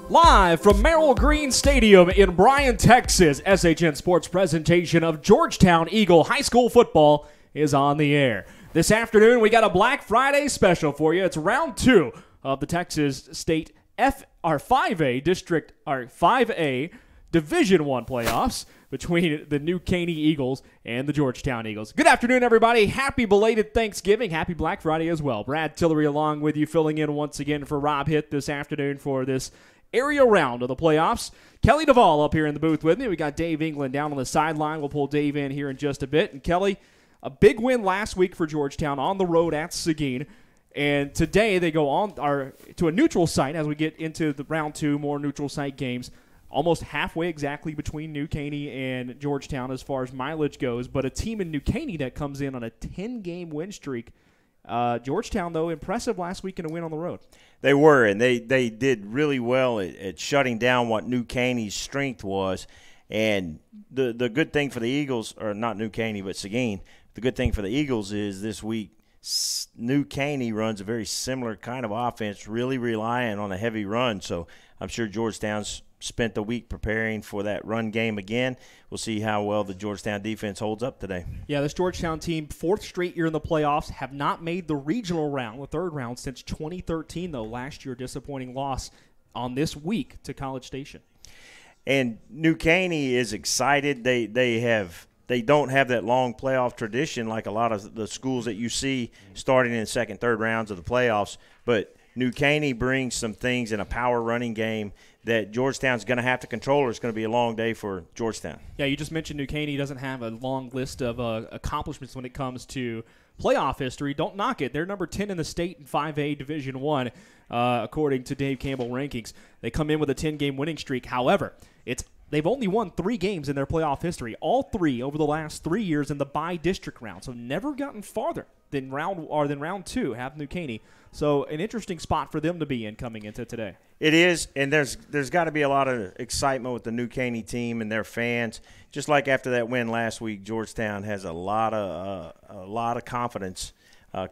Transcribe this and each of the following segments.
Live from Merrill Green Stadium in Bryan, Texas, SHN Sports presentation of Georgetown Eagle High School football is on the air. This afternoon, we got a Black Friday special for you. It's round 2 of the Texas State 5A Division I playoffs between the new Caney Eagles and the Georgetown Eagles. Good afternoon, everybody. Happy belated Thanksgiving. Happy Black Friday as well. Brad Tillery along with you, filling in once again for Rob Hitt this afternoon for this area round of the playoffs. Kelly DeVoll up here in the booth with me. We got Dave England down on the sideline. We'll pull Dave in here in just a bit. And Kelly, a big win last week for Georgetown on the road at Seguin. And today they go on to a neutral site as we get into the round 2, more neutral site games. Almost halfway exactly between New Caney and Georgetown as far as mileage goes. But a team in New Caney that comes in on a 10-game win streak. Georgetown, though, impressive last week in a win on the road. They were, and they did really well at shutting down what New Caney's strength was. And the good thing for the Eagles, or not New Caney, but Seguin, the good thing for the Eagles is this week New Caney runs a very similar kind of offense, really relying on a heavy run. So I'm sure Georgetown's spent the week preparing for that run game again. We'll see how well the Georgetown defense holds up today. Yeah, this Georgetown team, 4th straight year in the playoffs, have not made the regional round, the 3rd round, since 2013, though. Last year, disappointing loss on this week to College Station. And New Caney is excited. They don't have that long playoff tradition like a lot of the schools that you see starting in the 2nd, 3rd rounds of the playoffs. But New Caney brings some things in a power running game that Georgetown's going to have to control, or it's going to be a long day for Georgetown. Yeah, you just mentioned New Caney doesn't have a long list of accomplishments when it comes to playoff history. Don't knock it. They're number 10 in the state in 5A Division I, according to Dave Campbell rankings. They come in with a 10-game winning streak. However, they've only won 3 games in their playoff history, all 3 over the last 3 years in the by-district round, so never gotten farther than round 2, have New Caney. So an interesting spot for them to be in coming into today. It is, and there's got to be a lot of excitement with the New Caney team and their fans. Just like after that win last week, Georgetown has a lot of confidence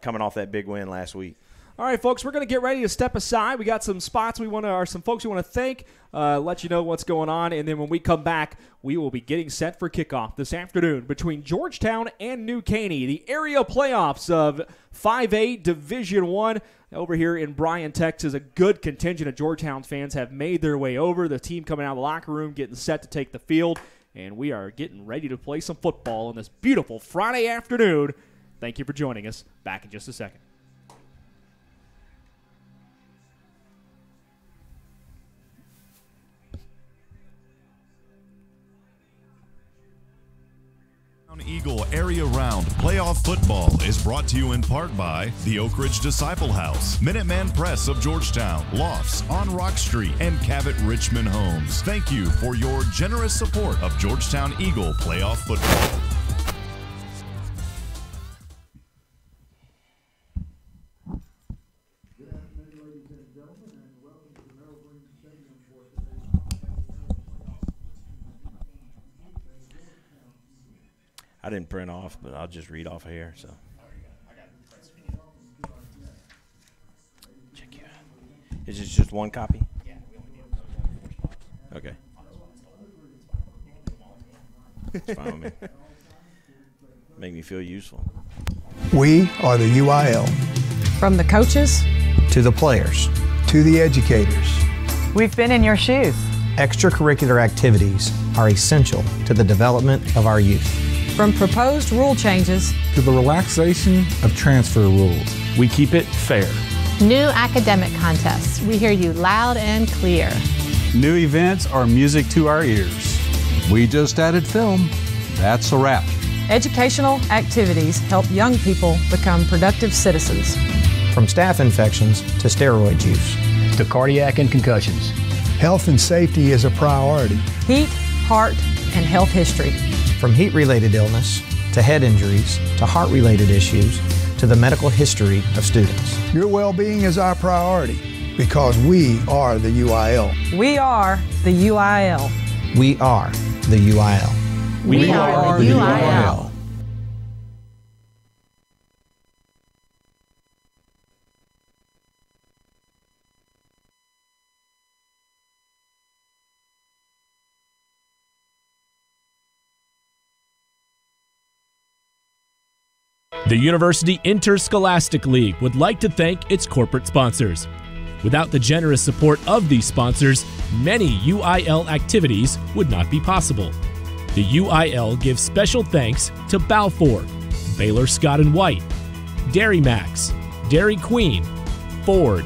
coming off that big win last week. All right, folks, we're going to get ready to step aside. We got some spots some folks we want to thank, let you know what's going on, and then when we come back, we will be getting set for kickoff this afternoon between Georgetown and New Caney, the area playoffs of 5A Division I over here in Bryan, Texas. A good contingent of Georgetown fans have made their way over. The team coming out of the locker room, getting set to take the field, and we are getting ready to play some football on this beautiful Friday afternoon. Thank you for joining us. Back in just a second. Eagle Area Round Playoff Football is brought to you in part by the Oak Ridge Disciple House, Minuteman Press of Georgetown, Lofts on Rock Street, and Cabot Richmond Homes. Thank you for your generous support of Georgetown Eagle Playoff Football. I didn't print off, but I'll just read off of here. So, check you out. Is this just one copy? Yeah, we only need okay. It's fine with me. Make me feel useful. We are the UIL. From the coaches to the players to the educators. We've been in your shoes. Extracurricular activities are essential to the development of our youth. From proposed rule changes to the relaxation of transfer rules, we keep it fair. New academic contests, we hear you loud and clear. New events are music to our ears. We just added film. That's a wrap. Educational activities help young people become productive citizens. From staph infections to steroid use. To cardiac and concussions. Health and safety is a priority. Heat, heart, and health history. From heat-related illness to head injuries to heart-related issues to the medical history of students. Your well-being is our priority because we are the UIL. We are the UIL. We are the UIL. We are the UIL. The University Interscholastic League would like to thank its corporate sponsors. Without the generous support of these sponsors, many UIL activities would not be possible. The UIL gives special thanks to Balfour, Baylor Scott & White, Dairy Max, Dairy Queen, Ford,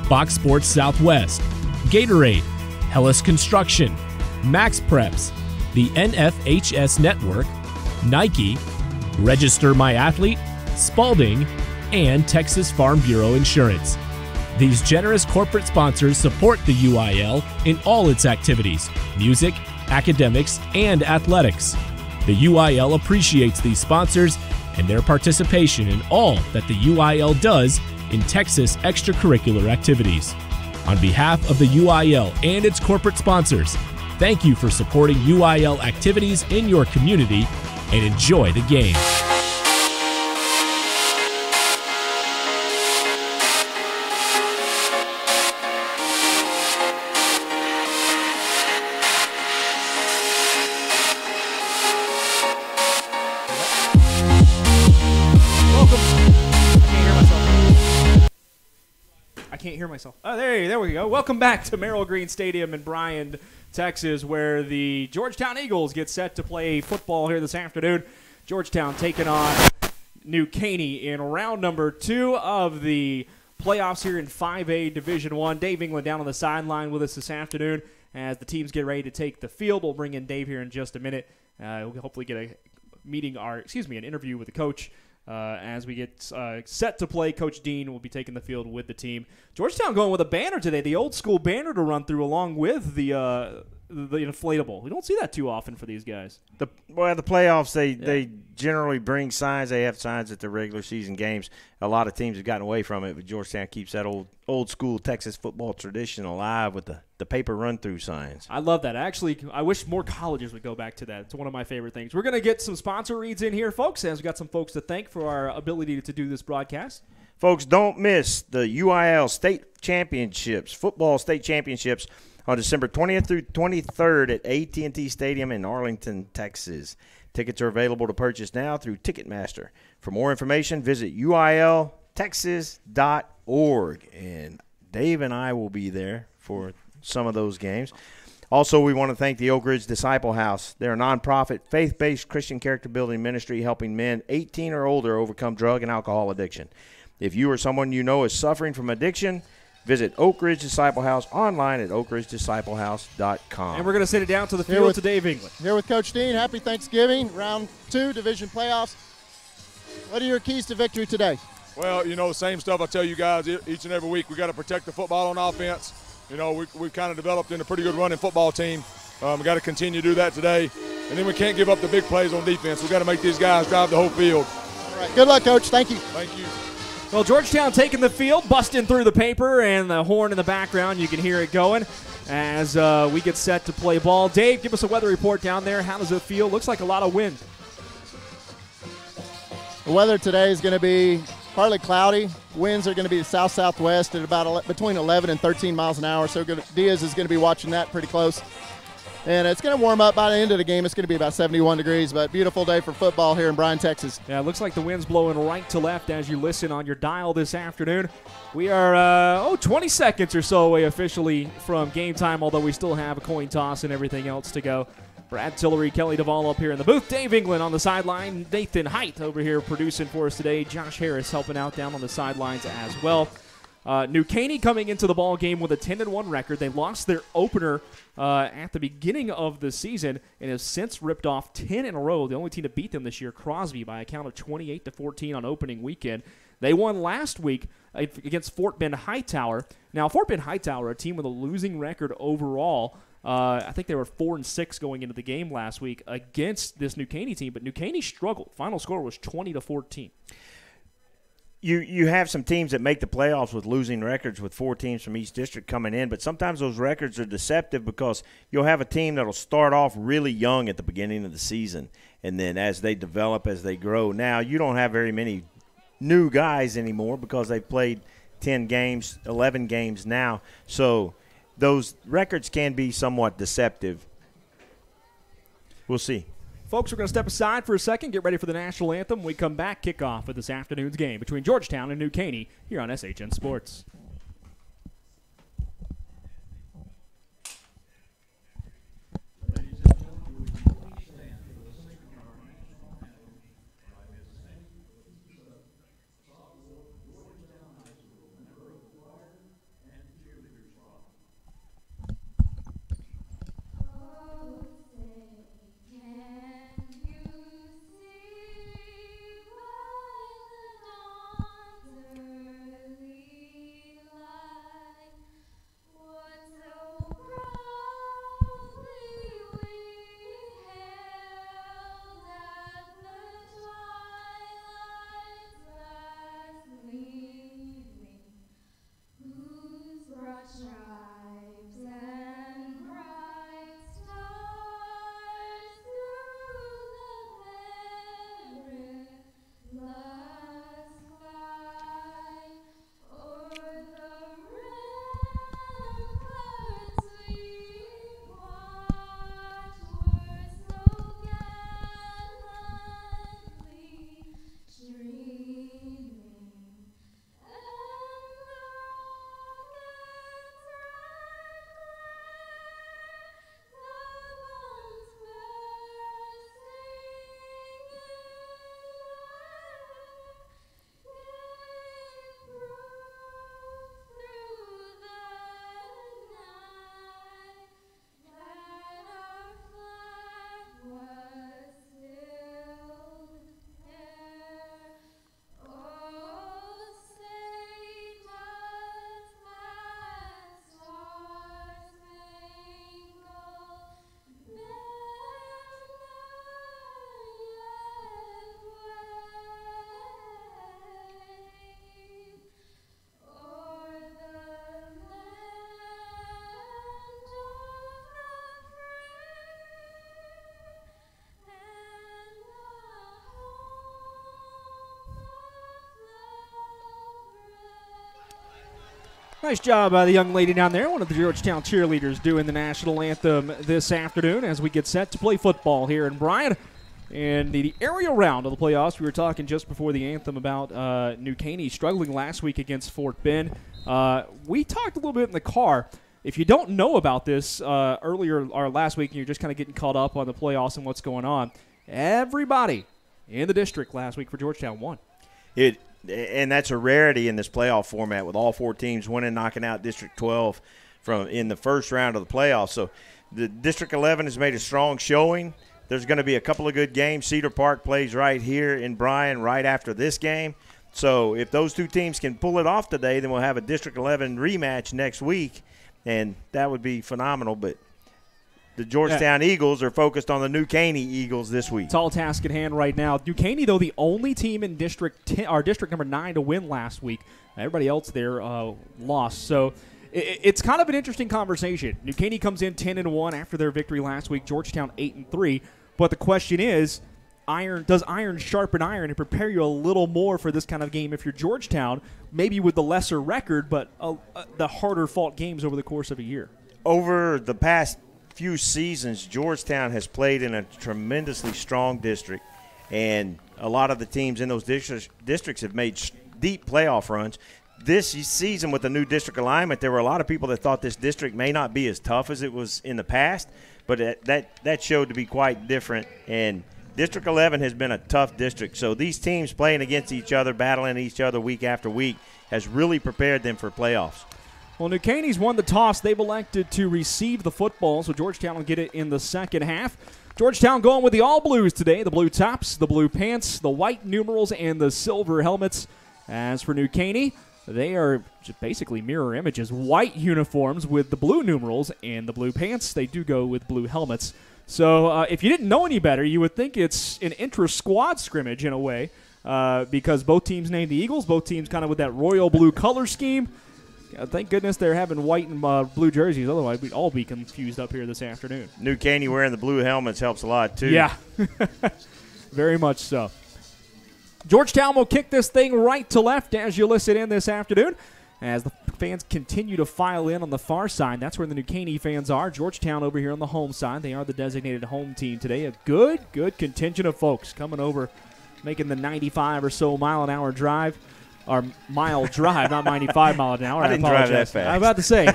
Box Sports Southwest, Gatorade, Hellas Construction, Max Preps, the NFHS Network, Nike, Register My Athlete, Spalding, and Texas Farm Bureau Insurance. These generous corporate sponsors support the UIL in all its activities, music, academics, and athletics. The UIL appreciates these sponsors and their participation in all that the UIL does in Texas extracurricular activities. On behalf of the UIL and its corporate sponsors, thank you for supporting UIL activities in your community and enjoy the game. I can't hear myself. Oh, there we go. Welcome back to Merrill Green Stadium in Bryan, Texas, where the Georgetown Eagles get set to play football here this afternoon. Georgetown taking on New Caney in round number 2 of the playoffs here in 5A Division I. Dave England down on the sideline with us this afternoon as the teams get ready to take the field. We'll bring in Dave here in just a minute. We'll hopefully get an interview with the coach. As we get set to play, Coach Dean will be taking the field with the team. Georgetown going with a banner today, the old school banner to run through along with the inflatable. We don't see that too often for these guys. The playoffs, they generally bring signs. They have signs at the regular season games. A lot of teams have gotten away from it, but Georgetown keeps that old school Texas football tradition alive with the paper run-through signs. I love that. Actually, I wish more colleges would go back to that. It's one of my favorite things. We're going to get some sponsor reads in here, folks, as we've got some folks to thank for our ability to do this broadcast. Folks, don't miss the UIL State Championships, football state championships, on December 20th through 23rd at AT&T Stadium in Arlington, Texas. Tickets are available to purchase now through Ticketmaster. For more information, visit uiltexas.org. And Dave and I will be there for some of those games. Also, we want to thank the Oak Ridge Disciple House. They're a nonprofit, faith-based Christian character building ministry helping men 18 or older overcome drug and alcohol addiction. If you or someone you know is suffering from addiction, visit Oak Ridge Disciple House online at oakridgedisciplehouse.com. And we're going to send it down to the field to Dave England. Here with Coach Dean. Happy Thanksgiving. Round 2, division playoffs. What are your keys to victory today? Well, same stuff I tell you guys each and every week. We got to protect the football on offense. We've kind of developed in a pretty good running football team. We got to continue to do that today. And then we can't give up the big plays on defense. We got to make these guys drive the whole field. All right. Good luck, Coach. Thank you. Thank you. Well, Georgetown taking the field, busting through the paper, and the horn in the background. You can hear it going as we get set to play ball. Dave, give us a weather report down there. How does it feel? Looks like a lot of wind. The weather today is going to be partly cloudy. Winds are going to be south-southwest at about between 11 and 13 miles an hour. So Diaz is going to be watching that pretty close. And it's going to warm up by the end of the game. It's going to be about 71 degrees, but beautiful day for football here in Bryan, Texas. Yeah, it looks like the wind's blowing right to left as you listen on your dial this afternoon. We are, 20 seconds or so away officially from game time, although we still have a coin toss and everything else to go. Brad Tillery, Kelly DeVoll up here in the booth. Dave England on the sideline. Nathan Height over here producing for us today. Josh Harris helping out down on the sidelines as well. New Caney coming into the ball game with a 10-1 record. They lost their opener at the beginning of the season and have since ripped off 10 in a row. The only team to beat them this year, Crosby, by a count of 28-14 on opening weekend. They won last week against Fort Bend Hightower. Now, Fort Bend Hightower, a team with a losing record overall. I think they were 4-6 going into the game last week against this New Caney team, but New Caney struggled. Final score was 20-14. You have some teams that make the playoffs with losing records with 4 teams from each district coming in, but sometimes those records are deceptive because you'll have a team that will start off really young at the beginning of the season, and then as they develop, as they grow. Now, you don't have very many new guys anymore because they've played 10 games, 11 games now, so those records can be somewhat deceptive. We'll see. Folks, we're going to step aside for a second, get ready for the national anthem. When we come back, kickoff of this afternoon's game between Georgetown and New Caney here on SHN Sports. Nice job by the young lady down there, one of the Georgetown cheerleaders doing the national anthem this afternoon as we get set to play football here in Bryan. In the aerial round of the playoffs, we were talking just before the anthem about New Caney struggling last week against Fort Bend. We talked a little bit in the car. If you don't know about this earlier or last week and you're just kind of getting caught up on the playoffs and what's going on, everybody in the district last week for Georgetown won. And that's a rarity in this playoff format with all four teams winning, knocking out District 12 in the first round of the playoffs. So the District 11 has made a strong showing. There's going to be a couple of good games. Cedar Park plays right here in Bryan right after this game. So if those two teams can pull it off today, then we'll have a District 11 rematch next week, and that would be phenomenal. But the Georgetown Eagles are focused on the New Caney Eagles this week. Tall task at hand right now. New Caney, though, the only team in District number 9 to win last week. Everybody else there lost. So it's kind of an interesting conversation. New Caney comes in 10-1 after their victory last week. Georgetown 8-3. But the question is, does iron sharpen iron and prepare you a little more for this kind of game if you're Georgetown, maybe with the lesser record, but the harder fought games over the course of a year? Over the past few seasons, Georgetown has played in a tremendously strong district, and a lot of the teams in those districts have made deep playoff runs. This season with the new district alignment, there were a lot of people that thought this district may not be as tough as it was in the past, but that showed to be quite different, and District 11 has been a tough district. So these teams playing against each other, battling each other week after week, has really prepared them for playoffs. Well, New Caney's won the toss. They've elected to receive the football, so Georgetown will get it in the second half. Georgetown going with the all-blues today, the blue tops, the blue pants, the white numerals, and the silver helmets. As for New Caney, they are just basically mirror images, white uniforms with the blue numerals and the blue pants. They do go with blue helmets. So if you didn't know any better, you would think it's an intra-squad scrimmage in a way because both teams named the Eagles, both teams kind of with that royal blue color scheme. Thank goodness they're having white and blue jerseys. Otherwise, we'd all be confused up here this afternoon. New Caney wearing the blue helmets helps a lot, too. Yeah, very much so. Georgetown will kick this thing right to left as you listen in this afternoon. as the fans continue to file in on the far side. That's where the New Caney fans are. Georgetown over here on the home side. They are the designated home team today. A good contingent of folks coming over, making the 95 or so mile-an-hour drive. Or mile drive, not 95 miles an hour. I didn't drive that fast. I'm about to say.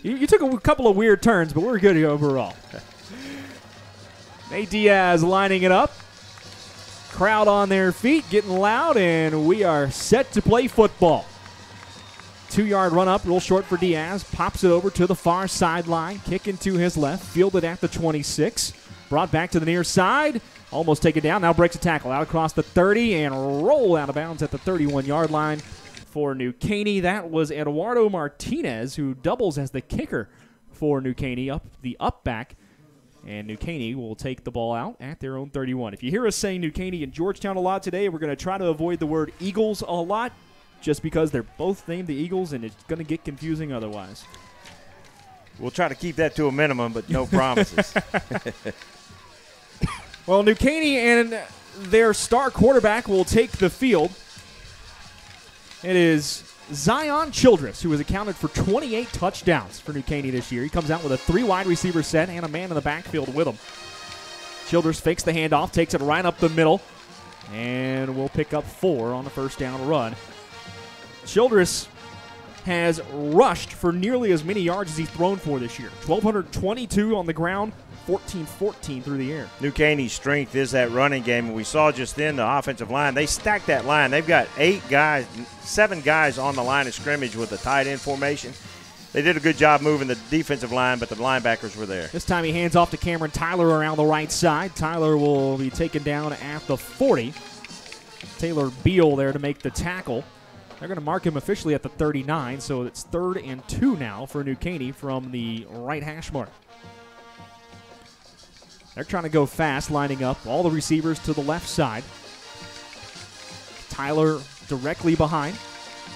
You took a couple of weird turns, but we're good overall. Nate Diaz lining it up. Crowd on their feet, getting loud, and we are set to play football. 2-yard run up, real short for Diaz. Pops it over to the far sideline. Kicking to his left, fielded at the 26. Brought back to the near side. Almost taken down. Now breaks a tackle out across the 30 and roll out of bounds at the 31-yard line for New Caney. That was Eduardo Martinez, who doubles as the kicker for New Caney, up back. And New Caney will take the ball out at their own 31. If you hear us saying New Caney and Georgetown a lot today, we're going to try to avoid the word Eagles a lot, just because they're both named the Eagles, and it's going to get confusing otherwise. We'll try to keep that to a minimum, but no promises. Well, New Caney and their star quarterback will take the field. It is Zion Childress, who has accounted for 28 touchdowns for New Caney this year. He comes out with a 3 wide receiver set and a man in the backfield with him. Childress fakes the handoff, takes it right up the middle, and will pick up 4 on the first down run. Childress has rushed for nearly as many yards as he's thrown for this year. 1,222 on the ground, 14-14 through the air. New Caney's strength is that running game, and we saw just then the offensive line. They stacked that line. They've got 7 guys on the line of scrimmage with the tight end formation. They did a good job moving the defensive line, but the linebackers were there. This time he hands off to Cameron Tyler around the right side. Tyler will be taken down at the 40. Taylor Beal there to make the tackle. They're going to mark him officially at the 39, so it's 3rd and 2 now for New Caney from the right hash mark. They're trying to go fast, lining up all the receivers to the left side. Tyler directly behind.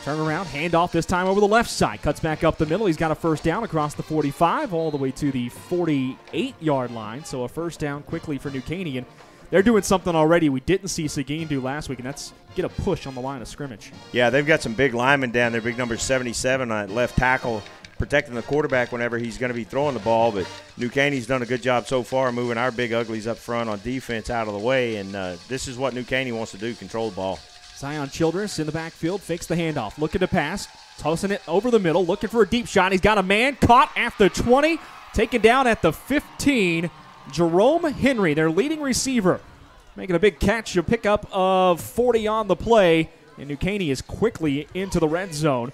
Turn around, handoff this time over the left side. Cuts back up the middle. He's got a first down across the 45 all the way to the 48-yard line. So a first down quickly for New Caney. And they're doing something already we didn't see Seguin do last week, and that's get a push on the line of scrimmage. Yeah, they've got some big linemen down there. Big number 77 on left tackle, protecting the quarterback whenever he's going to be throwing the ball. But New Caney's done a good job so far moving our big uglies up front on defense out of the way, and this is what New Caney wants to do, control the ball. Zion Childress in the backfield, fakes the handoff, looking to pass, tossing it over the middle, looking for a deep shot. He's got a man caught at the 20, taken down at the 15. Jerome Henry, their leading receiver, making a big catch, a pickup of 40 on the play, and New Caney is quickly into the red zone.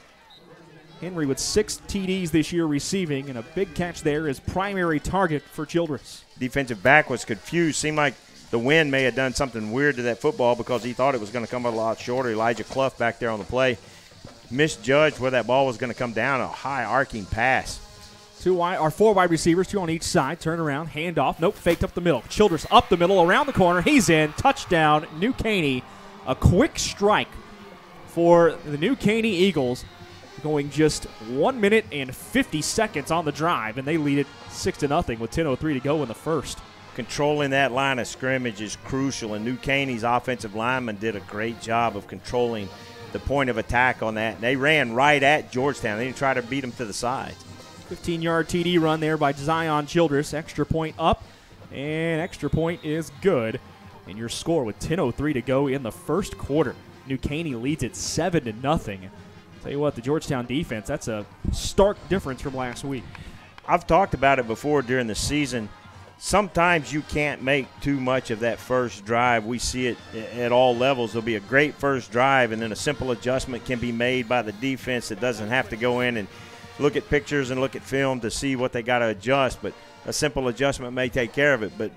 Henry with 6 TDs this year receiving, and a big catch there is primary target for Childress. Defensive back was confused. Seemed like the wind may have done something weird to that football because he thought it was going to come a lot shorter. Elijah Clough back there on the play misjudged where that ball was going to come down, a high arcing pass. 4 wide receivers, 2 on each side. Turn around, handoff. Nope, faked up the middle. Childress up the middle, around the corner. He's in. Touchdown, New Caney. A quick strike for the New Caney Eagles, going just 1 minute and 50 seconds on the drive, and they lead it 6-0 with 10:03 to go in the first. Controlling that line of scrimmage is crucial, and New Caney's offensive linemen did a great job of controlling the point of attack on that. They ran right at Georgetown. They didn't try to beat them to the side. 15-yard TD run there by Zion Childress. Extra point up, and extra point is good. And your score with 10:03 to go in the first quarter. New Caney leads it 7-0. Tell you what, the Georgetown defense, that's a stark difference from last week. I've talked about it before during the season. Sometimes you can't make too much of that first drive. We see it at all levels. There'll be a great first drive, and then a simple adjustment can be made by the defense that doesn't have to go in and look at pictures and look at film to see what they got to adjust, but a simple adjustment may take care of it. But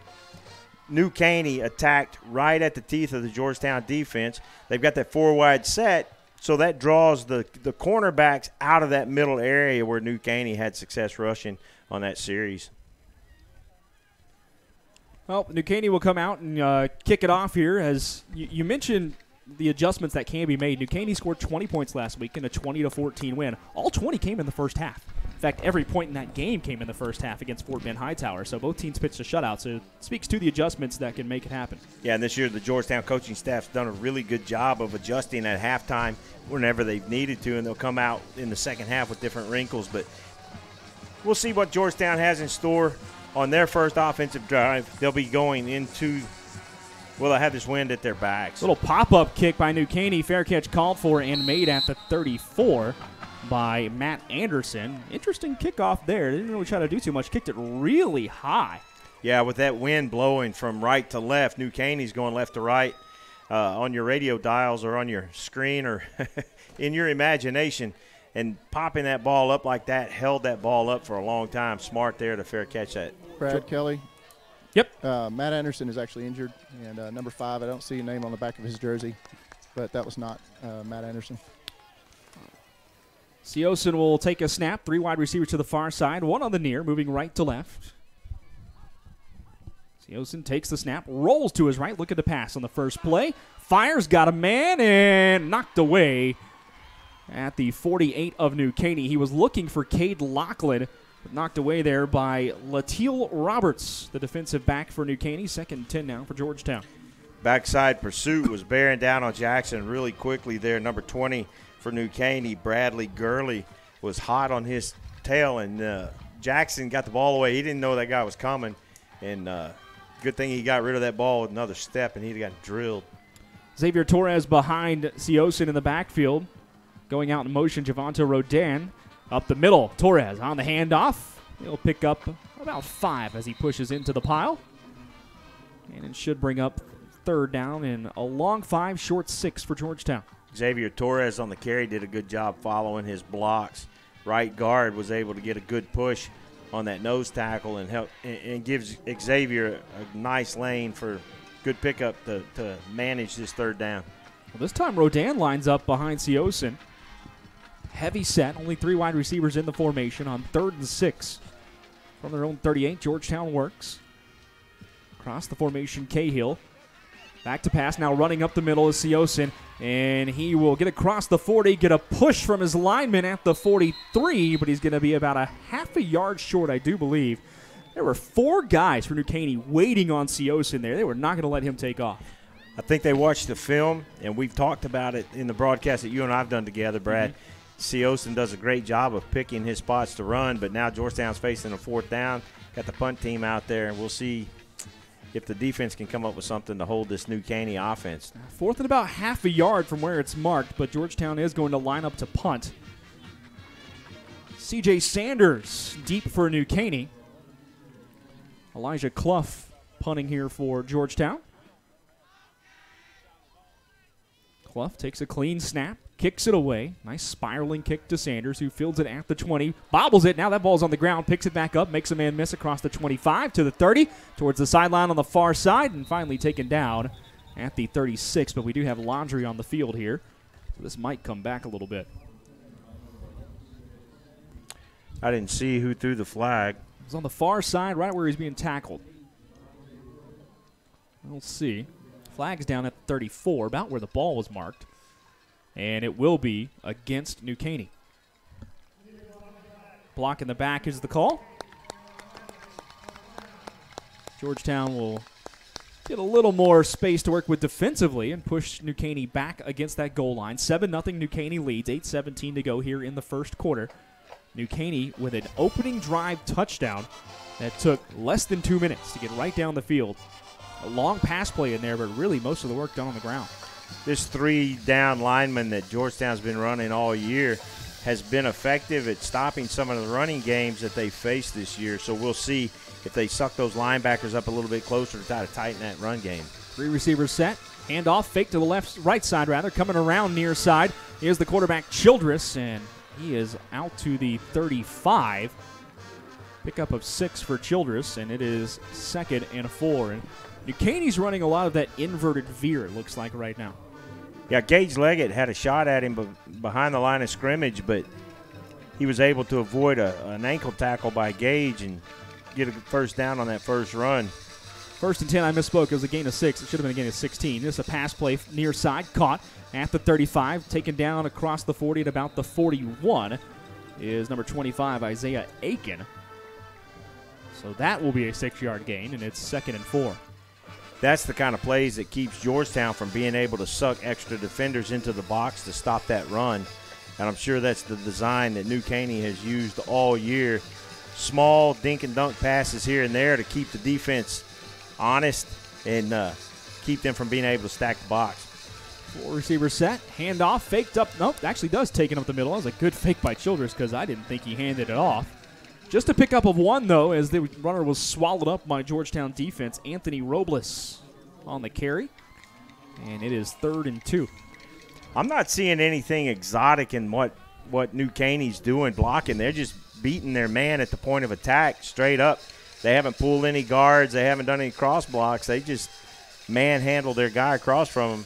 New Caney attacked right at the teeth of the Georgetown defense. They've got that 4-wide set, so that draws the cornerbacks out of that middle area where New Caney had success rushing on that series. Well, New Caney will come out and kick it off here. As you mentioned, the adjustments that can be made. New Caney scored 20 points last week in a 20-14 win. All 20 came in the first half. In fact, every point in that game came in the first half against Fort Bend Hightower. So both teams pitched a shutout. So it speaks to the adjustments that can make it happen. Yeah, and this year the Georgetown coaching staff's done a really good job of adjusting at halftime whenever they've needed to, and they'll come out in the second half with different wrinkles. But we'll see what Georgetown has in store on their first offensive drive. They'll be going into – well, they have this wind at their backs. Little pop-up kick by New Caney. Fair catch called for and made at the 34 by Matt Anderson. Interesting kickoff there. Didn't really try to do too much. Kicked it really high. Yeah, with that wind blowing from right to left, New Caney's going left to right on your radio dials or on your screen or in your imagination. And popping that ball up like that, held that ball up for a long time. Smart there to fair catch that. Brad Kelly. Yep. Matt Anderson is actually injured. And number 5, I don't see a name on the back of his jersey, but that was not Matt Anderson. Seosin will take a snap. 3 wide receivers to the far side. 1 on the near, moving right to left. Seosin takes the snap, rolls to his right. Look at the pass on the first play. Fires, got a man, and knocked away at the 48 of New Caney. He was looking for Cade Lachlan, but knocked away there by Lateal Roberts, the defensive back for New Caney. 2nd and 10 now for Georgetown. Backside pursuit was bearing down on Jackson really quickly there. Number 20 for New Caney, Bradley Gurley, was hot on his tail, and Jackson got the ball away. He didn't know that guy was coming, and good thing he got rid of that ball with another step, and he'd got drilled. Xavier Torres behind Seosin in the backfield. Going out in motion, Javonte Rodan up the middle. Torres on the handoff. He'll pick up about 5 as he pushes into the pile. And it should bring up 3rd down and a long 5, short 6 for Georgetown. Xavier Torres on the carry did a good job following his blocks. Right guard was able to get a good push on that nose tackle and help and gives Xavier a nice lane for good pickup to manage this 3rd down. Well, this time Rodan lines up behind Seosin. Heavy set, only 3 wide receivers in the formation on 3rd and 6. From their own 38, Georgetown works. Across the formation, Cahill. Back to pass, now running up the middle is Seosin, and he will get across the 40, get a push from his lineman at the 43, but he's going to be about a half a yard short, I do believe. There were 4 guys for New Caney waiting on Seosin there. They were not going to let him take off. I think they watched the film, and we've talked about it in the broadcast that you and I have done together, Brad. Seosin does a great job of picking his spots to run, but now Georgetown's facing a 4th down. Got the punt team out there, and we'll see if the defense can come up with something to hold this New Caney offense. 4th and about half a yard from where it's marked, but Georgetown is going to line up to punt. C.J. Sanders deep for New Caney. Elijah Clough punting here for Georgetown. Clough takes a clean snap, kicks it away. Nice spiraling kick to Sanders, who fields it at the 20. Bobbles it. Now that ball's on the ground. Picks it back up. Makes a man miss across the 25 to the 30. Towards the sideline on the far side. And finally taken down at the 36. But we do have Laundry on the field here. So this might come back a little bit. I didn't see who threw the flag. It was on the far side, right where he's being tackled. We'll see. Flag's down at 34, about where the ball was marked. And it will be against New Caney. Block in the back is the call. Georgetown will get a little more space to work with defensively and push New Caney back against that goal line. 7-0 New Caney leads, 8:17 to go here in the first quarter. New Caney with an opening drive touchdown that took less than 2 minutes to get right down the field. A long pass play in there, but really most of the work done on the ground. This 3-down lineman that Georgetown's been running all year has been effective at stopping some of the running games that they faced this year. So we'll see if they suck those linebackers up a little bit closer to try to tighten that run game. 3 receivers set. Handoff, fake to the right side rather. Coming around near side. Here's the quarterback, Childress, and he is out to the 35. Pickup of 6 for Childress, and it is 2nd and 4. And New Caney's running a lot of that inverted veer, it looks like right now. Yeah, Gage Leggett had a shot at him behind the line of scrimmage, but he was able to avoid an ankle tackle by Gage and get a 1st down on that first run. 1st and 10, I misspoke. It was a gain of 6. It should have been a gain of 16. This is a pass play near side, caught at the 35, taken down across the 40 at about the 41. is number 25, Isaiah Aiken. So that will be a 6-yard gain, and it's 2nd and 4. That's the kind of plays that keeps Georgetown from being able to suck extra defenders into the box to stop that run. And I'm sure that's the design that New Caney has used all year. Small dink and dunk passes here and there to keep the defense honest and keep them from being able to stack the box. 4 receiver set, handoff, faked up. Nope, actually does take it up the middle. That was a good fake by Childress because I didn't think he handed it off. Just a pickup of 1, though, as the runner was swallowed up by Georgetown defense. Anthony Robles on the carry, and it is 3rd and 2. I'm not seeing anything exotic in what New Caney's doing blocking. They're just beating their man at the point of attack straight up. They haven't pulled any guards. They haven't done any cross blocks. They just manhandle their guy across from them.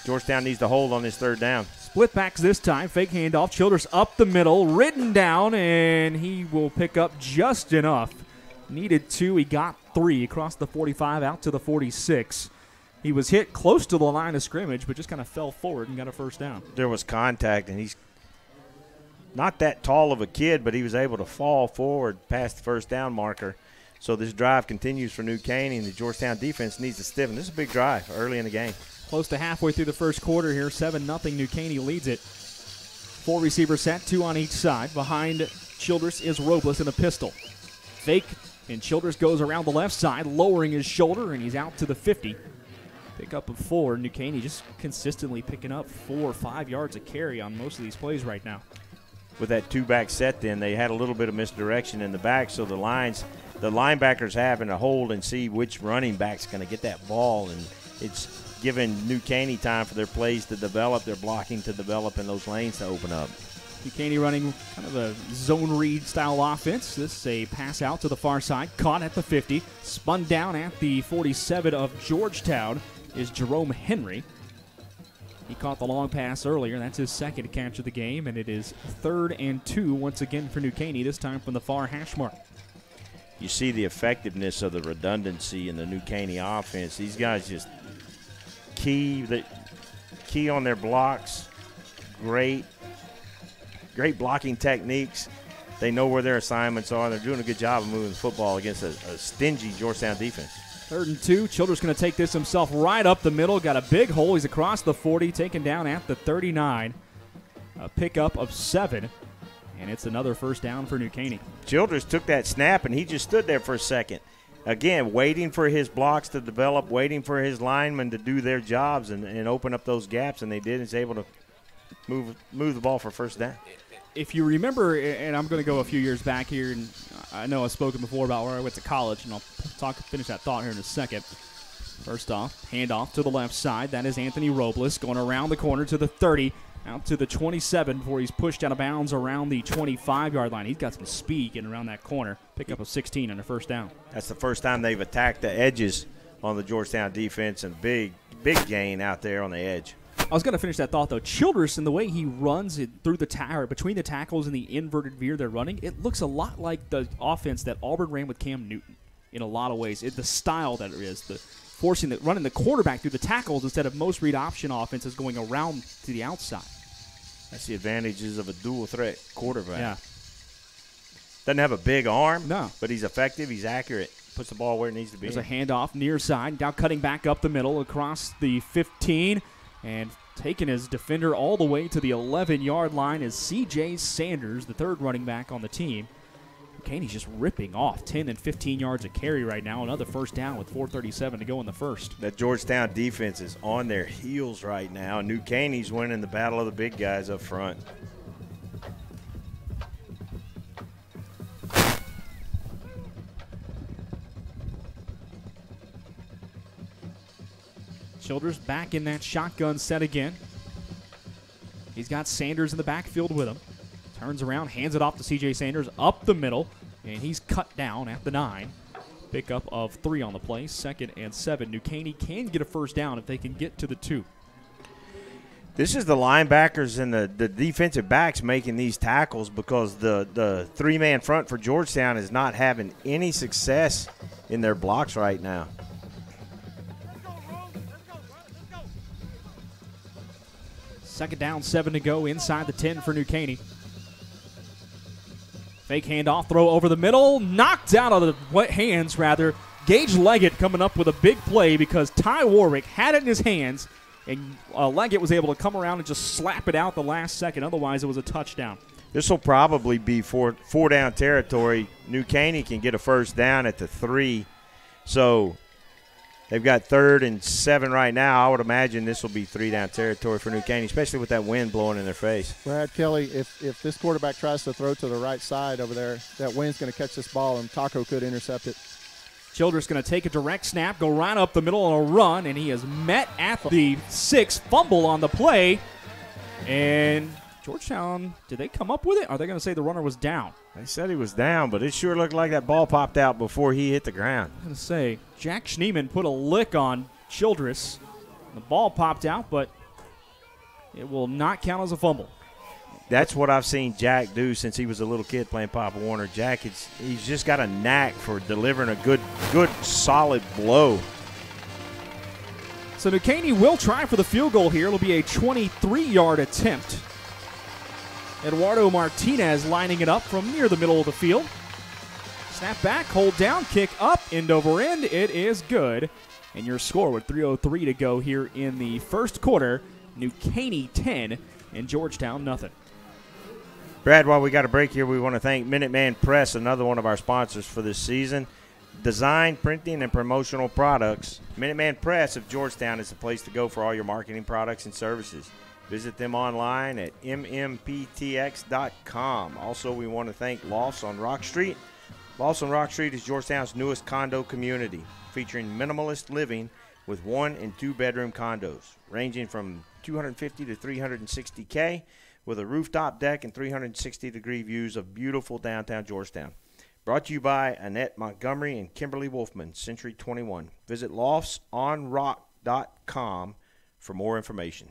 Georgetown needs to hold on this 3rd down. Split backs this time. Fake handoff. Childress up the middle. Ridden down, and he will pick up just enough. Needed 2. He got 3 across the 45 out to the 46. He was hit close to the line of scrimmage, but just kind of fell forward and got a 1st down. There was contact, and he's not that tall of a kid, but he was able to fall forward past the 1st down marker. So this drive continues for New Caney, and the Georgetown defense needs to stiffen. This is a big drive early in the game. Close to halfway through the 1st quarter here. 7-0. New Caney leads it. 4 receiver set, 2 on each side. Behind Childress is Robles in a pistol. Fake, and Childress goes around the left side, lowering his shoulder, and he's out to the 50. Pick up of 4. New Caney just consistently picking up 4 or 5 yards a carry on most of these plays right now. With that 2-back set, then they had a little bit of misdirection in the back, so the linebackers having to hold and see which running back's going to get that ball, and it's giving New Caney time for their plays to develop, their blocking to develop, and those lanes to open up. New Caney running kind of a zone read style offense. This is a pass out to the far side, caught at the 50, spun down at the 47 of Georgetown is Jerome Henry. He caught the long pass earlier. That's his 2nd catch of the game, and it is 3rd and 2 once again for New Caney, this time from the far hash mark. You see the effectiveness of the redundancy in the New Caney offense. These guys just key on their blocks. Great blocking techniques. They know where their assignments are. They're doing a good job of moving the football against a stingy Georgetown defense. 3rd and 2. Childress going to take this himself right up the middle. Got a big hole. He's across the 40, taken down at the 39. A pickup of 7, and it's another 1st down for New Caney. Childress took that snap, and he just stood there for a second. Again, waiting for his blocks to develop, waiting for his linemen to do their jobs and open up those gaps, and they did. He's able to move the ball for 1st down. If you remember, and I'm going to go a few years back here, and I know I've spoken before about where I went to college, and I'll finish that thought here in a second. First off, handoff to the left side. That is Anthony Robles going around the corner to the 30, out to the 27 before he's pushed out of bounds around the 25-yard line. He's got some speed getting around that corner. Pick up a 16 and a 1st down. That's the first time they've attacked the edges on the Georgetown defense, and big gain out there on the edge. I was going to finish that thought, though. Childress, in the way he runs it through the between the tackles and the inverted veer they're running, it looks a lot like the offense that Auburn ran with Cam Newton in a lot of ways. The style that it is, running the quarterback through the tackles instead of most read option offenses going around to the outside. That's the advantages of a dual-threat quarterback. Yeah. Doesn't have a big arm, no, but he's effective. He's accurate. Puts the ball where it needs to be. There's a handoff near side. Now cutting back up the middle across the 15. And taking his defender all the way to the 11-yard line is C.J. Sanders, the 3rd running back on the team. Caney's just ripping off 10 and 15 yards a carry right now. Another 1st down with 4:37 to go in the 1st. That Georgetown defense is on their heels right now. New Caney's winning the battle of the big guys up front. Childress back in that shotgun set again. He's got Sanders in the backfield with him. Turns around, hands it off to C.J. Sanders up the middle, and he's cut down at the 9. Pickup of 3 on the play, 2nd and 7. New Caney can get a 1st down if they can get to the 2. This is the linebackers and the defensive backs making these tackles because the 3-man front for Georgetown is not having any success in their blocks right now. Second down, 7 to go inside the 10 for New Caney. Fake handoff, throw over the middle, knocked out of the hands, rather. Gage Leggett coming up with a big play because Ty Warwick had it in his hands, and Leggett was able to come around and just slap it out the last second. Otherwise, it was a touchdown. This will probably be four down territory. New Caney can get a first down at the 3. So they've got 3rd and 7 right now. I would imagine this will be 3 down territory for New Caney, especially with that wind blowing in their face. Brad Kelly, if this quarterback tries to throw to the right side over there, that wind's going to catch this ball, and Taco could intercept it. Childress going to take a direct snap, go right up the middle on a run, and he is met at the 6, fumble on the play. And Georgetown, did they come up with it? Or are they going to say the runner was down? They said he was down, but it sure looked like that ball popped out before he hit the ground. I'm going to say Jack Schneeman put a lick on Childress. The ball popped out, but it will not count as a fumble. That's what I've seen Jack do since he was a little kid playing Papa Warner. Jack, he's just got a knack for delivering a good solid blow. So New Caney will try for the field goal here. It'll be a 23-yard attempt. Eduardo Martinez lining it up from near the middle of the field. Snap back, hold down, kick up, end over end. It is good. And your score with 3:03 to go here in the first quarter. New Caney 10 and Georgetown nothing. Brad, while we got a break here, we want to thank Minuteman Press, another one of our sponsors for this season. Design, printing, and promotional products. Minuteman Press of Georgetown is the place to go for all your marketing products and services. Visit them online at mmptx.com. Also, we want to thank Lofts on Rock Street. Lofts on Rock Street is Georgetown's newest condo community, featuring minimalist living with 1- and 2-bedroom condos, ranging from $250 to $360K, with a rooftop deck and 360-degree views of beautiful downtown Georgetown. Brought to you by Annette Montgomery and Kimberly Wolfman, Century 21. Visit loftsonrock.com for more information.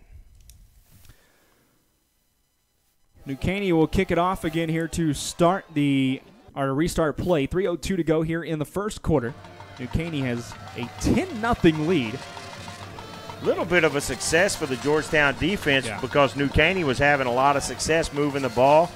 New Caney will kick it off again here to start restart play. 3:02 to go here in the first quarter. New Caney has a 10-0 lead. Little bit of a success for the Georgetown defense because New Caney was having a lot of success moving the ball.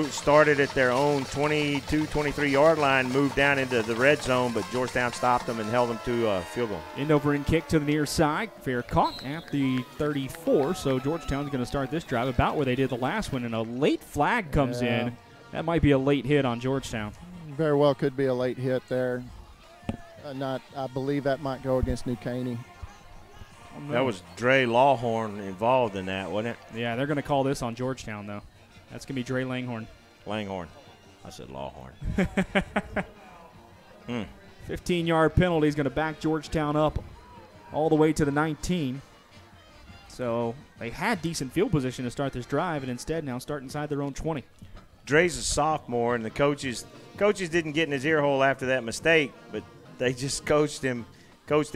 Started at their own 22, 23-yard line, moved down into the red zone, but Georgetown stopped them and held them to a field goal. End over end kick to the near side. Fair caught at the 34, so Georgetown's going to start this drive about where they did the last one, and a late flag comes in. That might be a late hit on Georgetown. Very well could be a late hit there. I believe that might go against New Caney. Oh, no. That was Dre Lawhorn involved in that, wasn't it? Yeah, they're going to call this on Georgetown, though. That's going to be Dre Langhorn. Langhorn. I said Lawhorn. 15-yard penalty is going to back Georgetown up all the way to the 19. So they had decent field position to start this drive, and instead now start inside their own 20. Dre's a sophomore, and the coaches didn't get in his ear hole after that mistake, but they just coached him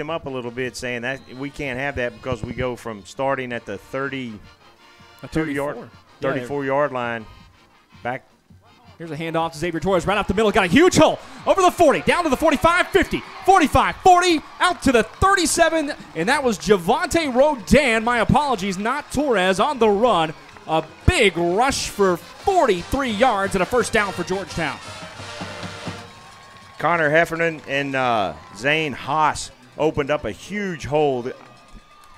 up a little bit, saying that we can't have that because we go from starting at the 34-yard line back. Here's a handoff to Xavier Torres right up the middle. Got a huge hole over the 40, down to the 45, 50, 45, 40, out to the 37, and that was Javante Rodan. My apologies, not Torres, on the run. A big rush for 43 yards and a first down for Georgetown. Connor Heffernan and Zane Haas opened up a huge hole.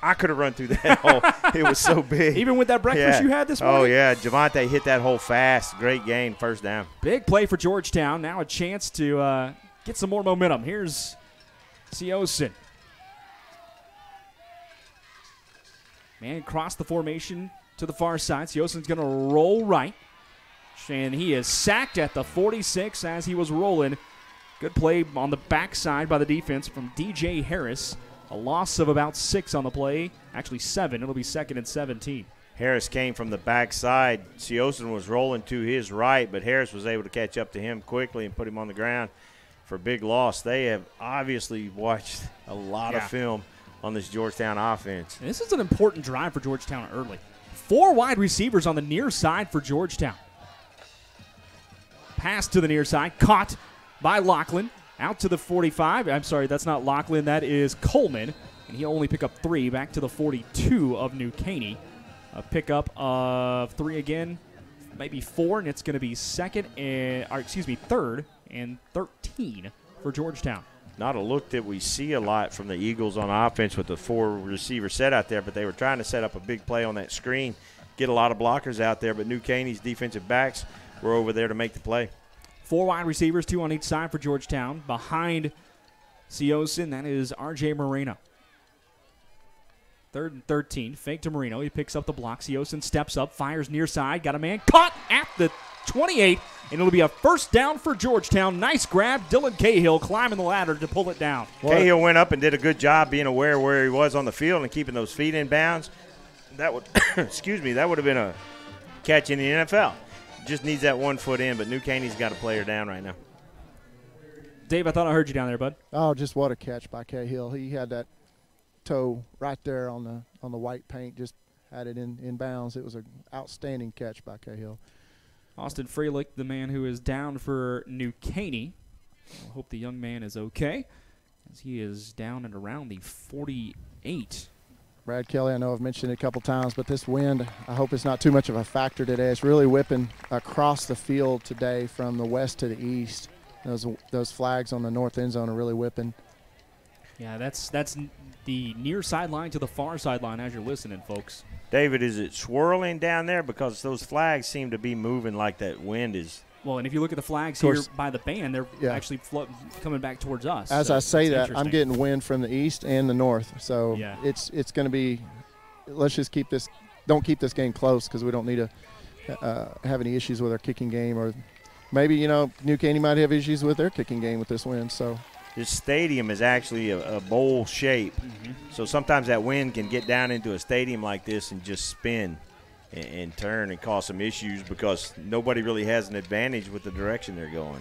I could have run through that hole. It was so big. Even with that breakfast you had this morning? Oh, yeah. Javante hit that hole fast. Great gain, first down. Big play for Georgetown. Now a chance to get some more momentum. Here's Siosin. Man, across the formation to the far side. Siosin's going to roll right. And he is sacked at the 46 as he was rolling. Good play on the backside by the defense from DJ Harris. A loss of about 6 on the play. Actually 7. It'll be 2nd and 17. Harris came from the backside. Siosin was rolling to his right, but Harris was able to catch up to him quickly and put him on the ground for a big loss. They have obviously watched a lot of film on this Georgetown offense. And this is an important drive for Georgetown early. 4 wide receivers on the near side for Georgetown. Pass to the near side. Caught by Lachlan. Out to the 45. I'm sorry, that's not Lachlan. That is Coleman. And he'll only pick up 3 back to the 42 of New Caney. A pickup of 3 again. maybe 4, and it's going to be third and 13 for Georgetown. Not a look that we see a lot from the Eagles on offense with the 4-receiver set out there, but they were trying to set up a big play on that screen, get a lot of blockers out there, but New Caney's defensive backs were over there to make the play. 4 wide receivers, 2 on each side for Georgetown. Behind Siosin, that is R.J. Moreno. 3rd and 13, fake to Moreno. He picks up the block. Siosin steps up, fires near side. Got a man caught at the 28, and it'll be a first down for Georgetown. Nice grab. Dylan Cahill climbing the ladder to pull it down. Cahill went up and did a good job being aware where he was on the field and keeping those feet in bounds. That would, that would have been a catch in the NFL. Just needs that 1 foot in, but New Caney's got a player down right now. Dave, I thought I heard you down there, bud. Oh, just what a catch by Cahill. He had that toe right there on the white paint, just had it in bounds. It was an outstanding catch by Cahill. Austin Freilich, the man who is down for New Caney. I hope the young man is okay, as he is down at around the 48. Brad Kelly, I know I've mentioned it a couple times, but this wind, I hope it's not too much of a factor today. It's really whipping across the field today from the west to the east. Those flags on the north end zone are really whipping. Yeah, that's the near sideline to the far sideline as you're listening, folks. David, is it swirling down there? Because those flags seem to be moving like that wind is. Well, and if you look at the flags here by the band, they're actually coming back towards us. As I say that, I'm getting wind from the east and the north. So it's going to be – let's just don't keep this game close, because we don't need to have any issues with our kicking game. Or maybe, New Caney might have issues with their kicking game with this wind. So this stadium is actually a bowl shape. So sometimes that wind can get down into a stadium like this and just spin and turn and cause some issues, because nobody really has an advantage with the direction they're going.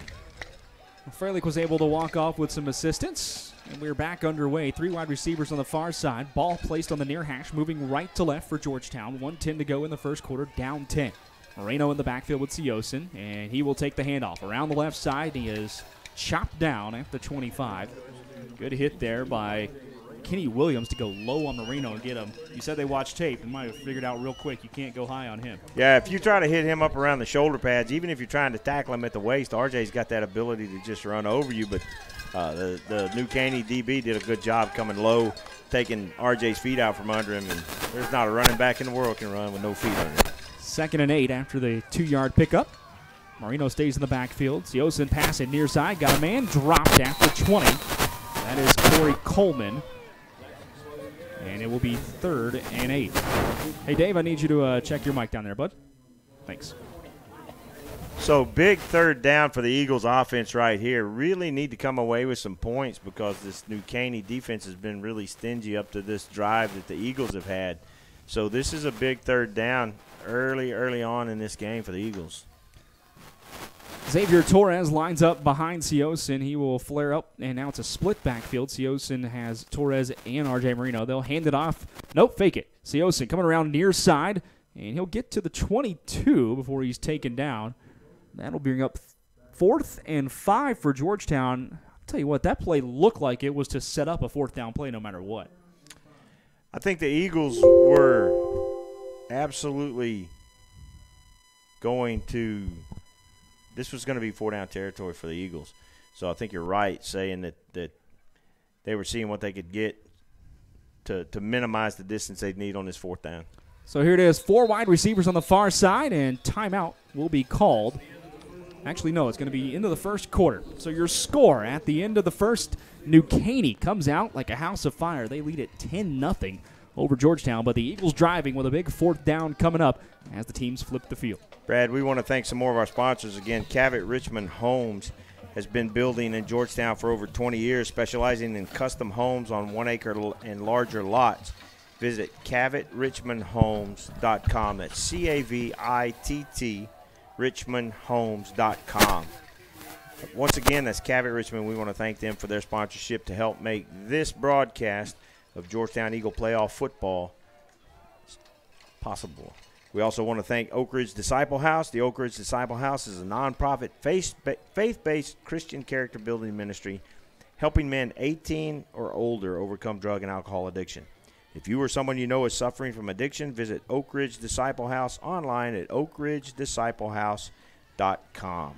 Freilich was able to walk off with some assistance, and we're back underway. 3 wide receivers on the far side. Ball placed on the near hash, moving right to left for Georgetown. 1:10 to go in the first quarter, down 10. Moreno in the backfield with Siosin, and he will take the handoff. Around the left side, he is chopped down at the 25. Good hit there by Kenny Williams to go low on Moreno and get him. You said they watched tape and might have figured out real quick you can't go high on him. Yeah, if you try to hit him up around the shoulder pads, even if you're trying to tackle him at the waist, RJ's got that ability to just run over you. But the New Caney DB did a good job coming low, taking RJ's feet out from under him. And there's not a running back in the world can run with no feet under him. 2nd and 8 after the 2-yard pickup. Moreno stays in the backfield. Siosin passing near side. Got a man dropped at the 20. That is Corey Coleman. And it will be 3rd and 8. Hey, Dave, I need you to check your mic down there, bud. Thanks. So big 3rd down for the Eagles offense right here. Really need to come away with some points, because this New Caney defense has been really stingy up to this drive that the Eagles have had. So this is a big 3rd down early on in this game for the Eagles. Xavier Torres lines up behind Siosin. He will flare up, and now it's a split backfield. Siosin has Torres and R.J. Moreno. They'll hand it off. Nope, fake it. Siosin coming around near side, and he'll get to the 22 before he's taken down. That'll bring up 4th and 5 for Georgetown. I'll tell you what, that play looked like it was to set up a 4th down play no matter what. I think the Eagles were absolutely going to – this was going to be 4-down territory for the Eagles. So I think you're right saying that they were seeing what they could get to minimize the distance they'd need on this 4th down. So here it is, 4 wide receivers on the far side, and timeout will be called. Actually, no, it's going to be into the first quarter. So your score at the end of the first, New Caney comes out like a house of fire. They lead at 10-0 over Georgetown, but the Eagles driving with a big 4th down coming up as the teams flip the field. Brad, we want to thank some more of our sponsors. Again, Cavett Richmond Homes has been building in Georgetown for over 20 years, specializing in custom homes on 1 acre and larger lots. Visit CavettRichmondHomes.com. That's C-A-V-I-T-T, RichmondHomes.com. Once again, that's Cavett Richmond. We want to thank them for their sponsorship to help make this broadcast of Georgetown Eagle playoff football possible. We also want to thank Oak Ridge Disciple House. The Oak Ridge Disciple House is a nonprofit faith-based Christian character building ministry helping men 18 or older overcome drug and alcohol addiction. If you or someone you know is suffering from addiction, visit Oak Ridge Disciple House online at oakridgedisciplehouse.com.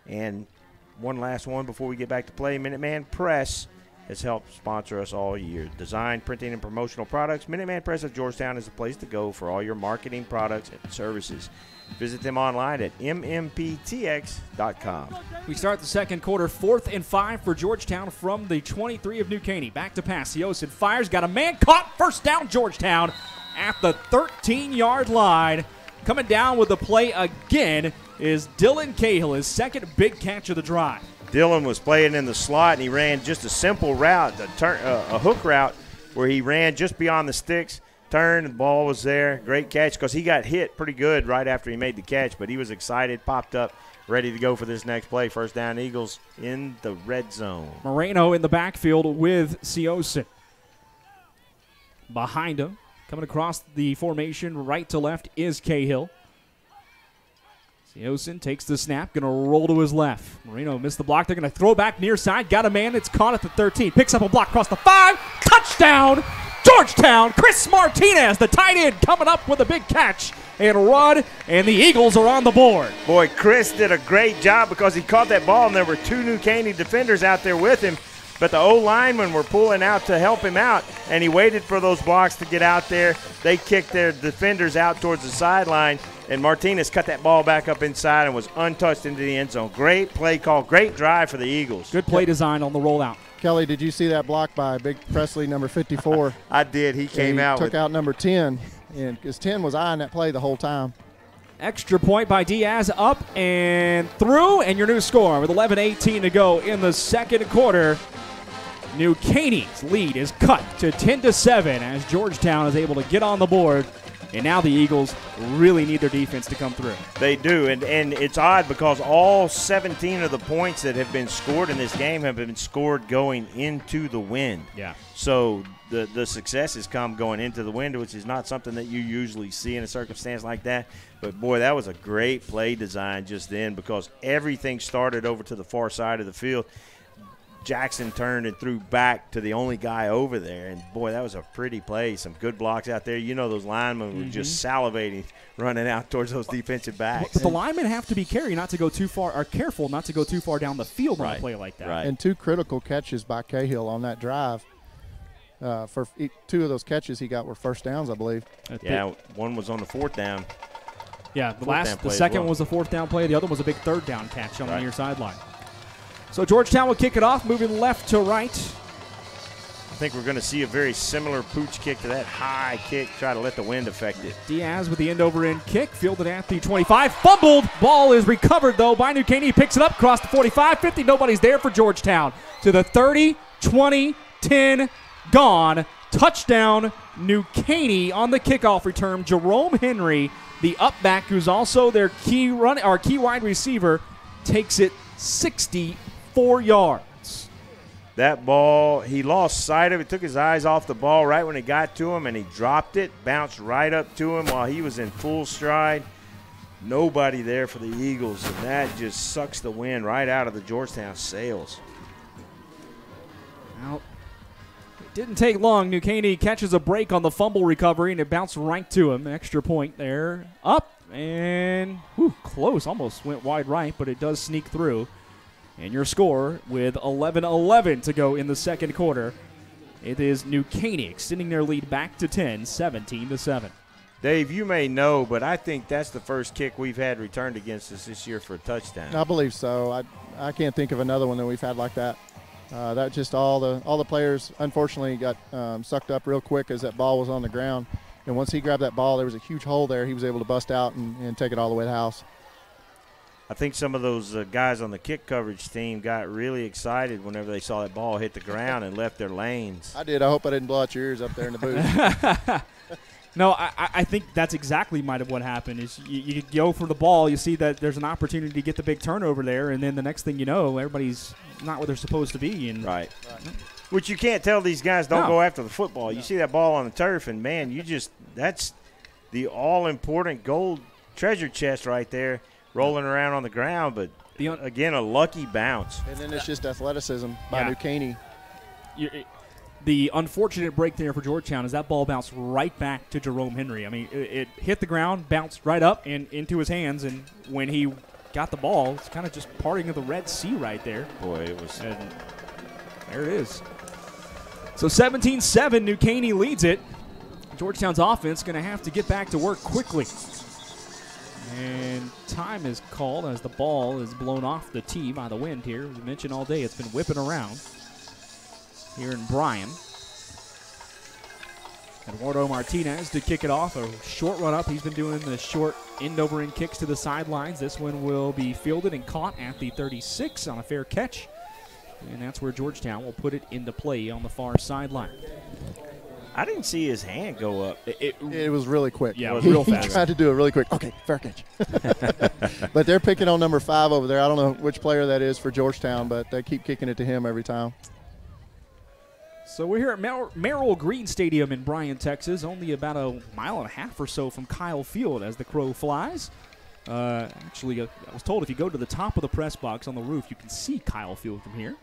And one last one before we get back to play. Minuteman Press has helped sponsor us all year. Design, printing, and promotional products. Minuteman Press of Georgetown is the place to go for all your marketing products and services. Visit them online at mmptx.com. We start the second quarter, 4th and 5 for Georgetown from the 23 of New Caney. Back to pass. Siosin fires, got a man caught. First down, Georgetown at the 13-yard line. Coming down with the play again is Dylan Cahill, his second big catch of the drive. Dylan was playing in the slot, and he ran just a simple route, a hook route, where he ran just beyond the sticks, turned, the ball was there. Great catch because he got hit pretty good right after he made the catch, but he was excited, popped up, ready to go for this next play. First down, Eagles in the red zone. Moreno in the backfield with Siosin. Behind him, coming across the formation right to left is Cahill. Siosin takes the snap, going to roll to his left. Moreno missed the block. They're going to throw back near side. Got a man. It's caught at the 13. Picks up a block across the 5. Touchdown, Georgetown. Chris Martinez, the tight end, coming up with a big catch and run, and the Eagles are on the board. Boy, Chris did a great job because he caught that ball, and there were 2 New Caney defenders out there with him. But the O-linemen were pulling out to help him out, and he waited for those blocks to get out there. They kicked their defenders out towards the sideline, and Martinez cut that ball back up inside and was untouched into the end zone. Great play call, great drive for the Eagles. Good play design on the rollout. Kelly, did you see that block by Big Presley, number 54? I did. He came out. Took out number 10, and because 10 was eyeing that play the whole time. Extra point by Diaz, up and through, and your new score with 11:18 to go in the second quarter. New Caney's lead is cut to 10-7 as Georgetown is able to get on the board, and now the Eagles really need their defense to come through. They do, and it's odd because all 17 of the points that have been scored in this game have been scored going into the wind. Yeah. So the success has come going into the wind, which is not something that you usually see in a circumstance like that. But, boy, that was a great play design just then because everything started over to the far side of the field. Jackson turned and threw back to the only guy over there. And, boy, that was a pretty play. Some good blocks out there. You know those linemen were just salivating running out towards those defensive backs. But the linemen have to be careful not to go too far down the field on a play like that. Right. And 2 critical catches by Cahill on that drive. For 2 of those catches he got were first downs, I believe. Yeah, one was on the 4th down. Yeah, the second was a 4th down play. The other was a big 3rd down catch on the near sideline. So Georgetown will kick it off, moving left to right. I think we're going to see a very similar pooch kick to that high kick, try to let the wind affect it. Diaz with the end-over-end kick, fielded at the 25. Fumbled. Ball is recovered, though, by New Caney. Picks it up, across the 45, 50. Nobody's there for Georgetown. To the 30, 20, 10, gone. Touchdown, New Caney on the kickoff return. Jerome Henry, the up back, who's also their key wide receiver, takes it 64 yards. That ball, he lost sight of it, took his eyes off the ball right when it got to him, and he dropped it, bounced right up to him while he was in full stride. Nobody there for the Eagles, and that just sucks the wind right out of the Georgetown sails. Well, it didn't take long. New Caney catches a break on the fumble recovery, and it bounced right to him. Extra point there. Up, and close. Almost went wide right, but it does sneak through. And your score with 11:11 to go in the second quarter. It is New Caney extending their lead back to 10, 17-7. Dave, you may know, but I think that's the first kick we've had returned against us this year for a touchdown. I believe so. I can't think of another one that we've had like that. That just all the players, unfortunately, got sucked up real quick as that ball was on the ground. And once he grabbed that ball, there was a huge hole there. He was able to bust out and take it all the way to the house. I think some of those guys on the kick coverage team got really excited whenever they saw that ball hit the ground and left their lanes. I did. I hope I didn't blow out your ears up there in the booth. No, I think that's exactly might have what happened. Is you go for the ball, you see that there's an opportunity to get the big turnover there, and then the next thing you know, everybody's not where they're supposed to be. And right. Which you can't tell these guys don't go after the football. You see that ball on the turf, and, man, that's the all-important gold treasure chest right there rolling around on the ground. But, again, a lucky bounce. And then it's just athleticism by New Caney. The unfortunate break there for Georgetown is that ball bounced right back to Jerome Henry. I mean, it hit the ground, bounced right up and into his hands, and when he got the ball, it's kind of just parting of the Red Sea right there. Boy, it was. And there it is. So 17-7, New Caney leads it. Georgetown's offense going to have to get back to work quickly. And time is called as the ball is blown off the tee by the wind here. As we mentioned all day, it's been whipping around here in Bryan. Eduardo Martinez to kick it off. A short run up. He's been doing the short end-over-end kicks to the sidelines. This one will be fielded and caught at the 36 on a fair catch. And that's where Georgetown will put it into play on the far sideline. I didn't see his hand go up. It was really quick. Yeah, it was real fast. He tried to do it really quick. Okay, fair catch. But they're picking on number 5 over there. I don't know which player that is for Georgetown, but they keep kicking it to him every time. So we're here at Merrill Green Stadium in Bryan, Texas, only about a mile and a half or so from Kyle Field as the crow flies. Actually, I was told if you go to the top of the press box on the roof, you can see Kyle Field from here.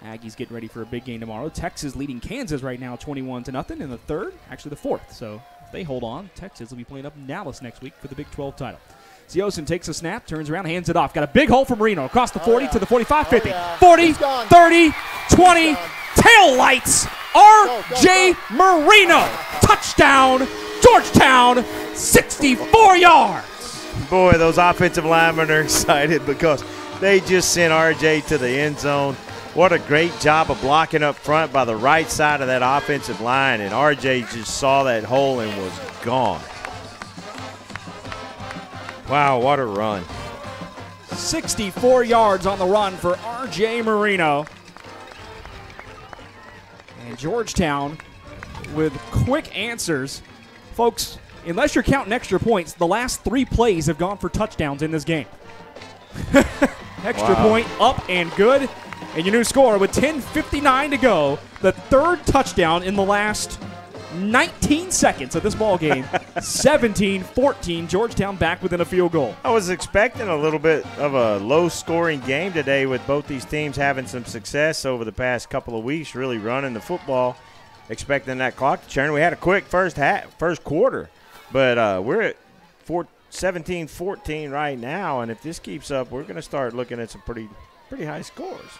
Aggies getting ready for a big game tomorrow. Texas leading Kansas right now 21-0 in the third, actually the fourth. So if they hold on, Texas will be playing up in Dallas next week for the Big 12 title. Ziosin takes a snap, turns around, hands it off. Got a big hole from Marino across the 40 to the 45, 50, 40, 30, 20, tail lights. R.J. Marino. Touchdown, Georgetown, 64 yards. Boy, those offensive linemen are excited because they just sent R.J. to the end zone. What a great job of blocking up front by the right side of that offensive line, and R.J. just saw that hole and was gone. Wow, what a run. 64 yards on the run for R.J. Marino. And Georgetown with quick answers. Folks, unless you're counting extra points, the last 3 plays have gone for touchdowns in this game. Extra point up and good. And your new score with 10:59 to go, the third touchdown in the last 19 seconds of this ball game. 17-14, Georgetown back within a field goal. I was expecting a little bit of a low-scoring game today with both these teams having some success over the past couple of weeks, really running the football, expecting that clock to turn. We had a quick first quarter, but we're at 17-14 right now, and if this keeps up, we're going to start looking at some pretty high scores.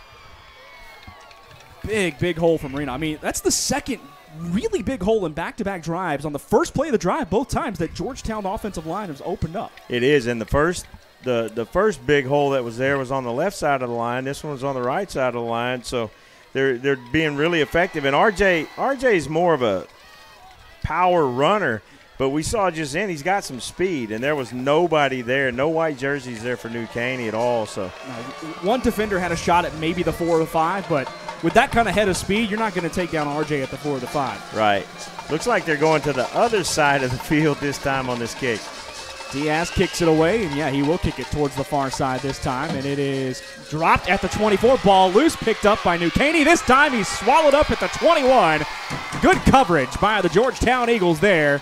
Big hole from Marino. I mean, that's the second really big hole in back-to-back drives. On the first play of the drive, both times that Georgetown offensive line has opened up. It is, and the first big hole that was there was on the left side of the line. This one was on the right side of the line, so they're being really effective. And RJ is more of a power runner, but we saw just then he's got some speed, and there was nobody there, no white jerseys there for New Caney at all. So one defender had a shot at maybe the 4 or the 5, but with that kind of head of speed, you're not going to take down RJ at the 4 or the 5. Right. Looks like they're going to the other side of the field this time on this kick. Diaz kicks it away, and yeah, he will kick it towards the far side this time, and it is dropped at the 24. Ball loose, picked up by New Caney. This time he's swallowed up at the 21. Good coverage by the Georgetown Eagles there,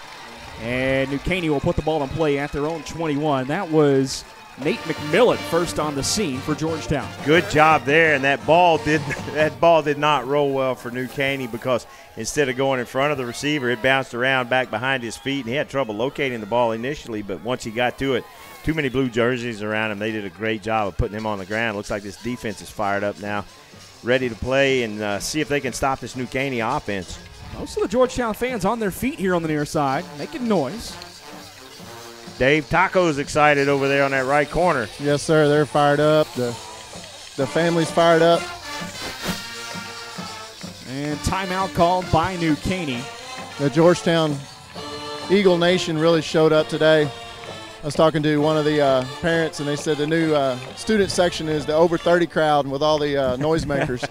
and New Caney will put the ball in play at their own 21. That was Nate McMillan first on the scene for Georgetown. Good job there, and that ball did not roll well for New Caney because instead of going in front of the receiver, it bounced around back behind his feet, and he had trouble locating the ball initially, but once he got to it, too many blue jerseys around him. They did a great job of putting him on the ground. Looks like this defense is fired up now, ready to play and see if they can stop this New Caney offense. Most of the Georgetown fans on their feet here on the near side, making noise. Dave, Taco's excited over there on that right corner. Yes, sir. They're fired up. The family's fired up. And timeout called by New Caney. The Georgetown Eagle Nation really showed up today. I was talking to one of the parents, and they said the new student section is the over 30 crowd and with all the noisemakers.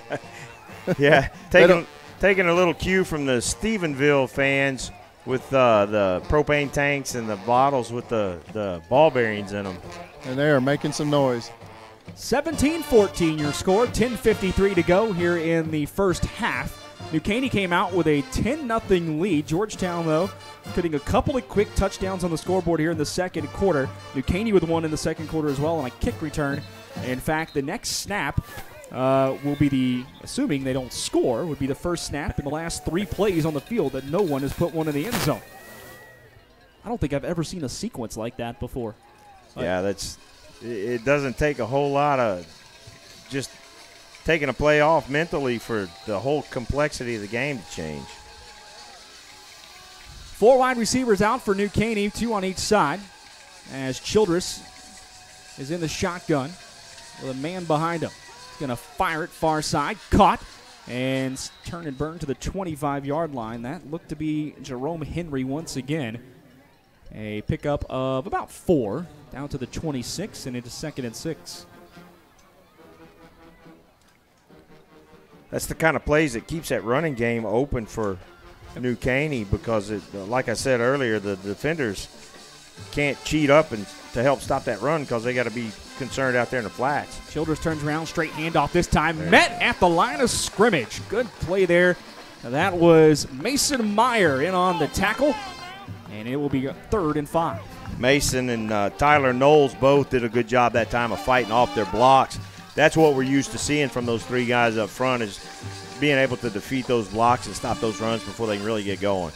Yeah, taking a little cue from the Stephenville fans with the propane tanks and the bottles with the ball bearings in them. And they are making some noise. 17-14 your score, 10:53 to go here in the first half. New Caney came out with a 10-0 lead. Georgetown, though, getting a couple of quick touchdowns on the scoreboard here in the second quarter. New Caney with one in the second quarter as well on a kick return. In fact, the next snap will be assuming they don't score, would be the first snap in the last 3 plays on the field that no one has put one in the end zone. I don't think I've ever seen a sequence like that before. Yeah, it doesn't take a whole lot of just taking a play off mentally for the whole complexity of the game to change. 4 wide receivers out for New Caney, 2 on each side, as Childress is in the shotgun with a man behind him. He's going to fire it far side, caught, and turn and burn to the 25-yard line. That looked to be Jerome Henry once again. A pickup of about 4 down to the 26 and into 2nd and 6. That's the kind of plays that keeps that running game open for New Caney because, like I said earlier, the defenders can't cheat up and to help stop that run because they got to be concerned out there in the flats. Childress turns around, straight handoff this time. Met at the line of scrimmage. Good play there. That was Mason Meyer in on the tackle, and it will be 3rd and 5. Mason and Tyler Knowles both did a good job that time of fighting off their blocks. That's what we're used to seeing from those 3 guys up front is being able to defeat those blocks and stop those runs before they can really get going.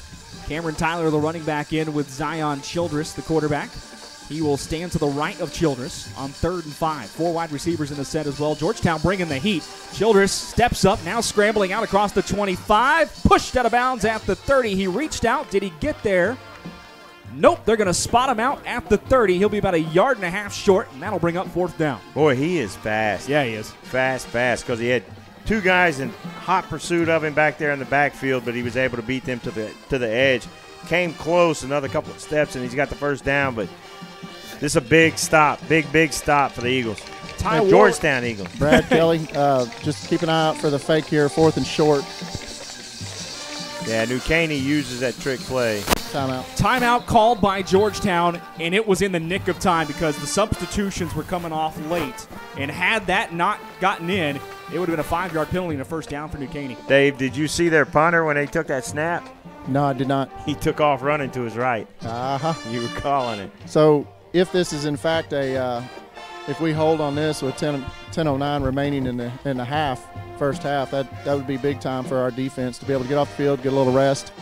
Cameron Tyler, the running back, in with Zion Childress, the quarterback. He will stand to the right of Childress on 3rd and 5. 4 wide receivers in the set as well. Georgetown bringing the heat. Childress steps up, now scrambling out across the 25. Pushed out of bounds at the 30. He reached out. Did he get there? Nope, they're going to spot him out at the 30. He'll be about 1.5 yards short, and that'll bring up 4th down. Boy, he is fast. Yeah, he is. Fast, because he had 2 guys in hot pursuit of him back there in the backfield, but he was able to beat them to the edge. Came close, another couple of steps, and he's got the 1st down, but this is a big stop, big stop for the Eagles. Georgetown Eagles. Brad Kelly, just keep an eye out for the fake here, 4th and short. Yeah, New Caney uses that trick play. Timeout called by Georgetown, and it was in the nick of time because the substitutions were coming off late. And had that not gotten in, it would have been a 5-yard penalty and a 1st down for New Caney. Dave, did you see their punter when they took that snap? No, I did not. He took off running to his right. You were calling it. So if this is in fact if we hold on this with 10:09 remaining in the first half, that would be big time for our defense to be able to get off the field, get a little rest,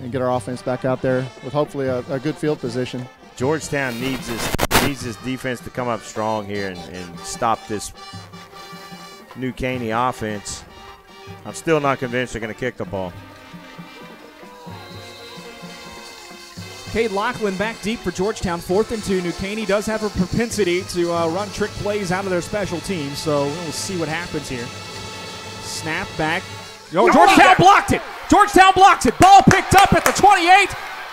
and get our offense back out there with hopefully a good field position. Georgetown needs this defense to come up strong here and stop this New Caney offense. I'm still not convinced they're going to kick the ball. Cade Lachlan back deep for Georgetown, 4th and 2. New Caney does have a propensity to run trick plays out of their special teams, so we'll see what happens here. Snap back. Georgetown blocked it. Georgetown blocks it. Ball picked up at the 28,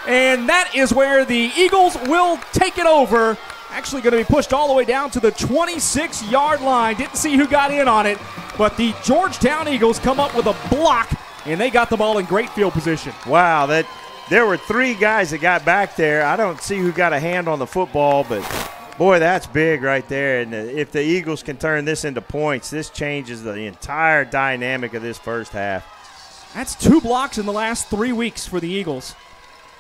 and that is where the Eagles will take it over. Actually going to be pushed all the way down to the 26-yard line. Didn't see who got in on it, but the Georgetown Eagles come up with a block, and they got the ball in great field position. Wow, there were 3 guys that got back there. I don't see who got a hand on the football, but boy, that's big right there. And if the Eagles can turn this into points, this changes the entire dynamic of this first half. That's 2 blocks in the last 3 weeks for the Eagles.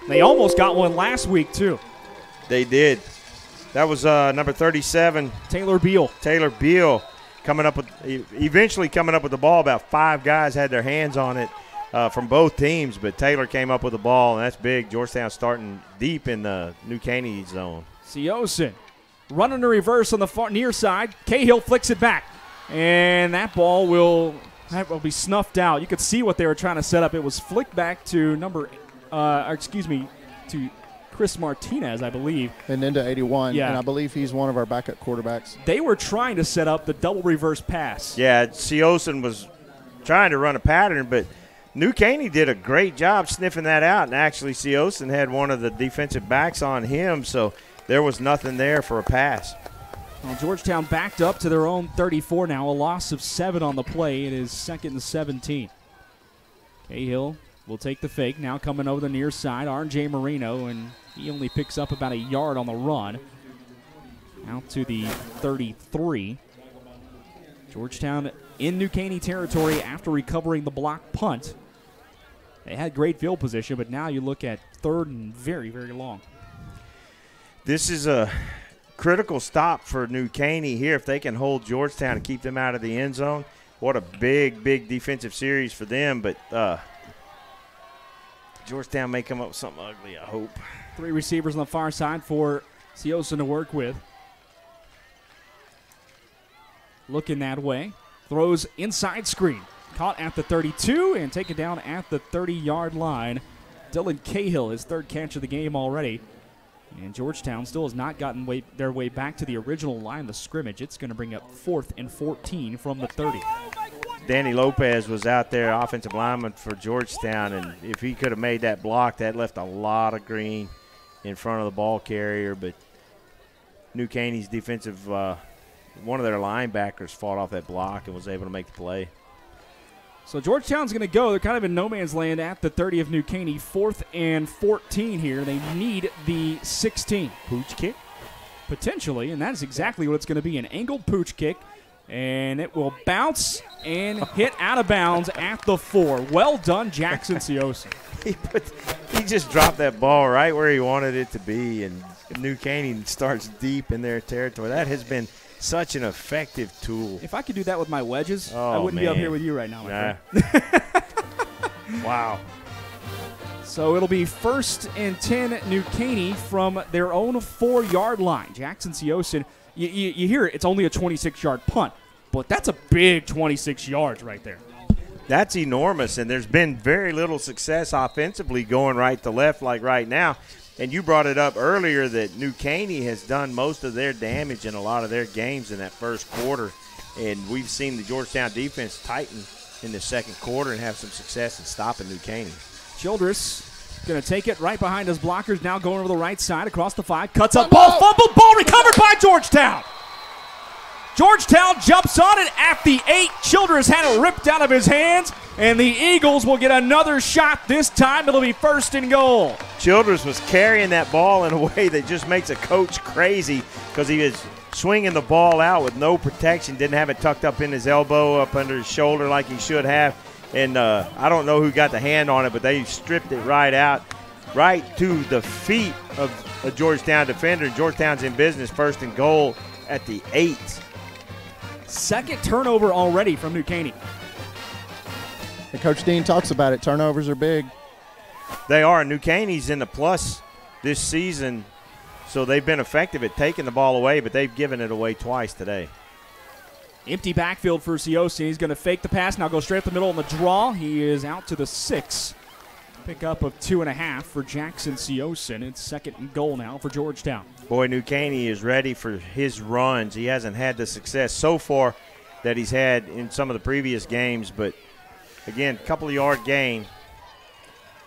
They almost got one last week, too. They did. That was number 37. Taylor Beal. Eventually coming up with the ball. About 5 guys had their hands on it. From both teams, but Taylor came up with the ball, and that's big. Georgetown starting deep in the New Caney zone. Siosin running the reverse on the far near side. Cahill flicks it back, and that ball will be snuffed out. You could see what they were trying to set up. It was flicked back to to Chris Martinez, I believe. And into 81, yeah. And I believe he's one of our backup quarterbacks. They were trying to set up the double reverse pass. Yeah, Siosin was trying to run a pattern, but New Caney did a great job sniffing that out, and actually Siosin had one of the defensive backs on him, so there was nothing there for a pass. Well, Georgetown backed up to their own 34 now, a loss of 7 on the play. It is 2nd and 17. Cahill will take the fake, now coming over the near side, R.J. Marino, and he only picks up about 1 yard on the run. Out to the 33. Georgetown in New Caney territory after recovering the block punt. They had great field position, but now you look at 3rd and very, very long. This is a critical stop for New Caney here. If they can hold Georgetown and keep them out of the end zone, what a big, big defensive series for them. But Georgetown may come up with something ugly, I hope. 3 receivers on the far side for Siosin to work with. Looking that way. Throws inside screen. Caught at the 32 and taken down at the 30-yard line. Dylan Cahill, his 3rd catch of the game already. And Georgetown still has not gotten their way back to the original line of scrimmage. It's going to bring up 4th and 14 from the 30. Danny Lopez was out there, offensive lineman for Georgetown, and if he could have made that block, that left a lot of green in front of the ball carrier. But New Caney's defensive, one of their linebackers fought off that block and was able to make the play. So Georgetown's going to go. They're kind of in no man's land at the 30 of New Caney. 4th and 14 here. They need the 16. Pooch kick? Potentially, and that is exactly what it's going to be, an angled pooch kick. And it will bounce and hit out of bounds at the 4. Well done, Jackson Siosin. He just dropped that ball right where he wanted it to be, and New Caney starts deep in their territory. That has been such an effective tool. If I could do that with my wedges, I wouldn't be up here with you right now, my friend. Wow. So it'll be 1st and 10 New Caney from their own 4-yard line. Jackson Siosin, you hear it, it's only a 26-yard punt, but that's a big 26 yards right there. That's enormous, and there's been very little success offensively going right to left like right now. And you brought it up earlier that New Caney has done most of their damage in a lot of their games in that first quarter. And we've seen the Georgetown defense tighten in the second quarter and have some success in stopping New Caney. Childress going to take it right behind his blockers, now going over the right side across the 5. Cuts up, ball, fumbled, ball recovered by Georgetown. Georgetown jumps on it at the 8. Childress had it ripped out of his hands, and the Eagles will get another shot. This time it'll be 1st and goal. Childress was carrying that ball in a way that just makes a coach crazy because he was swinging the ball out with no protection, didn't have it tucked up in his elbow, up under his shoulder like he should have. And I don't know who got the hand on it, but they stripped it right out, right to the feet of a Georgetown defender. Georgetown's in business, 1st and goal at the 8. 2nd turnover already from New Caney. And Coach Dean talks about it. Turnovers are big. They are. New Caney's in the plus this season, so they've been effective at taking the ball away, but they've given it away twice today. Empty backfield for Siosin. He's going to fake the pass, now go straight up the middle on the draw. He is out to the 6. Pickup of 2.5 for Jackson Siosin. It's 2nd and goal now for Georgetown. Boy, New Caney is ready for his runs. He hasn't had the success so far that he's had in some of the previous games, but again, couple of yard gain.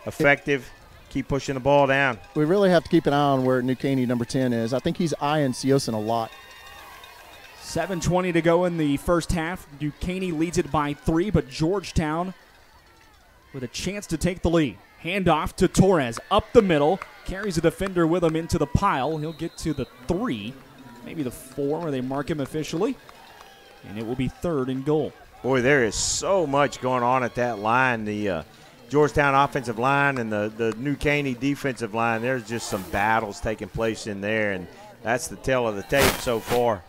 Effective. Keep pushing the ball down. We really have to keep an eye on where New Caney number 10 is. I think he's eyeing Siosin a lot. 7:20 to go in the first half. New Caney leads it by 3, but Georgetown with a chance to take the lead. Handoff to Torres up the middle. Carries a defender with him into the pile. He'll get to the 3, maybe the 4 where they mark him officially. And it will be 3rd and goal. Boy, there is so much going on at that line. The Georgetown offensive line and the New Caney defensive line, there's just some battles taking place in there, and that's the tale of the tape so far.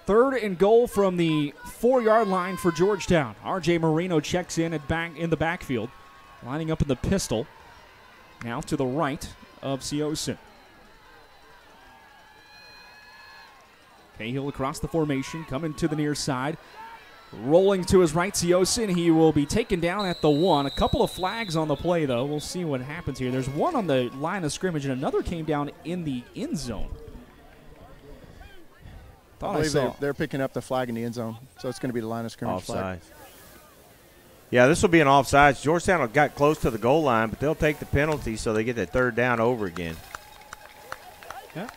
3rd and goal from the 4-yard line for Georgetown. R.J. Marino checks in in the backfield, lining up in the pistol. Now to the right of Siosin. Cahill across the formation, coming to the near side. Rolling to his right, Siosin. He will be taken down at the 1. A couple of flags on the play, though. We'll see what happens here. There's one on the line of scrimmage, and another came down in the end zone. I believe they're picking up the flag in the end zone, so it's going to be the line of scrimmage flag. Yeah, this will be an offsides. Georgetown got close to the goal line, but they'll take the penalty so they get that 3rd down over again. Yeah.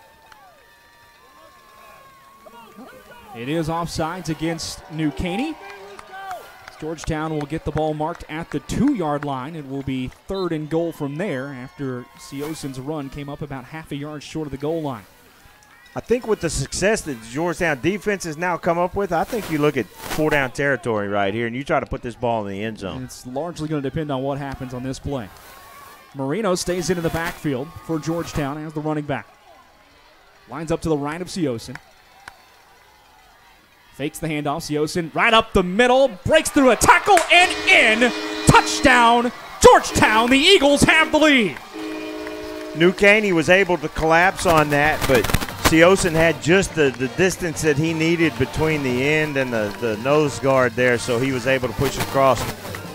It is offsides against New Caney. Georgetown will get the ball marked at the 2-yard line. It will be 3rd and goal from there after Siosin's run came up about half a yard short of the goal line. I think with the success that the Georgetown defense has now come up with, I think you look at 4-down territory right here and you try to put this ball in the end zone. And it's largely going to depend on what happens on this play. Marino stays into the backfield for Georgetown as the running back. Lines up to the right of Siosin. Fakes the handoff. Siosin right up the middle. Breaks through a tackle and in. Touchdown, Georgetown. The Eagles have the lead. New Caney was able to collapse on that, but Siosin had just the distance that he needed between the end and the nose guard there, so he was able to push across.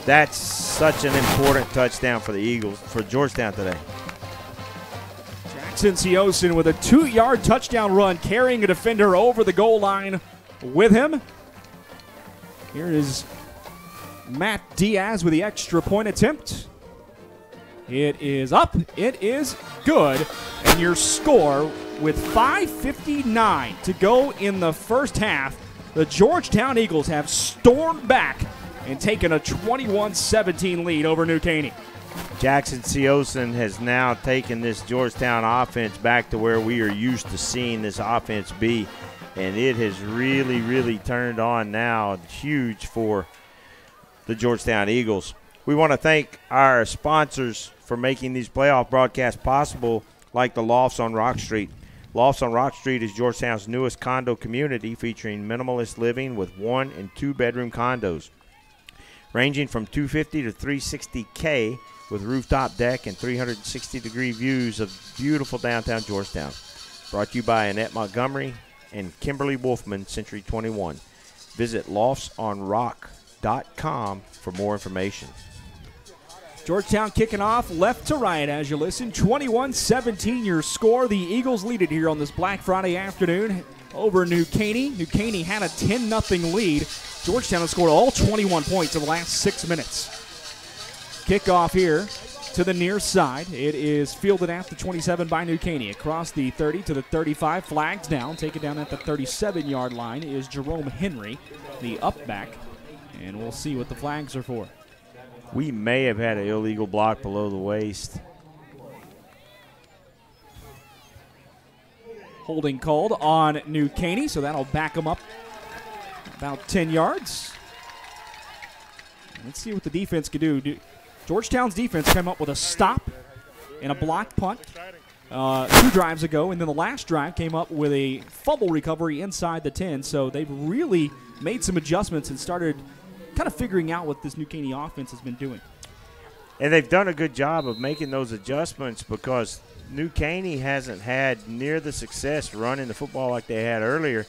That's such an important touchdown for the Eagles, for Georgetown today. Jackson Siosin with a 2-yard touchdown run, carrying a defender over the goal line with him. Here is Matt Diaz with the extra point attempt. It is up. It is good. And your score, with 5:59 to go in the first half, the Georgetown Eagles have stormed back and taken a 21-17 lead over New Caney. Jackson Siosin has now taken this Georgetown offense back to where we are used to seeing this offense be, and it has really, really turned on now. Huge for the Georgetown Eagles. We want to thank our sponsors for making these playoff broadcasts possible, like the Lofts on Rock Street. Lofts on Rock Street is Georgetown's newest condo community featuring minimalist living with 1- and 2-bedroom condos, ranging from $250 to $360K, with rooftop deck and 360-degree views of beautiful downtown Georgetown. Brought to you by Annette Montgomery and Kimberly Wolfman, Century 21. Visit loftsonrock.com for more information. Georgetown kicking off left to right as you listen. 21-17 your score. The Eagles lead it here on this Black Friday afternoon over New Caney. New Caney had a 10-0 lead. Georgetown has scored all 21 points in the last 6 minutes. Kickoff here to the near side. It is fielded at the 27 by New Caney. Across the 30 to the 35. Flags down. Taken down at the 37-yard line is Jerome Henry, the up back. And we'll see what the flags are for. We may have had an illegal block below the waist. Holding called on New Caney, so that'll back them up about 10 yards. Let's see what the defense can do. Georgetown's defense came up with a stop and a blocked punt 2 drives ago, and then the last drive came up with a fumble recovery inside the 10, so they've really made some adjustments and started kind of figuring out what this New Caney offense has been doing. And they've done a good job of making those adjustments because New Caney hasn't had near the success running the football like they had earlier,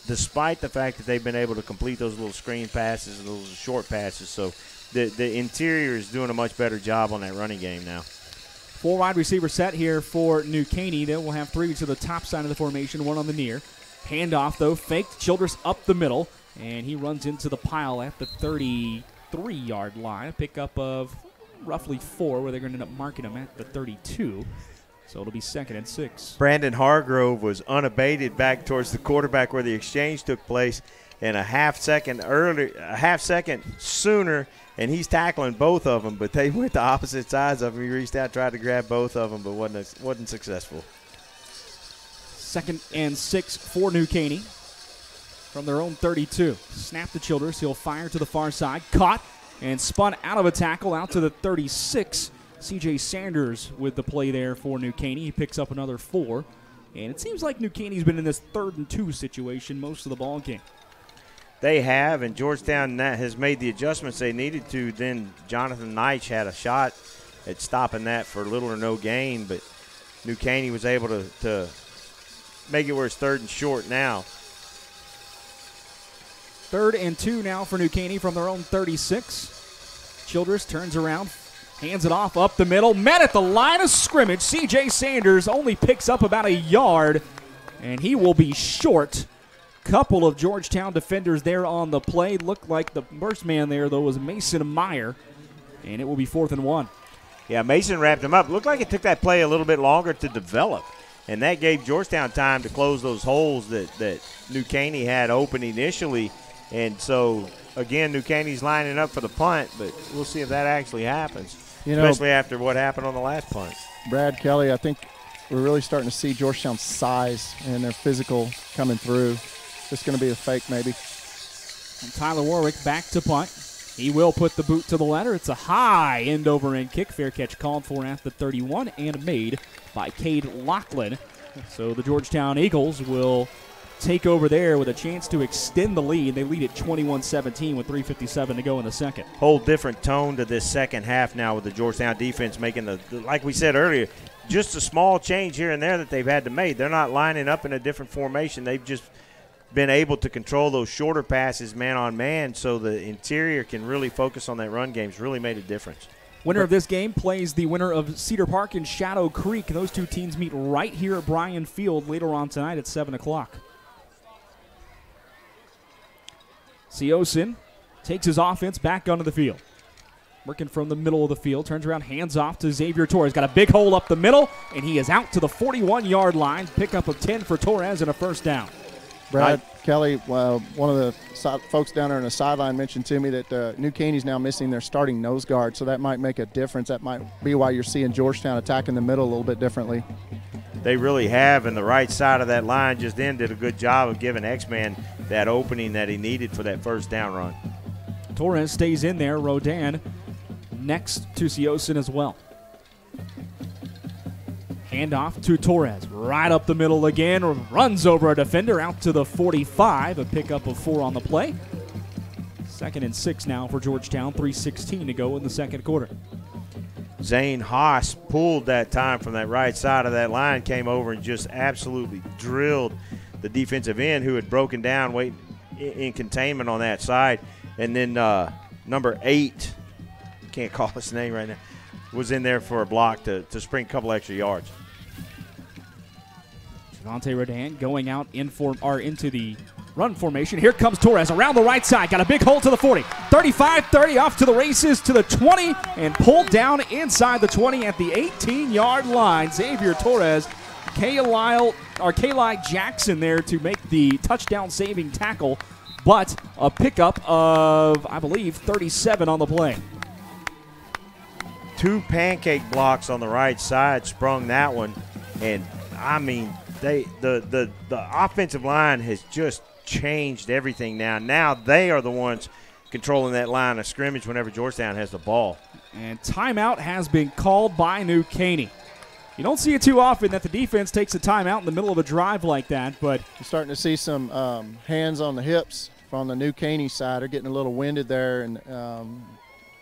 despite the fact that they've been able to complete those little screen passes and those short passes. So the interior is doing a much better job on that running game now. 4 wide receiver set here for New Caney. Then we'll have 3 to the top side of the formation, 1 on the near. Handoff, though, faked. Childress up the middle. And he runs into the pile at the 33-yard line. A pickup of roughly 4, where they're going to end up marking him at the 32. So it'll be 2nd and 6. Brandon Hargrove was unabated back towards the quarterback where the exchange took place, and a half second sooner, and he's tackling both of them. But they went to opposite sides of him. He reached out, tried to grab both of them, but wasn't successful. 2nd and 6 for New Caney. From their own 32. Snap to Childress. He'll fire to the far side. Caught and spun out of a tackle out to the 36. C.J. Sanders with the play there for New Caney. He picks up another 4. And it seems like New Caney's been in this 3rd and 2 situation most of the ball game. They have, and Georgetown has made the adjustments they needed to. Then Jonathan Neich had a shot at stopping that for little or no gain, but New Caney was able to make it where it's 3rd and short now. 3rd and 2 now for New Caney from their own 36. Childress turns around, hands it off up the middle. Met at the line of scrimmage. C.J. Sanders only picks up about a yard, and he will be short. Couple of Georgetown defenders there on the play. Looked like the first man there, though, was Mason Meyer, and it will be 4th and 1. Yeah, Mason wrapped him up. Looked like it took that play a little bit longer to develop, and that gave Georgetown time to close those holes that New Caney had open initially. And so, again, New Caney's lining up for the punt, but we'll see if that actually happens, especially after what happened on the last punt. Brad Kelly, I think we're really starting to see Georgetown's size and their physical coming through. It's going to be a fake maybe. And Tyler Warwick back to punt. He will put the boot to the letter. It's a high end-over-end kick. Fair catch called for at the 31 and made by Cade Lachlan. So the Georgetown Eagles will take over there with a chance to extend the lead. They lead at 21-17 with 3:57 to go in the second. Whole different tone to this second half now with the Georgetown defense making like we said earlier, just a small change here and there that they've had to make. They're not lining up in a different formation. They've just been able to control those shorter passes man on man, so the interior can really focus on that run game. It's really made a difference. Winner of this game plays the winner of Cedar Park and Shadow Creek. Those two teams meet right here at Bryan Field later on tonight at 7 o'clock. Siosin takes his offense back onto the field. Working from the middle of the field, turns around, hands off to Xavier Torres. Got a big hole up the middle, and he is out to the 41-yard line. Pickup of 10 for Torres and a first down. Brad Kelly, one of the folks down there on the sideline mentioned to me that New Caney's now missing their starting nose guard, so that might make a difference. That might be why you're seeing Georgetown attacking the middle a little bit differently. They really have, and the right side of that line just then did a good job of giving X-Man that opening that he needed for that first down run. Torres stays in there. Rodan next to Siosin as well. Handoff to Torres, right up the middle again, runs over a defender out to the 45, a pickup of 4 on the play. 2nd and 6 now for Georgetown, 3:16 to go in the second quarter. Zane Haas pulled that time from that right side of that line, came over and just absolutely drilled the defensive end who had broken down waiting in containment on that side. And then number 8, can't call his name right now, was in there for a block to spring a couple extra yards. Javante Rodan going out into the run formation. Here comes Torres around the right side. Got a big hole to the 40. 35-30 off to the races to the 20 and pulled down inside the 20 at the 18-yard line. Xavier Torres, Kali Jackson there to make the touchdown-saving tackle, but a pickup of, I believe, 37 on the play. 2 pancake blocks on the right side sprung that one, and I mean the offensive line has just changed everything now. Now they are the ones controlling that line of scrimmage whenever Georgetown has the ball. And timeout has been called by New Caney. You don't see it too often that the defense takes a timeout in the middle of a drive like that, but you're starting to see some hands on the hips from the New Caney side. They're getting a little winded there, and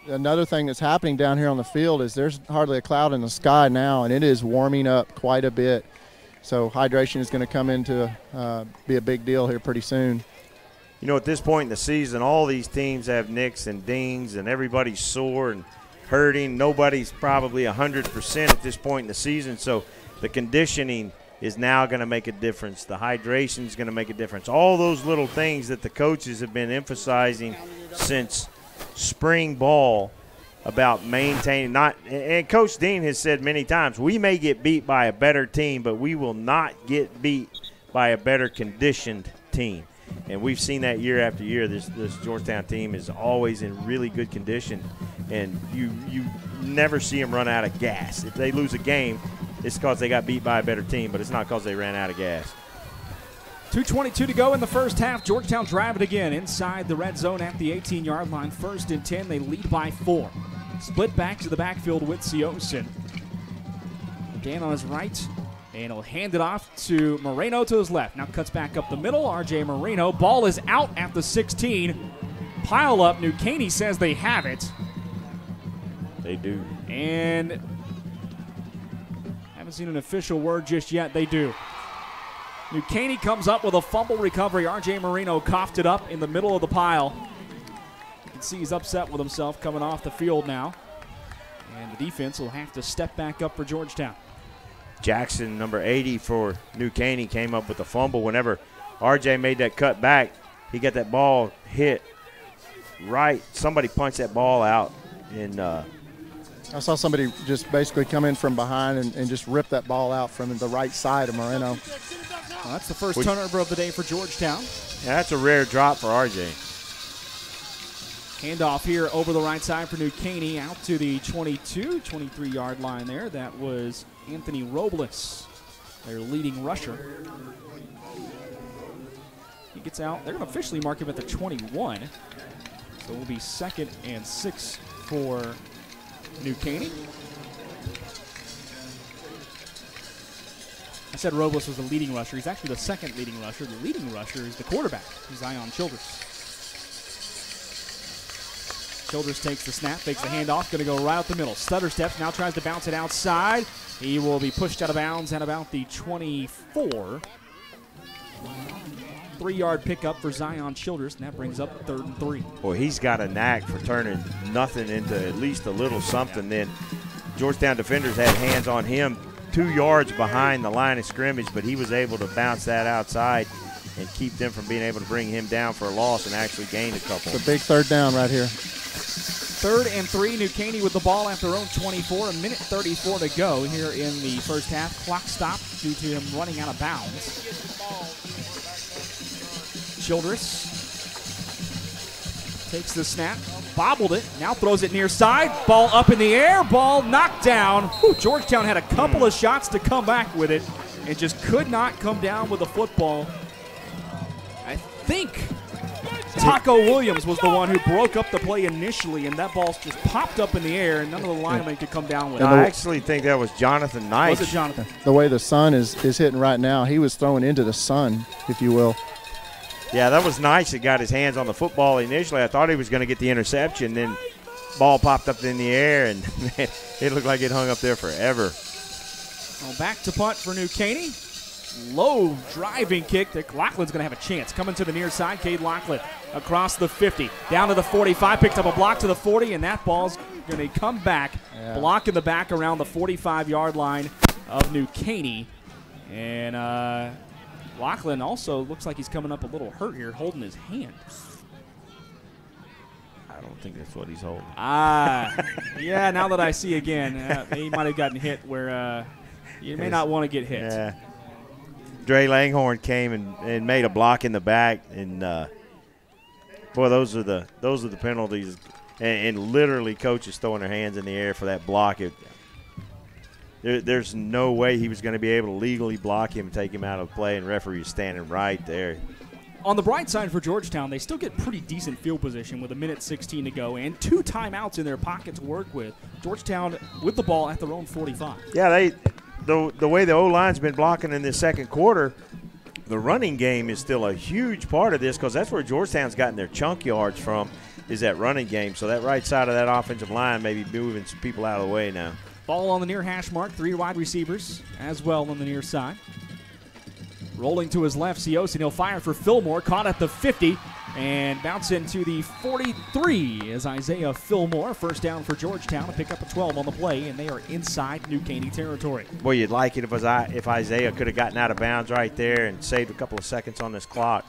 another thing that's happening down here on the field is there's hardly a cloud in the sky now, and it is warming up quite a bit. So hydration is going to come into be a big deal here pretty soon. You know, at this point in the season, all these teams have nicks and dings, and everybody's sore and hurting. Nobody's probably 100% at this point in the season, so the conditioning is now going to make a difference. The hydration is going to make a difference. All those little things that the coaches have been emphasizing since spring ball about maintaining and Coach Dean has said many times, we may get beat by a better team, but we will not get beat by a better conditioned team. And we've seen that year after year. This Georgetown team is always in really good condition, and you never see them run out of gas. If they lose a game, it's because they got beat by a better team, but it's not because they ran out of gas. 2:22 to go in the first half. Georgetown driving again inside the red zone at the 18-yard line. 1st and 10. They lead by 4. Split back to the backfield with Siosin. Dan on his right, and he'll hand it off to Moreno to his left. Now cuts back up the middle. R.J. Moreno. Ball is out at the 16. Pile up. New Caney says they have it. They do. And haven't seen an official word just yet. They do. New Caney comes up with a fumble recovery. R.J. Moreno coughed it up in the middle of the pile. You can see he's upset with himself coming off the field now. And the defense will have to step back up for Georgetown. Jackson, number 80 for New Caney, came up with the fumble. Whenever R.J. made that cut back, he got that ball hit right. Somebody punched that ball out. And I saw somebody just basically come in from behind and just rip that ball out from the right side of Moreno. Well, that's the first turnover of the day for Georgetown. Yeah, that's a rare drop for R.J. Handoff here over the right side for New Caney out to the 23-yard line there. That was Anthony Robles, their leading rusher. He gets out. They're going to officially mark him at the 21. So it will be 2nd and 6 for New Caney. said Robles was the leading rusher. He's actually the second leading rusher. The leading rusher is the quarterback, Zion Childress. Childress takes the snap, fakes the handoff, going to go right out the middle. Stutter steps, now tries to bounce it outside. He will be pushed out of bounds at about the 24. 3-yard pickup for Zion Childress, and that brings up 3rd and 3. Boy, he's got a knack for turning nothing into at least a little something. Then Georgetown defenders had hands on him 2 yards behind the line of scrimmage, but he was able to bounce that outside and keep them from being able to bring him down for a loss and actually gain a couple. It's a big 3rd down right here. 3rd and 3, New Caney with the ball at their own 24. A minute 34 to go here in the first half. Clock stopped due to him running out of bounds. Childress takes the snap, bobbled it, now throws it near side. Ball up in the air, ball knocked down. Whew, Georgetown had a couple of shots to come back with it and just could not come down with the football. I think Taco Williams was the one who broke up the play initially, and that ball just popped up in the air, and none of the linemen could come down with it. I actually think that was Jonathan Knight. Was it Jonathan? The way the sun is hitting right now, he was throwing into the sun, if you will. Yeah, that was nice. He got his hands on the football initially. I thought he was going to get the interception. Then ball popped up in the air, and it looked like it hung up there forever. Well, back to punt for New Caney. Low driving kick. Laughlin's going to have a chance. Coming to the near side, Cade Laughlin across the 50. Down to the 45, picked up a block to the 40, and that ball's going to come back. Yeah. Block in the back around the 45-yard line of New Caney. And Laughlin also looks like he's coming up a little hurt here, holding his hand. I don't think that's what he's holding. Yeah, now that I see again, he might have gotten hit where you may not want to get hit. Yeah. Dre Langhorne came and made a block in the back, and boy, those are the penalties. And literally, coaches throwing their hands in the air for that block. There's no way he was going to be able to legally block him and take him out of play, and referee is standing right there. On the bright side for Georgetown, they still get pretty decent field position with 1:16 to go and 2 timeouts in their pocket to work with. Georgetown with the ball at their own 45. Yeah, the way the O-line's been blocking in this second quarter, the running game is still a huge part of this because that's where Georgetown's gotten their chunk yards from, is that running game. So that right side of that offensive line may be moving some people out of the way now. Ball on the near hash mark, 3 wide receivers as well on the near side. Rolling to his left, Siosin. He'll fire for Fillmore, caught at the 50, and bounce into the 43 as Isaiah Fillmore. First down for Georgetown to pick up a 12 on the play, and they are inside New Caney territory. Boy, you'd like it if Isaiah could have gotten out of bounds right there and saved a couple of seconds on this clock.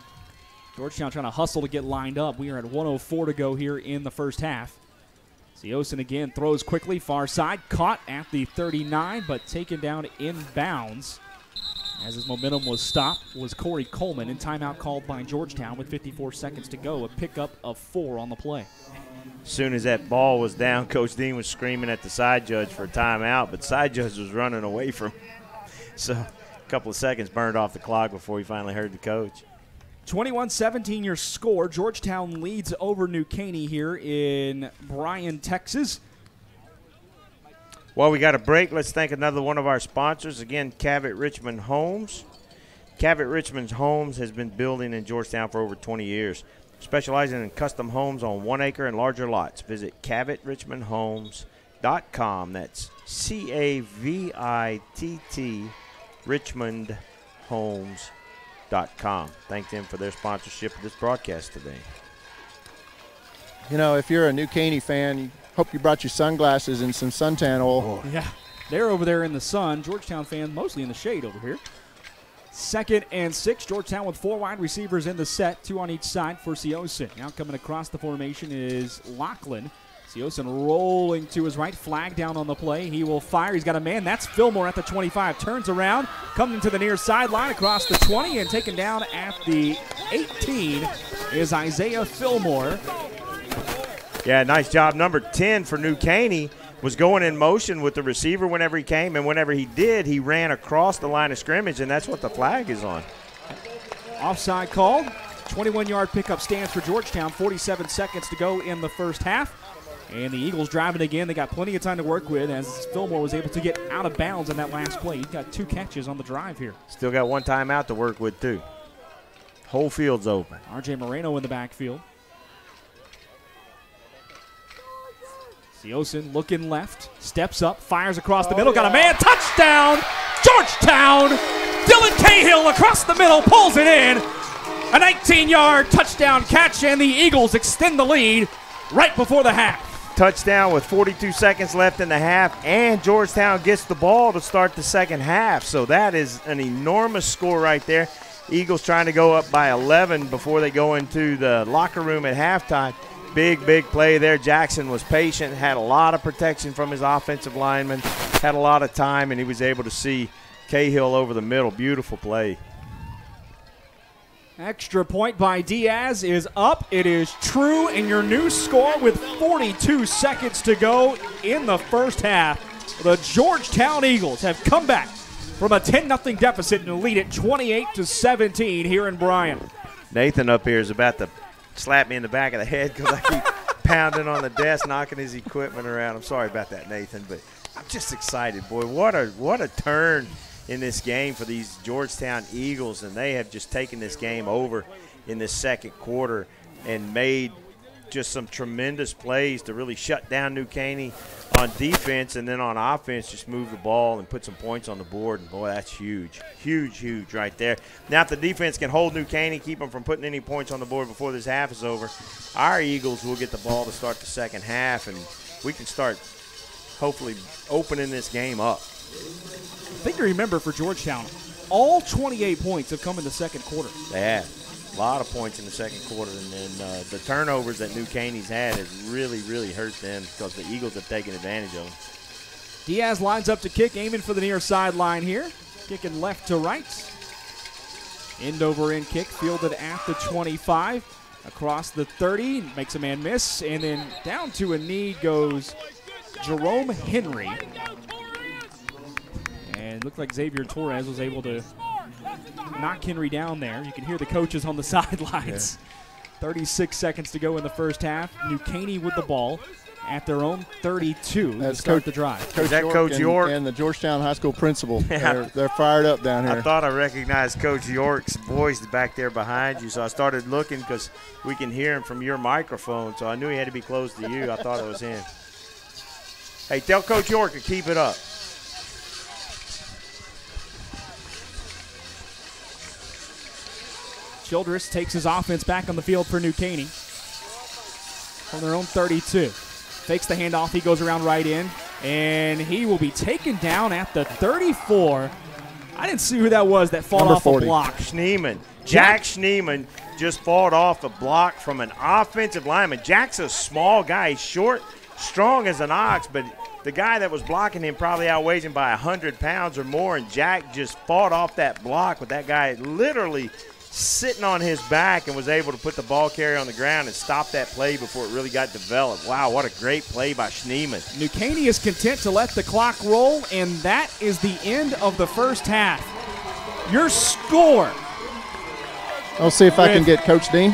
Georgetown trying to hustle to get lined up. We are at 1:04 to go here in the first half. Siosin again throws quickly, far side, caught at the 39, but taken down in bounds. As his momentum was stopped was Corey Coleman, and timeout called by Georgetown with 54 seconds to go, a pickup of 4 on the play. As soon as that ball was down, Coach Dean was screaming at the side judge for a timeout, but side judge was running away from him. So a couple of seconds burned off the clock before he finally heard the coach. 21-17 your score. Georgetown leads over New Caney here in Bryan, Texas. While we got a break, let's thank another one of our sponsors. Again, Cabot Richmond Homes. Cabot Richmond Homes has been building in Georgetown for over 20 years, specializing in custom homes on 1 acre and larger lots. Visit CabotRichmondHomes.com. That's CAVITT RichmondHomes.com. Thank them for their sponsorship of this broadcast today. You know, if you're a New Caney fan, hope you brought your sunglasses and some suntan oil. Yeah, they're over there in the sun. Georgetown fans mostly in the shade over here. 2nd and 6. Georgetown with 4 wide receivers in the set, 2 on each side for Siosin. Now coming across the formation is Laughlin. Siosin rolling to his right, flag down on the play. He will fire. He's got a man. That's Fillmore at the 25. Turns around, coming to the near sideline across the 20, and taken down at the 18 is Isaiah Fillmore. Yeah, nice job. Number 10 for New Caney was going in motion with the receiver whenever he came, and whenever he did, he ran across the line of scrimmage, and that's what the flag is on. Offside called. 21-yard pickup stands for Georgetown. 47 seconds to go in the first half. And the Eagles driving again. They got plenty of time to work with as Fillmore was able to get out of bounds on that last play. He got 2 catches on the drive here. Still got 1 timeout to work with, too. Whole field's open. R.J. Moreno in the backfield. Siosin looking left, steps up, fires across the middle, got a man, touchdown, Georgetown! Dylan Cahill across the middle, pulls it in. A 19-yard touchdown catch, and the Eagles extend the lead right before the half. Touchdown with 42 seconds left in the half, and Georgetown gets the ball to start the second half. So that is an enormous score right there. Eagles trying to go up by 11 before they go into the locker room at halftime. Big play there. Jackson was patient, had a lot of protection from his offensive lineman, had a lot of time, and he was able to see Cahill over the middle. Beautiful play. Extra point by Diaz is up. It is true, and your new score with 42 seconds to go in the first half. The Georgetown Eagles have come back from a 10-0 deficit and lead it 28-17 here in Bryan. Nathan up here is about to slap me in the back of the head because I keep pounding on the desk, knocking his equipment around. I'm sorry about that, Nathan, but I'm just excited, boy. What a turn in this game for these Georgetown Eagles, and they have just taken this game over in this second quarter and made just some tremendous plays to really shut down New Caney on defense, and then on offense just move the ball and put some points on the board. And boy, that's huge right there. Now if the defense can hold New Caney, keep them from putting any points on the board before this half is over, our Eagles will get the ball to start the second half, and we can start hopefully opening this game up. I think you remember for Georgetown, all 28 points have come in the second quarter. They have. A lot of points in the second quarter, and then the turnovers that New Caney's had has really hurt them because the Eagles have taken advantage of them. Diaz lines up to kick, aiming for the near sideline here. Kicking left to right. End over end kick, fielded at the 25. Across the 30, makes a man miss, and then down to a knee goes Jerome Henry. And it looked like Xavier Torres was able to knock Henry down there. You can hear the coaches on the sidelines. Yeah. 36 seconds to go in the first half. New Caney with the ball at their own 32 to start the drive. Coach York and the Georgetown High School principal. Yeah. They're fired up down here. I thought I recognized Coach York's voice back there behind you, so I started looking because we can hear him from your microphone, so I knew he had to be close to you. I thought it was him. Hey, tell Coach York to keep it up. Childress takes his offense back on the field for New Caney on their own 32. Fakes the handoff. He goes around right in, and he will be taken down at the 34. I didn't see who that was that fought off 40. A block. Schneeman. Jack Schneeman just fought off a block from an offensive lineman. Jack's a small guy. He's short, strong as an ox, but the guy that was blocking him probably outweighs him by 100 pounds or more, and Jack just fought off that block with that guy literally sitting on his back and was able to put the ball carrier on the ground and stop that play before it really got developed. Wow, what a great play by Schneeman. New Caney is content to let the clock roll, and that is the end of the first half. Your score. I'll see if I can get Coach Dean.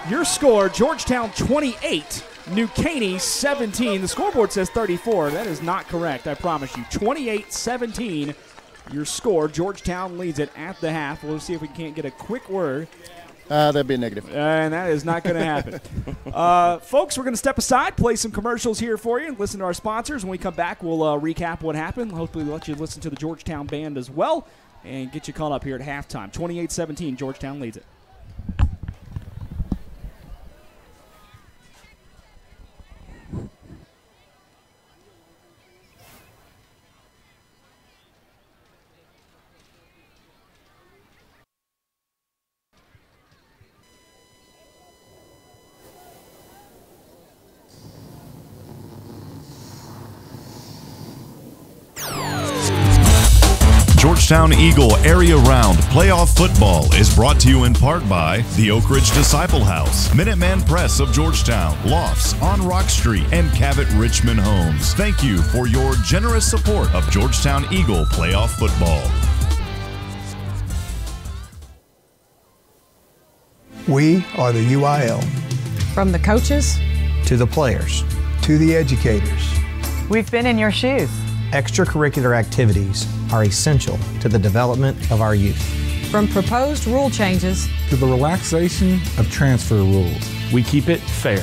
Your score, Georgetown 28, New Caney 17. The scoreboard says 34. That is not correct, I promise you. 28-17. Your score, Georgetown leads it at the half. We'll see if we can't get a quick word. That'd be a negative. And that is not going to happen. Folks, we're going to step aside, play some commercials here for you, and listen to our sponsors. When we come back, we'll recap what happened. Hopefully we'll let you listen to the Georgetown band as well and get you caught up here at halftime. 28-17, Georgetown leads it. Georgetown Eagle Area Round Playoff Football is brought to you in part by the Oak Ridge Disciple House, Minuteman Press of Georgetown, Lofts on Rock Street, and Cabot Richmond Homes. Thank you for your generous support of Georgetown Eagle Playoff Football. We are the UIL. From the coaches to the players, to the educators. We've been in your shoes. Extracurricular activities are essential to the development of our youth. From proposed rule changes To the relaxation of transfer rules. We keep it fair.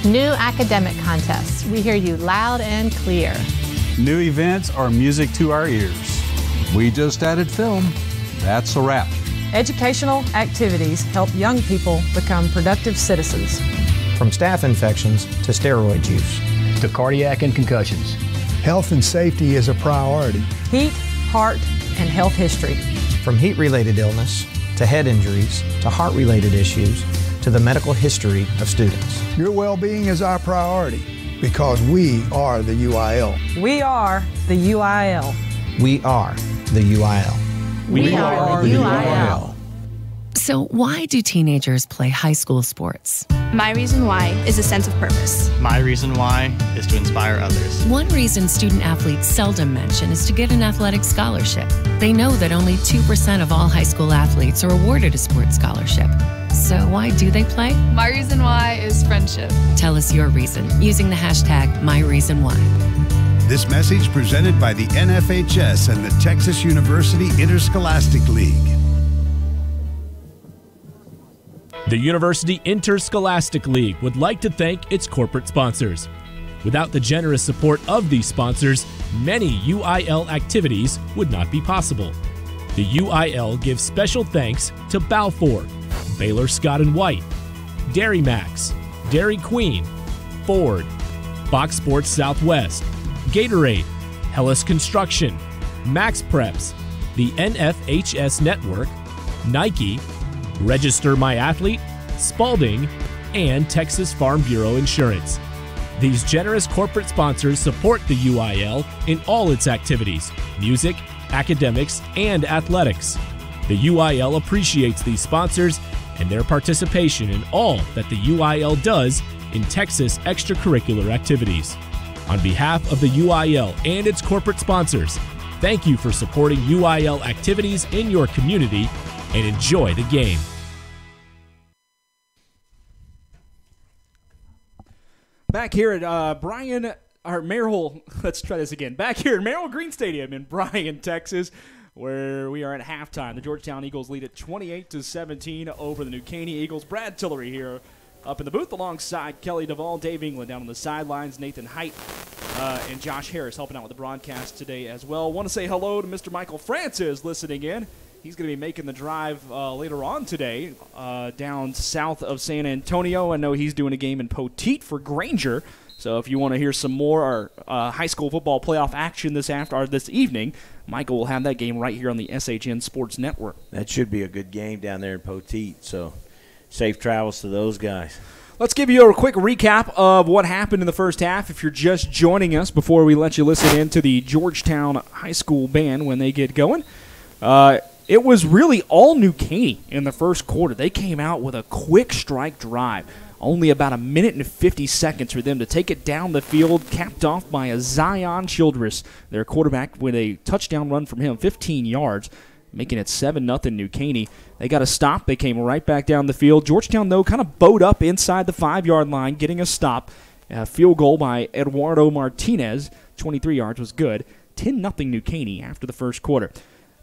New academic contests. We hear you loud and clear. New events are music to our ears. We just added film. That's a wrap. educational activities help young people become productive citizens. From staph infections to steroid use. To cardiac and concussions. Health and safety is a priority. Heat, heart, and health history. From heat-related illness to head injuries to heart-related issues to the medical history of students. Your well-being is our priority because we are the UIL. We are the UIL. We are the UIL. We are the UIL. So why do teenagers play high school sports? My reason why is a sense of purpose. My reason why is to inspire others. One reason student athletes seldom mention is to get an athletic scholarship. They know that only 2% of all high school athletes are awarded a sports scholarship. So why do they play? My reason why is friendship. Tell us your reason using the hashtag #MyReasonWhy. This message presented by the NFHS and the Texas University Interscholastic League. The University Interscholastic League would like to thank its corporate sponsors. Without the generous support of these sponsors, many UIL activities would not be possible. The UIL gives special thanks to Balfour, Baylor Scott & White, Dairy Max, Dairy Queen, Ford, Fox Sports Southwest, Gatorade, Hellas Construction, Max Preps, the NFHS Network, Nike, Register My Athlete, Spalding, and Texas Farm Bureau Insurance. These generous corporate sponsors support the UIL in all its activities, music, academics, and athletics. The UIL appreciates these sponsors and their participation in all that the UIL does in Texas extracurricular activities. On behalf of the UIL and its corporate sponsors, thank you for supporting UIL activities in your community and enjoy the game. Back here at Merrill, let's try this again. Back here at Merrill Green Stadium in Bryan, Texas, where we are at halftime. The Georgetown Eagles lead at 28-17 over the New Caney Eagles. Brad Tillery here up in the booth alongside Kelly DeVoll, Dave England down on the sidelines, Nathan Height, and Josh Harris helping out with the broadcast today as well. Want to say hello to Mr. Michael Francis listening in. He's going to be making the drive later on today down south of San Antonio. I know he's doing a game in Poteet for Granger. So if you want to hear some more high school football playoff action this evening, Michael will have that game right here on the SHN Sports Network. That should be a good game down there in Poteet. So safe travels to those guys. Let's give you a quick recap of what happened in the first half if you're just joining us before we let you listen in to the Georgetown High School band when they get going. It was really all New Caney in the first quarter. They came out with a quick strike drive. Only about a minute and 50 seconds for them to take it down the field, capped off by a Zion Childress, their quarterback, with a touchdown run from him, 15 yards, making it 7-0 New Caney. They got a stop. They came right back down the field. Georgetown, though, kind of bowed up inside the 5-yard line, getting a stop. A field goal by Eduardo Martinez, 23 yards, was good. 10-0 New Caney after the first quarter.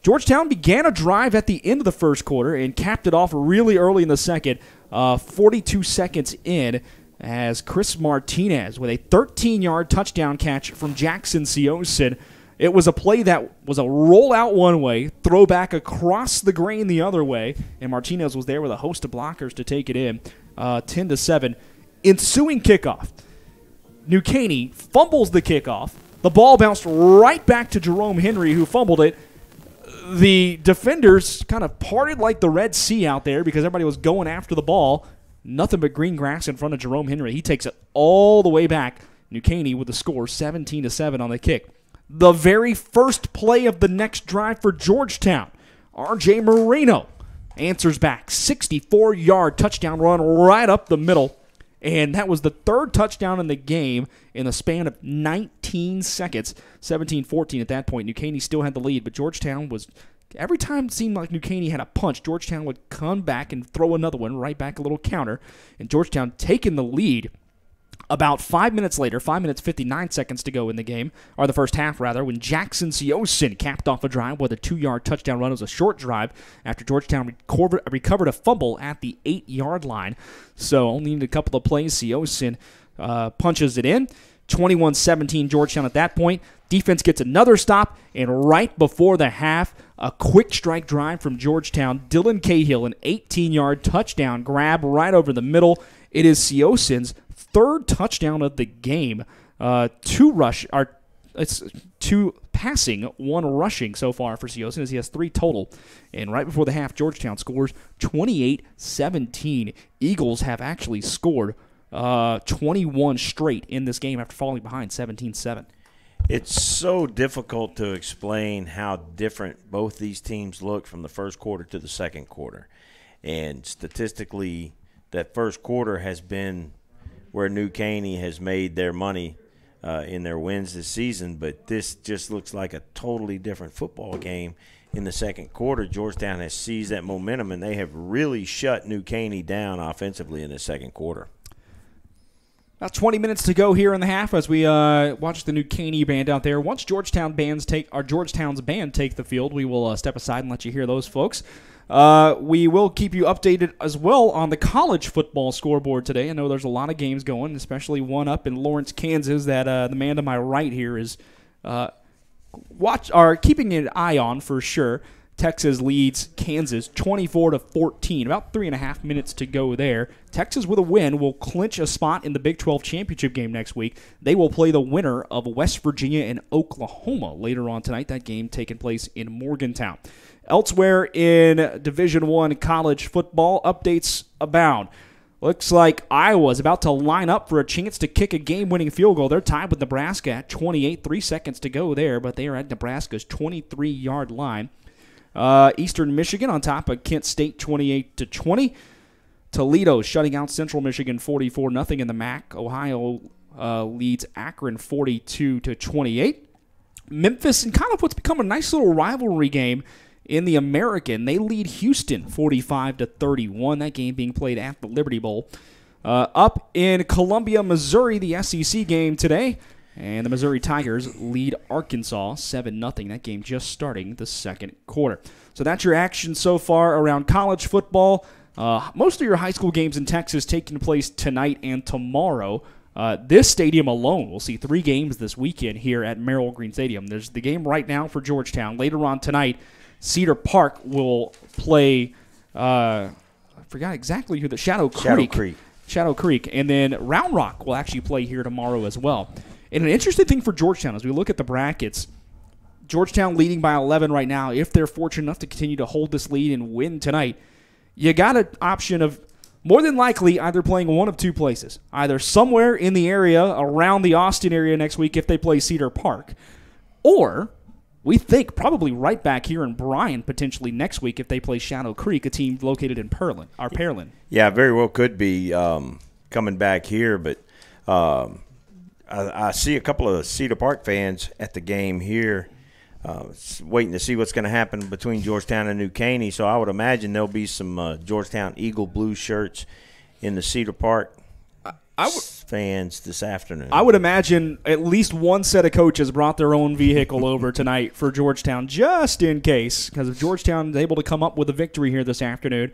Georgetown began a drive at the end of the first quarter and capped it off really early in the second, 42 seconds in, as Chris Martinez with a 13-yard touchdown catch from Jackson Siosin. It was a play that was a rollout one way, throwback across the grain the other way, and Martinez was there with a host of blockers to take it in, 10-7. Ensuing kickoff, New Caney fumbles the kickoff. The ball bounced right back to Jerome Henry, who fumbled it. The defenders kind of parted like the Red Sea out there because everybody was going after the ball. Nothing but green grass in front of Jerome Henry. He takes it all the way back. New Caney with the score 17-7 on the kick. The very first play of the next drive for Georgetown, R.J. Moreno answers back. 64-yard touchdown run right up the middle. And that was the third touchdown in the game in the span of 19 seconds. 17-14 at that point. New Caney still had the lead, but Georgetown was, every time it seemed like New Caney had a punch, Georgetown would come back and throw another one right back, a little counter. And Georgetown taking the lead About 5 minutes later, 5 minutes 59 seconds to go in the game, or the first half rather, when Jackson Siosin capped off a drive with a 2-yard touchdown run. It was a short drive after Georgetown recovered a fumble at the 8-yard line. So only needed a couple of plays. Siosin punches it in. 21-17 Georgetown at that point. Defense gets another stop, and right before the half, a quick strike drive from Georgetown. Dylan Cahill, an 18-yard touchdown grab right over the middle. It is Siosin's third touchdown of the game. Two passing, one rushing so far for Siosin, as he has 3 total. And right before the half, Georgetown scores 28-17. Eagles have actually scored 21 straight in this game after falling behind 17-7. It's so difficult to explain how different both these teams look from the first quarter to the second quarter. And statistically, that first quarter has been where New Caney has made their money in their wins this season, but this just looks like a totally different football game in the second quarter. Georgetown has seized that momentum, and they have really shut New Caney down offensively in the second quarter. About 20 minutes to go here in the half as we watch the New Caney band out there. Once Georgetown's band take the field, we will step aside and let you hear those folks. We will keep you updated as well on the college football scoreboard today. I know there's a lot of games going, especially one up in Lawrence, Kansas, that the man to my right here is keeping an eye on for sure. Texas leads Kansas 24-14. About 3.5 minutes to go there. Texas with a win will clinch a spot in the Big 12 championship game next week. They will play the winner of West Virginia and Oklahoma later on tonight. That game taking place in Morgantown. Elsewhere in Division I college football, updates abound. Looks like Iowa's about to line up for a chance to kick a game-winning field goal. They're tied with Nebraska at 28. 3 seconds to go there, but they are at Nebraska's 23-yard line. Eastern Michigan on top of Kent State 28-20. Toledo shutting out Central Michigan 44-0 in the MAC. Ohio leads Akron 42-28. Memphis, in kind of what's become a nice little rivalry game in the American, they lead Houston 45-31. That game being played at the Liberty Bowl. Up in Columbia, Missouri, the SEC game today. And the Missouri Tigers lead Arkansas 7-0. That game just starting the second quarter. So that's your action so far around college football. Most of your high school games in Texas taking place tonight and tomorrow. This stadium alone will see 3 games this weekend here at Merrill Green Stadium. There's the game right now for Georgetown. Later on tonight, Cedar Park will play, I forgot exactly who, the Shadow Creek. And then Round Rock will actually play here tomorrow as well. And an interesting thing for Georgetown, as we look at the brackets, Georgetown leading by 11 right now. If they're fortunate enough to continue to hold this lead and win tonight, you got an option of more than likely either playing one of 2 places. Either somewhere in the area, around the Austin area next week if they play Cedar Park, or we think probably right back here in Bryan potentially next week if they play Shadow Creek, a team located in Pearland. Yeah, very well could be coming back here, but I see a couple of Cedar Park fans at the game here waiting to see what's going to happen between Georgetown and New Caney. So I would imagine there'll be some Georgetown Eagle blue shirts in the Cedar Park fans this afternoon. I would imagine at least one set of coaches brought their own vehicle over tonight for Georgetown just in case, because if Georgetown is able to come up with a victory here this afternoon,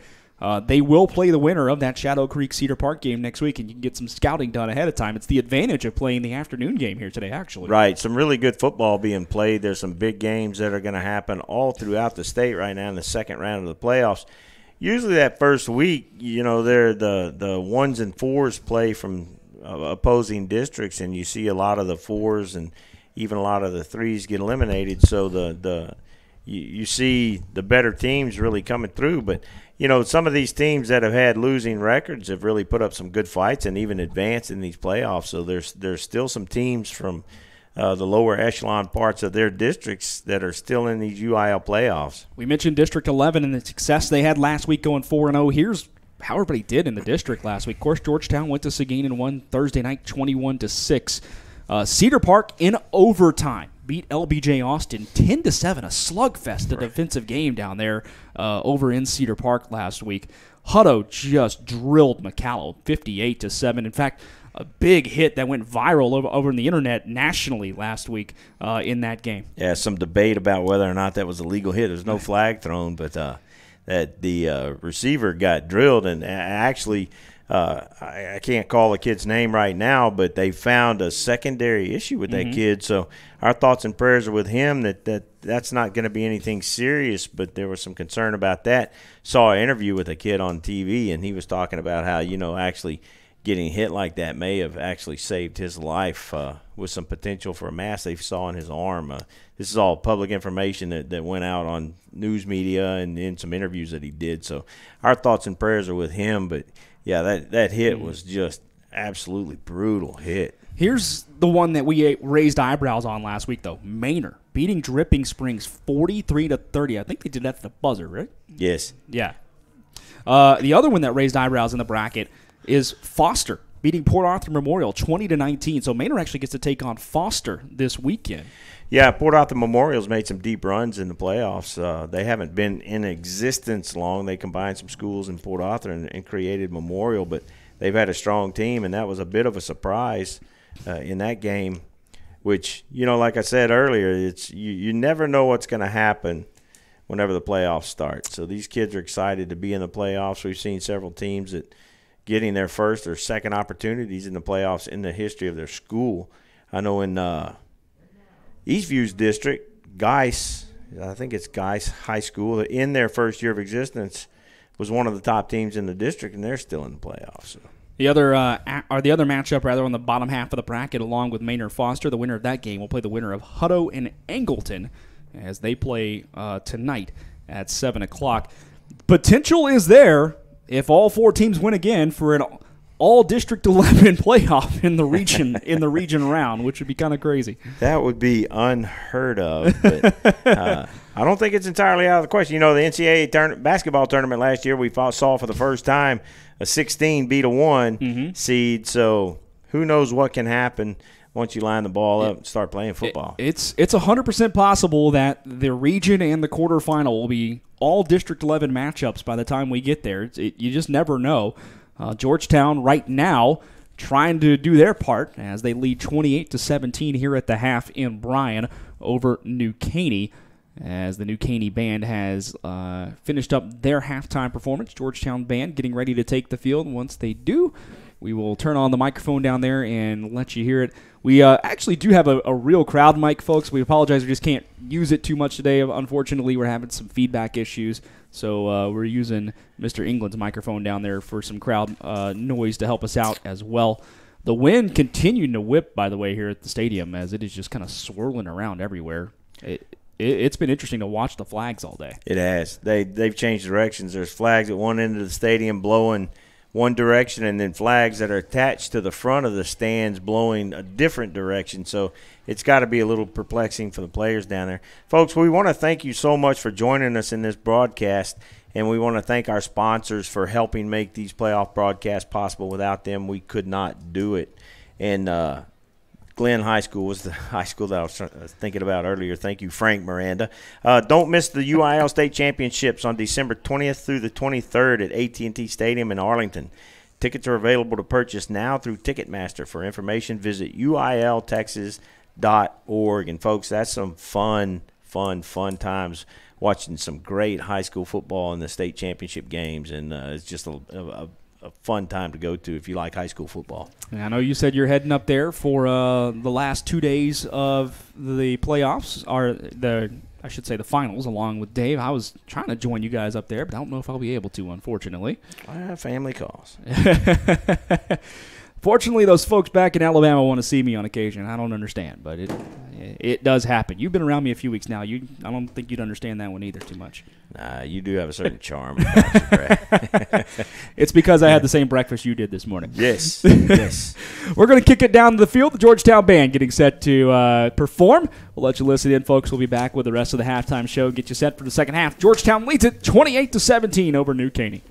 they will play the winner of that Shadow Creek Cedar Park game next week, and you can get some scouting done ahead of time. It's the advantage of playing the afternoon game here today, actually. Right. Some really good football being played. There's some big games that are going to happen all throughout the state right now in the second round of the playoffs. Usually that first week, they're the 1s and 4s play from opposing districts, and you see a lot of the 4s and even a lot of the 3s get eliminated. So you see the better teams really coming through, but some of these teams that have had losing records have really put up some good fights and even advanced in these playoffs. So there's still some teams from the lower echelon parts of their districts that are still in these UIL playoffs. We mentioned District 11 and the success they had last week going 4-0. Here's how everybody did in the district last week. Of course, Georgetown went to Seguin and won Thursday night 21-6. Cedar Park in overtime beat LBJ Austin 10-7, a slugfest, a defensive game down there over in Cedar Park last week. Hutto just drilled McCallow 58-7. In fact, big hit that went viral over on the internet nationally last week in that game. Yeah, some debate about whether or not that was a legal hit. There's no flag thrown, but that the receiver got drilled, and actually I can't call the kid's name right now, but they found a secondary issue with that kid. So our thoughts and prayers are with him that's not going to be anything serious, but there was some concern about that. Saw an interview with a kid on TV, and he was talking about how, actually getting hit like that may have actually saved his life with some potential for a mass they saw in his arm. This is all public information that went out on news media and in some interviews that he did. So our thoughts and prayers are with him, but yeah, that hit was just absolutely brutal hit. Here's the one that we raised eyebrows on last week, though. Manor beating Dripping Springs 43-30. I think they did that at the buzzer, right? Yes. Yeah. The other one that raised eyebrows in the bracket is Foster beating Port Arthur Memorial 20-19. So Manor actually gets to take on Foster this weekend. Yeah, Port Arthur Memorial's made some deep runs in the playoffs. They haven't been in existence long. They combined some schools in Port Arthur and created Memorial, but they've had a strong team, and that was a bit of a surprise in that game, which, like I said earlier, it's you never know what's going to happen whenever the playoffs start. So these kids are excited to be in the playoffs. We've seen several teams that getting their first or second opportunities in the playoffs in the history of their school. I know in Eastview's district, Geis, I think it's Geis High School, in their first year of existence, was one of the top teams in the district, and they're still in the playoffs. So. The other matchup on the bottom half of the bracket, along with Manor Foster, the winner of that game will play the winner of Hutto and Angleton as they play tonight at 7 o'clock. Potential is there if all four teams win again for an all-District 11 playoff in the region round, which would be kind of crazy. That would be unheard of. But, I don't think it's entirely out of the question. The NCAA basketball tournament last year, we saw for the first time a 16 beat a 1 seed. So who knows what can happen once you line the ball up and start playing football. It's 100% possible that the region and the quarterfinal will be all District 11 matchups by the time we get there. You just never know. Georgetown right now trying to do their part as they lead 28-17 here at the half in Bryan over New Caney, as the New Caney band has finished up their halftime performance. Georgetown band getting ready to take the field. Once they do, we will turn on the microphone down there and let you hear it. We actually do have a real crowd mic, folks. We apologize. We just can't use it too much today. Unfortunately, we're having some feedback issues. So we're using Mr. England's microphone down there for some crowd noise to help us out as well. The wind continued to whip, by the way, here at the stadium, as it is just kind of swirling around everywhere. It's been interesting to watch the flags all day. It has. They've changed directions. There's flags at one end of the stadium blowing one direction, and then flags that are attached to the front of the stands blowing a different direction. So it's got to be a little perplexing for the players down there. Folks, we want to thank you so much for joining us in this broadcast, and we want to thank our sponsors for helping make these playoff broadcasts possible. Without them, we could not do it. And Glenn High School was the high school that I was thinking about earlier. Thank you, Frank Miranda. Don't miss the UIL State Championships on December 20th through the 23rd at AT&T Stadium in Arlington. Tickets are available to purchase now through Ticketmaster. For information, visit uiltexas.org. And, folks, that's some fun times watching some great high school football in the state championship games. And it's just a fun time to go to if you like high school football. And I know you said you're heading up there for the last 2 days of the playoffs, or the finals, along with Dave. I was trying to join you guys up there, but I don't know if I'll be able to, unfortunately. Family calls. Fortunately, those folks back in Alabama want to see me on occasion. I don't understand, but it does happen. You've been around me a few weeks now. I don't think you'd understand that one either too much. Nah, you do have a certain charm. It's because I had the same breakfast you did this morning. Yes, yes. We're going to kick it down to the field. The Georgetown band getting set to perform. We'll let you listen in, folks. We'll be back with the rest of the halftime show. Get you set for the second half. Georgetown leads it 28-17 over New Caney.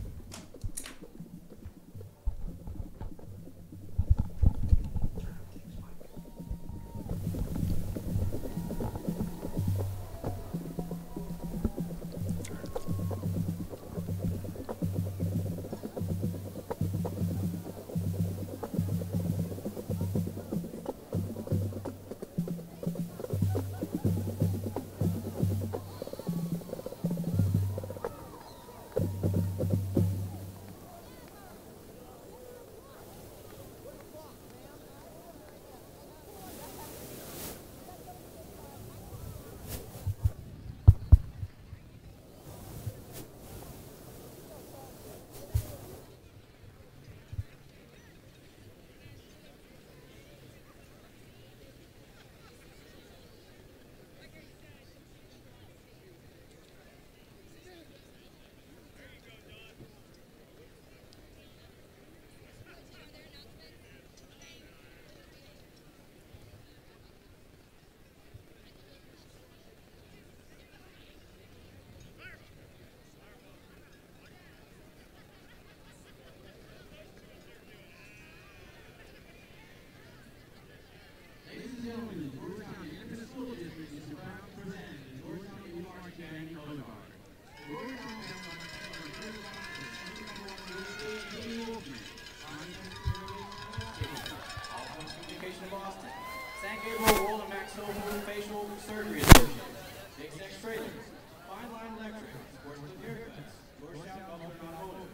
Gabriel Roll and Max Hill Facial Surgery Associates, Big Sex Trailers, Fine Line Electric, Sportsman Haircuts, Georgetown Butler Non-Holder,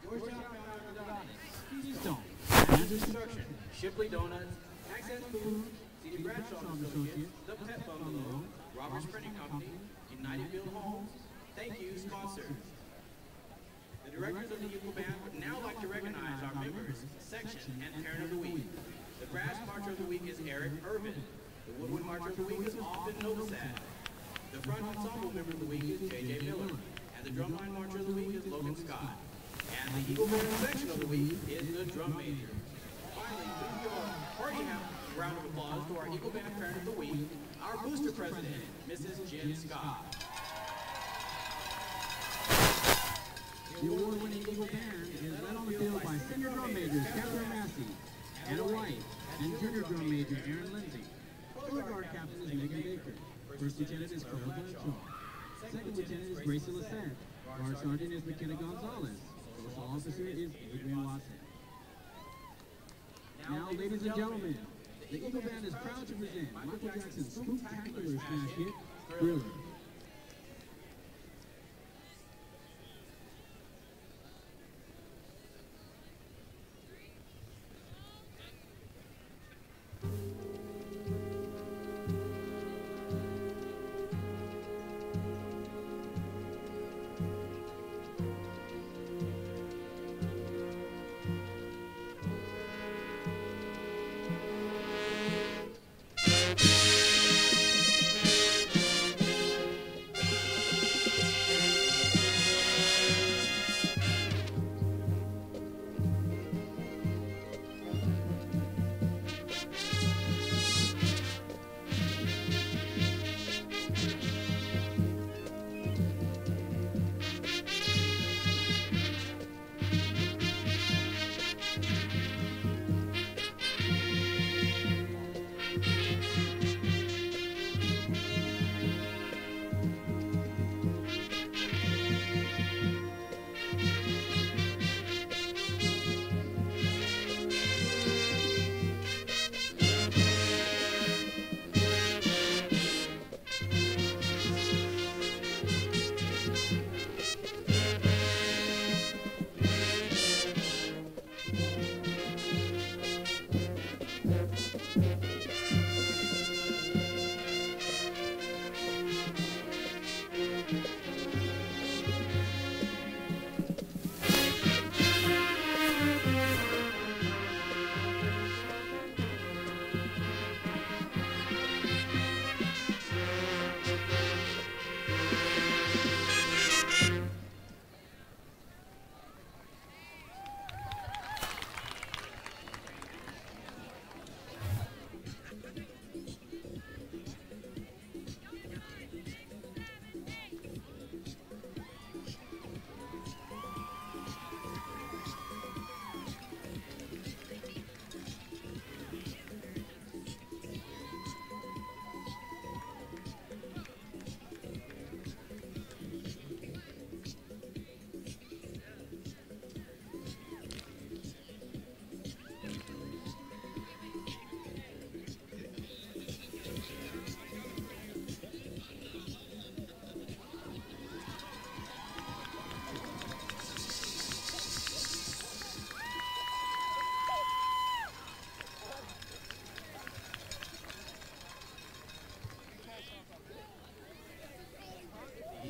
Georgetown Foundry Orthodontics, Keystone, Man's Instruction, Shipley Donuts, Access Food, C.D. Bradshaw Associates, The Pet Bungalow, Roberts Printing Company, United Field Homes. Thank you, sponsors. The directors of the Eagle Band would now like to recognize our members, section, and parent of the week. The brass marcher of the week is Eric Irvin. The woodwind marcher of the week is Austin Novosad. The front ensemble member of the week is J.J. Miller. And the drumline marcher of the week is Logan Scott. And the Eagle Band section of the week is the drum major. Finally, please give a hearty round of applause to our Eagle Band parent of the week, our booster president, Mrs. Jen Scott. The award-winning Eagle Band is led on the field by senior drum majors Catherine Massey, Anna White, and junior drum major Aaron Lindsay. Color guard captain is Megan Baker. First lieutenant is Claire Bradshaw. Second lieutenant is Gracie Lassette. Guard sergeant is McKenna Gonzalez. Social officer is Adrian Watson. Now, ladies and gentlemen, the Eagle Band is proud to present Michael Jackson's spectacular smash hit, Thriller.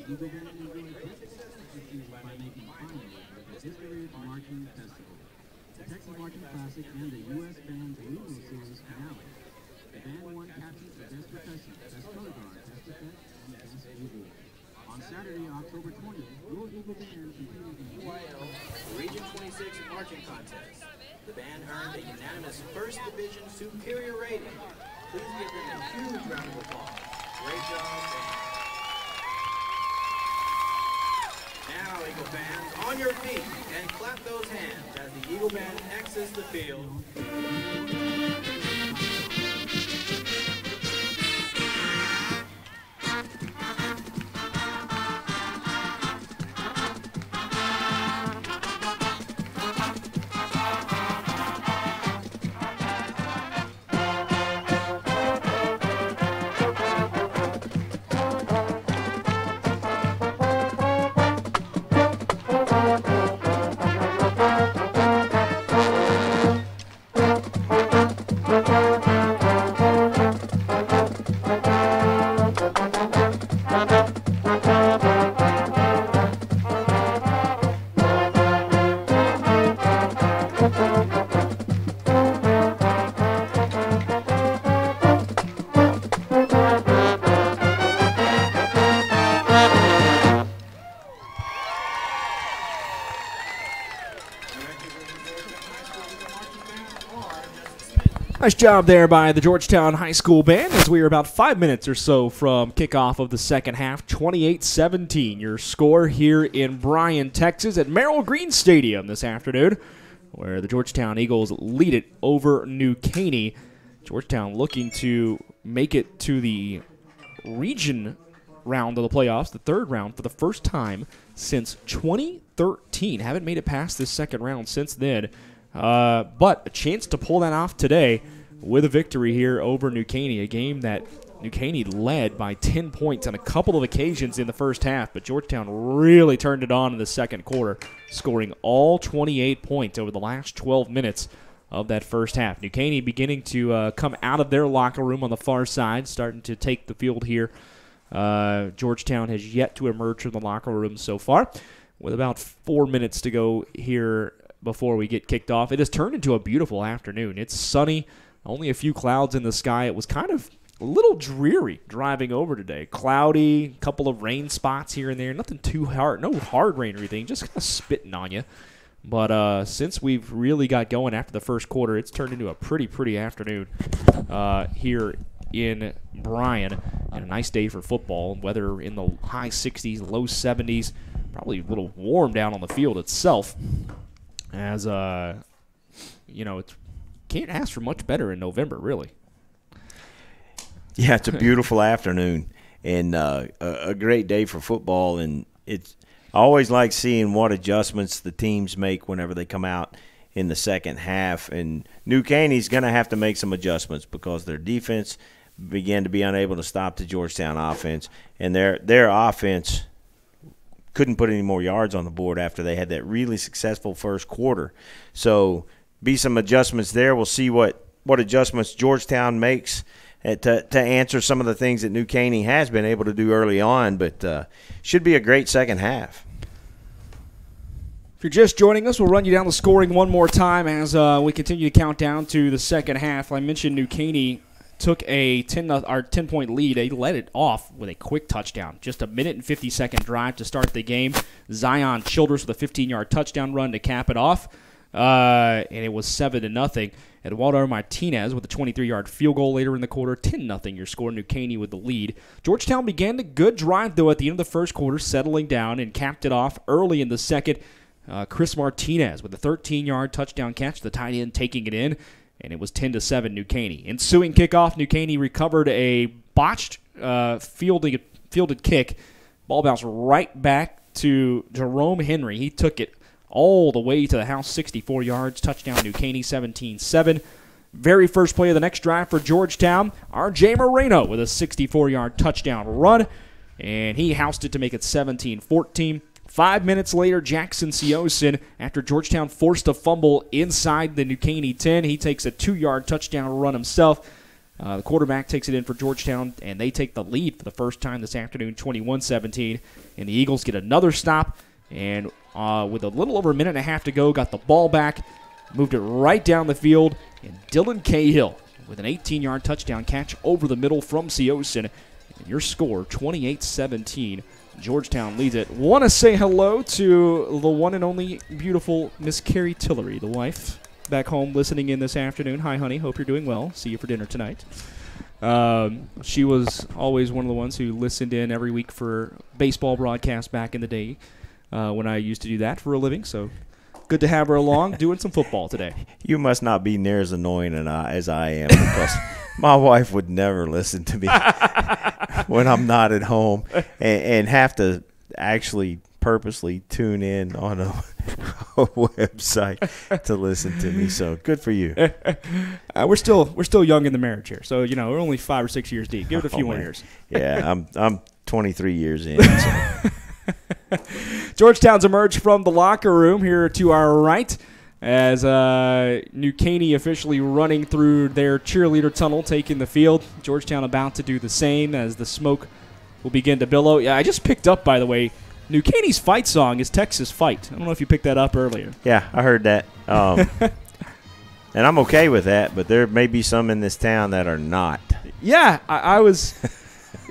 Eagle Band enjoyed great success this season by making finals at the Tillery Marching Festival, the Texas Marching Classic, and the U.S. Band's Regional Series finale. The band won captains for Best Percussion, Best Color Guard, Best Effect, and Best Bugle. On Saturday, October 20th, your Eagle Band competed in the UIL Region 26 Marching Contest. The band earned a unanimous First Division Superior rating. Please give them a huge round of applause. Great job, band. Now, Eagle fans, on your feet and clap those hands as the Eagle Band exits the field. Nice job there by the Georgetown High School band as we are about 5 minutes or so from kickoff of the second half. 28-17, your score here in Bryan, Texas at Merrill Green Stadium this afternoon, where the Georgetown Eagles lead it over New Caney. Georgetown looking to make it to the region round of the playoffs, the third round, for the first time since 2013. Haven't made it past this second round since then. But a chance to pull that off today with a victory here over New Caney, a game that New Caney led by 10 points on a couple of occasions in the first half, but Georgetown really turned it on in the second quarter, scoring all 28 points over the last 12 minutes of that first half. New Caney beginning to come out of their locker room on the far side, starting to take the field here. Georgetown has yet to emerge from the locker room so far, with about 4 minutes to go here before we get kicked off. It has turned into a beautiful afternoon. It's sunny, only a few clouds in the sky. It was kind of a little dreary driving over today. Cloudy, a couple of rain spots here and there. Nothing too hard, no hard rain or anything, just kind of spitting on you. But since we've really got going after the first quarter, it's turned into a pretty afternoon here in Bryan. And a nice day for football. Weather in the high 60s, low 70s, probably a little warm down on the field itself. As, it can't ask for much better in November, really. Yeah, it's a beautiful afternoon and a great day for football. And I always like seeing what adjustments the teams make whenever they come out in the second half. And New Caney's going to have to make some adjustments because their defense began to be unable to stop the Georgetown offense. And their offense couldn't put any more yards on the board after they had that really successful first quarter. So be some adjustments there. We'll see what adjustments Georgetown makes to answer some of the things that New Caney has been able to do early on, but should be a great second half. If you're just joining us, we'll run you down the scoring one more time as we continue to count down to the second half. I mentioned New Caney took a 10-point lead. They let it off with a quick touchdown. Just a minute and 50-second drive to start the game. Zion Childress with a 15-yard touchdown run to cap it off. And it was 7-0. Eduardo Martinez with a 23-yard field goal later in the quarter. 10-0 your score. New Caney with the lead. Georgetown began a good drive, though, at the end of the first quarter, settling down and capped it off early in the second. Chris Martinez with a 13-yard touchdown catch. The tight end taking it in. And it was 10-7 New Caney. Ensuing kickoff, New Caney recovered a botched fielded kick. Ball bounced right back to Jerome Henry. He took it all the way to the house, 64 yards. Touchdown New Caney, 17-7. Very first play of the next drive for Georgetown. R.J. Moreno with a 64-yard touchdown run. And he housed it to make it 17-14. 5 minutes later, Jackson Siosin, after Georgetown forced a fumble inside the New Caney 10, he takes a 2-yard touchdown run himself. The quarterback takes it in for Georgetown, and they take the lead for the first time this afternoon, 21-17. And the Eagles get another stop, and with a little over a minute and a half to go, got the ball back, moved it right down the field, and Dylan Cahill with an 18-yard touchdown catch over the middle from Siosin. And your score, 28-17. Georgetown leads it. Want to say hello to the one and only beautiful Miss Carrie Tillery, the wife, back home listening in this afternoon. Hi, honey. Hope you're doing well. See you for dinner tonight. She was always one of the ones who listened in every week for baseball broadcasts back in the day when I used to do that for a living. So good to have her along doing some football today. You must not be near as annoying as I am because my wife would never listen to me when I'm not at home and have to actually purposely tune in on a website to listen to me. So good for you. We're still young in the marriage here, so we're only 5 or 6 years deep. Give it a few more years. Yeah, I'm 23 years in. So. Georgetown's emerged from the locker room here to our right as New Caney officially running through their cheerleader tunnel, taking the field. Georgetown about to do the same as the smoke will begin to billow. Yeah, I just picked up, by the way, New Caney's fight song is Texas Fight. I don't know if you picked that up earlier. Yeah, I heard that. And I'm okay with that, but there may be some in this town that are not. Yeah, I was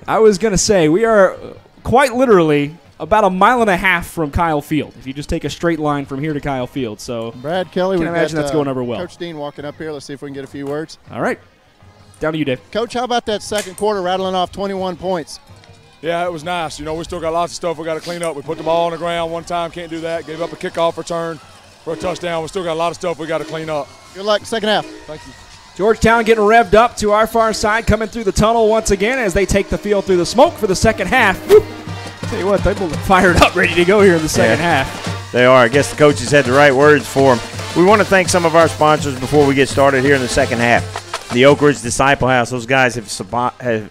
going to say, we are quite literally about a mile and a half from Kyle Field. If you just take a straight line from here to Kyle Field, so Brad Kelly, I can we've imagine got, that's going over well. Coach Dean walking up here. Let's see if we can get a few words. All right, down to you, Dave. Coach, how about that second quarter rattling off 21 points? Yeah, it was nice. You know, we still got lots of stuff we got to clean up. We put the ball on the ground one time, can't do that. Gave up a kickoff return for a touchdown. We still got a lot of stuff we got to clean up. Good luck second half. Thank you. Georgetown getting revved up to our far side, coming through the tunnel once again as they take the field through the smoke for the second half. Woo. Tell you what, they're fired up, ready to go here in the second half. They are. I guess the coaches had the right words for them. We want to thank some of our sponsors before we get started here in the second half. The Oak Ridge Disciple House, those guys have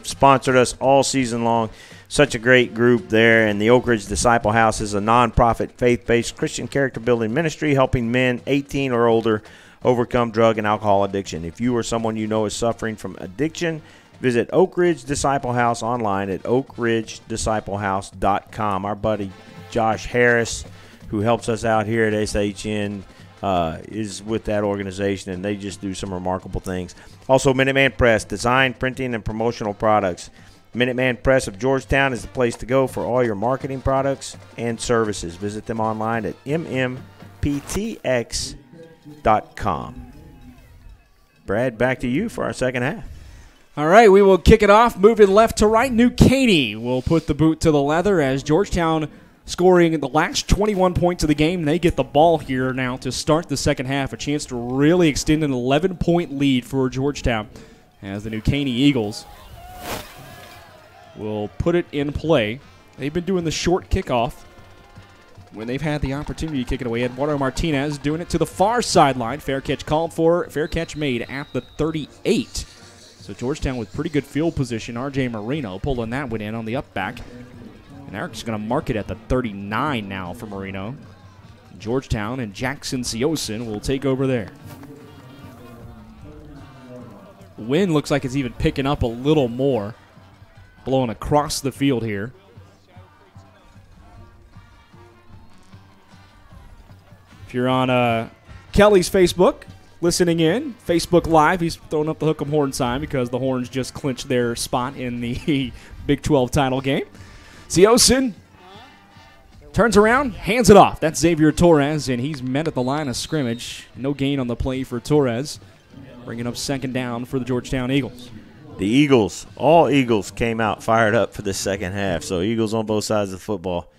sponsored us all season long. Such a great group there. And the Oak Ridge Disciple House is a nonprofit, faith-based Christian character-building ministry helping men 18 or older overcome drug and alcohol addiction. If you or someone you know is suffering from addiction, visit Oak Ridge Disciple House online at oakridgedisciplehouse.com. Our buddy Josh Harris, who helps us out here at SHN, is with that organization, and they just do some remarkable things. Also, Minuteman Press, design, printing, and promotional products. Minuteman Press of Georgetown is the place to go for all your marketing products and services. Visit them online at mmptx.com. Brad, back to you for our second half. All right, we will kick it off, moving left to right. New Caney will put the boot to the leather as Georgetown scoring the last 21 points of the game. They get the ball here now to start the second half, a chance to really extend an 11-point lead for Georgetown as the New Caney Eagles will put it in play. They've been doing the short kickoff when they've had the opportunity to kick it away. Eduardo Martinez doing it to the far sideline. Fair catch called for, fair catch made at the 38. So Georgetown with pretty good field position. R.J. Marino pulling that one in on the up back. And Eric's going to mark it at the 39 now for Marino. Georgetown and Jackson Siosin will take over there. Wind looks like it's even picking up a little more, blowing across the field here. If you're on Kelly's Facebook, listening in, Facebook Live, he's throwing up the hook 'em horn sign because the Horns just clinched their spot in the Big 12 title game. Siosin turns around, hands it off. That's Xavier Torres, and he's met at the line of scrimmage. No gain on the play for Torres, bringing up second down for the Georgetown Eagles. The Eagles, all Eagles came out fired up for the second half, so Eagles on both sides of the football.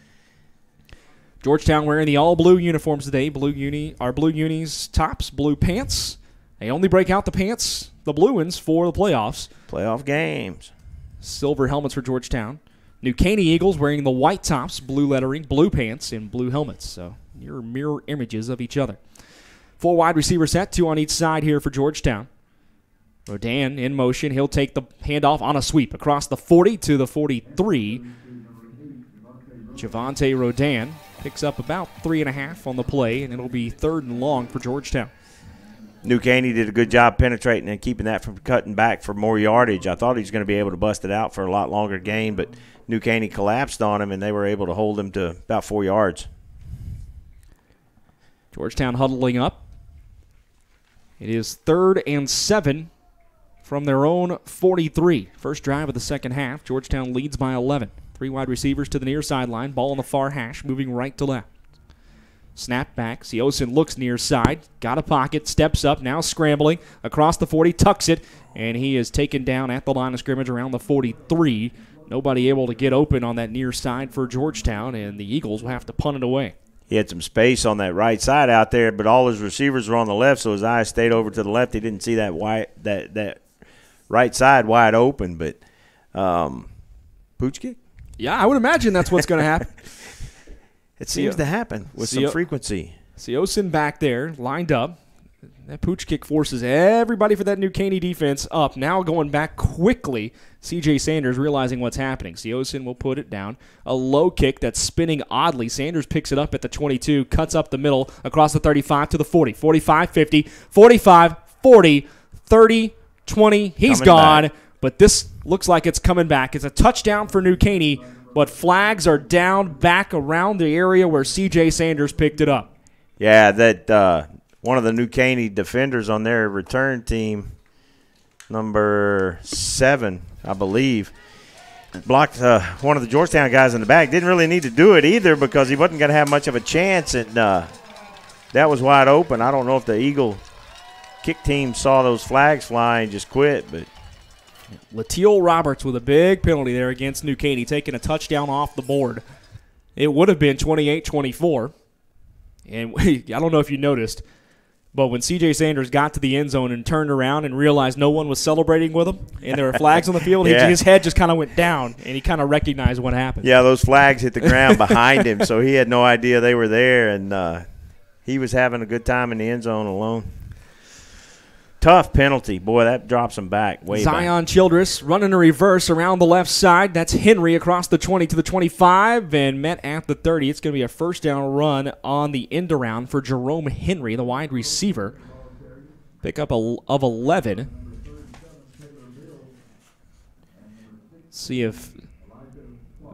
Georgetown wearing the all-blue uniforms today. Blue unis tops, blue pants. They only break out the pants, the blue ones, for the playoffs. Playoff games. Silver helmets for Georgetown. New Caney Eagles wearing the white tops, blue lettering, blue pants, and blue helmets. So you're mirror images of each other. 4 wide receiver set, 2 on each side here for Georgetown. Rodan in motion. He'll take the handoff on a sweep across the 40 to the 43. Javante Rodan picks up about 3.5 on the play, and it'll be 3rd and long for Georgetown. New Caney did a good job penetrating and keeping that from cutting back for more yardage. I thought he was going to be able to bust it out for a lot longer gain, but New Caney collapsed on him, and they were able to hold him to about 4 yards. Georgetown huddling up. It is 3rd and 7 from their own 43. First drive of the second half. Georgetown leads by 11. 3 wide receivers to the near sideline. Ball on the far hash, moving right to left. Snap back. Siosin looks near side. Got a pocket. Steps up. Now scrambling. Across the 40. Tucks it. And he is taken down at the line of scrimmage around the 43. Nobody able to get open on that near side for Georgetown. And the Eagles will have to punt it away. He had some space on that right side out there, but all his receivers were on the left, so his eyes stayed over to the left. He didn't see that right side wide open, but pooch kick? Yeah, I would imagine that's what's going to happen. It seems to happen with some frequency. Siosin back there, lined up. That pooch kick forces everybody for that New Caney defense up. Now going back quickly. C.J. Sanders realizing what's happening. Siosin will put it down. A low kick that's spinning oddly. Sanders picks it up at the 22, cuts up the middle, across the 35 to the 40. 45, 50, 45, 40, 30, 20. He's gone. Back. But this looks like it's coming back. It's a touchdown for New Caney, but flags are down back around the area where C.J. Sanders picked it up. Yeah, that one of the New Caney defenders on their return team, number 7, I believe, blocked one of the Georgetown guys in the back. Didn't really need to do it either because he wasn't going to have much of a chance, and that was wide open. I don't know if the Eagle kick team saw those flags fly and just quit, but Lateal Roberts with a big penalty there against New Caney, taking a touchdown off the board. It would have been 28-24. And I don't know if you noticed, but when C.J. Sanders got to the end zone and turned around and realized no one was celebrating with him and there were flags on the field, his head just kind of went down, and he kind of recognized what happened. Yeah, those flags hit the ground behind him, so he had no idea they were there, and he was having a good time in the end zone alone. Tough penalty. Boy, that drops him back, way back. Zion Childress running a reverse around the left side. That's Henry across the 20 to the 25 and met at the 30. It's going to be a first down run on the end around for Jerome Henry, the wide receiver. Pickup of 11. See if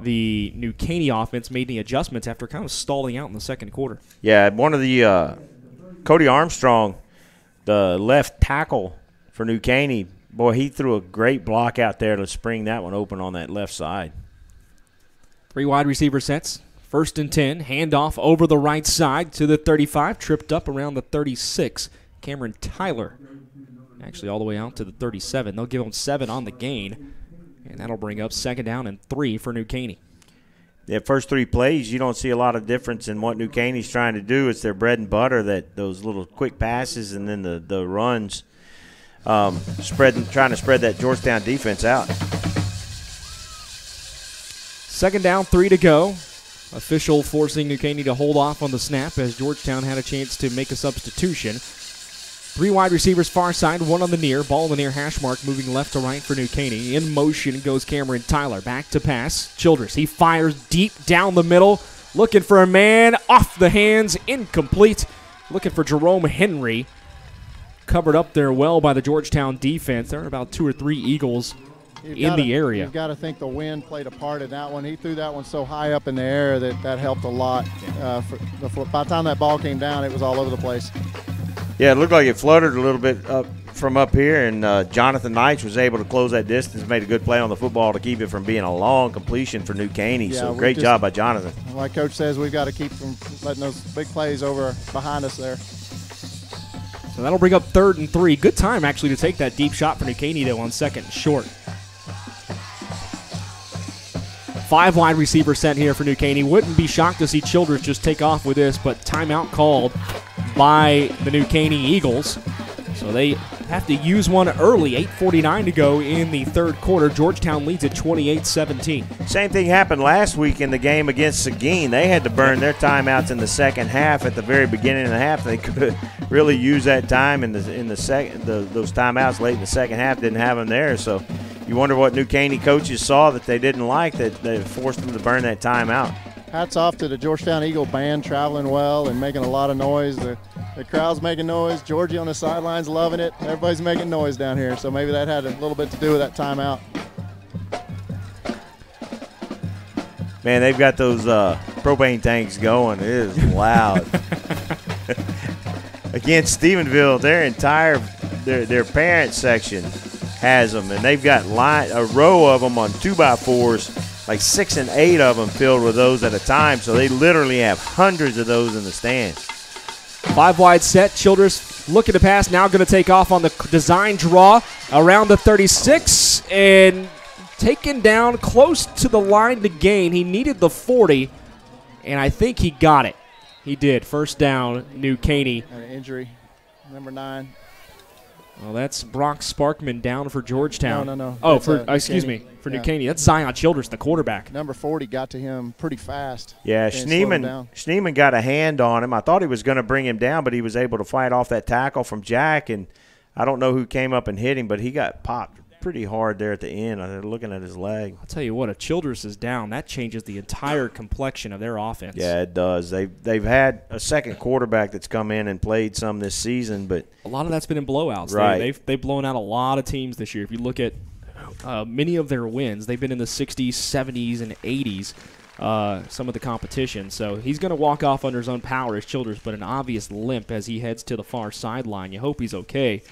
the New Caney offense made any adjustments after kind of stalling out in the second quarter. Yeah, one of the Cody Armstrong, the left tackle for New Caney, boy, he threw a great block out there to spring that one open on that left side. 3 wide receiver sets. 1st and 10. Handoff over the right side to the 35. Tripped up around the 36. Cameron Tyler actually all the way out to the 37. They'll give him 7 on the gain, and that'll bring up 2nd down and 3 for New Caney. Yeah, first 3 plays, you don't see a lot of difference in what New Caney's trying to do. It's their bread and butter, that those little quick passes and then the runs, trying to spread that Georgetown defense out. 2nd down, 3 to go. Official forcing New Caney to hold off on the snap as Georgetown had a chance to make a substitution. 3 wide receivers far side, 1 on the near. Ball on the near hash mark, moving left to right for New Caney. In motion goes Cameron Tyler. Back to pass. Childress, he fires deep down the middle. Looking for a man. Off the hands. Incomplete. Looking for Jerome Henry. Covered up there well by the Georgetown defense. There are about 2 or 3 Eagles in the area. You've got to think the wind played a part in that one. He threw that one so high up in the air that helped a lot. By the time that ball came down, it was all over the place. Yeah, it looked like it fluttered a little bit up from up here, and Jonathan Knights was able to close that distance, made a good play on the football to keep it from being a long completion for New Caney. Yeah, so great job by Jonathan. Like Coach says, we've got to keep from letting those big plays over behind us there. So that'll bring up 3rd and 3. Good time, actually, to take that deep shot for New Caney, though, on 2nd and short. 5 wide receiver set here for New Caney. Wouldn't be shocked to see Childress just take off with this, but timeout called by the New Caney Eagles. So they have to use one early. 8:49 to go in the 3rd quarter. Georgetown leads at 28-17. Same thing happened last week in the game against Seguin. They had to burn their timeouts in the second half. At the very beginning of the half, they could really use that time in the second. Those timeouts late in the second half didn't have them there. So you wonder what New Caney coaches saw that they didn't like, that they forced them to burn that timeout. Hats off to the Georgetown Eagle band, traveling well and making a lot of noise. The crowd's making noise. Georgie on the sidelines loving it. Everybody's making noise down here, so maybe that had a little bit to do with that timeout. Man, they've got those propane tanks going. It is loud. Against Stephenville, their entire their parent section has them, and they've got a row of them on 2x4s. Like 6 and 8 of them filled with those at a time, so they literally have hundreds of those in the stands. 5 wide set. Childress looking to pass, now going to take off on the design draw around the 36 and taken down close to the line to gain. He needed the 40, and I think he got it. He did. First down, New Caney. An injury, number 9. Well, that's Brock Sparkman down for Georgetown. No. Oh, excuse me, for New Caney. That's Zion Childress, the quarterback. Number 40 got to him pretty fast. Yeah, Schneeman got a hand on him. I thought he was going to bring him down, but he was able to fight off that tackle from Jack, and I don't know who came up and hit him, but he got popped pretty hard there at the end. I'm looking at his leg. I'll tell you what, if Childress is down, that changes the entire complexion of their offense. Yeah, it does. They've had a second quarterback that's come in and played some this season, but a lot of that's been in blowouts. Right. They've blown out a lot of teams this year. If you look at many of their wins, they've been in the 60s, 70s, and 80s. Some of the competition. So he's going to walk off under his own power as Childress, but an obvious limp as he heads to the far sideline. You hope he's okay.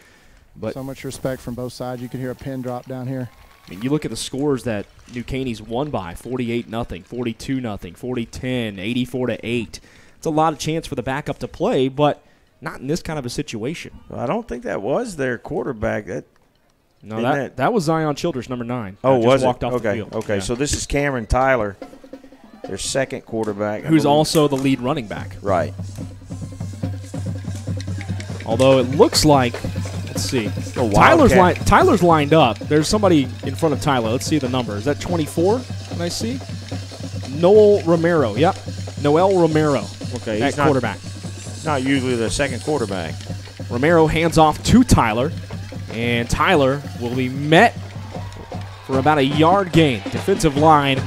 But so much respect from both sides. You can hear a pin drop down here. I mean, you look at the scores that New Caney's won by, 48-0, 42-0, 40-10, 84-8. It's a lot of chance for the backup to play, but not in this kind of a situation. Well, I don't think that was their quarterback. That was Zion Childress, number 9. Oh, was walked it? Off the field. Okay. Yeah. So this is Cameron Tyler, their second quarterback. Who's also the lead running back. Right. Although it looks like, let's see, Tyler's lined up. There's somebody in front of Tyler. Let's see the number. Is that 24? Can I see? Noel Romero. Yep. Noel Romero. Okay. At quarterback. Not usually the second quarterback. Romero hands off to Tyler, and Tyler will be met for about a yard gain. Defensive line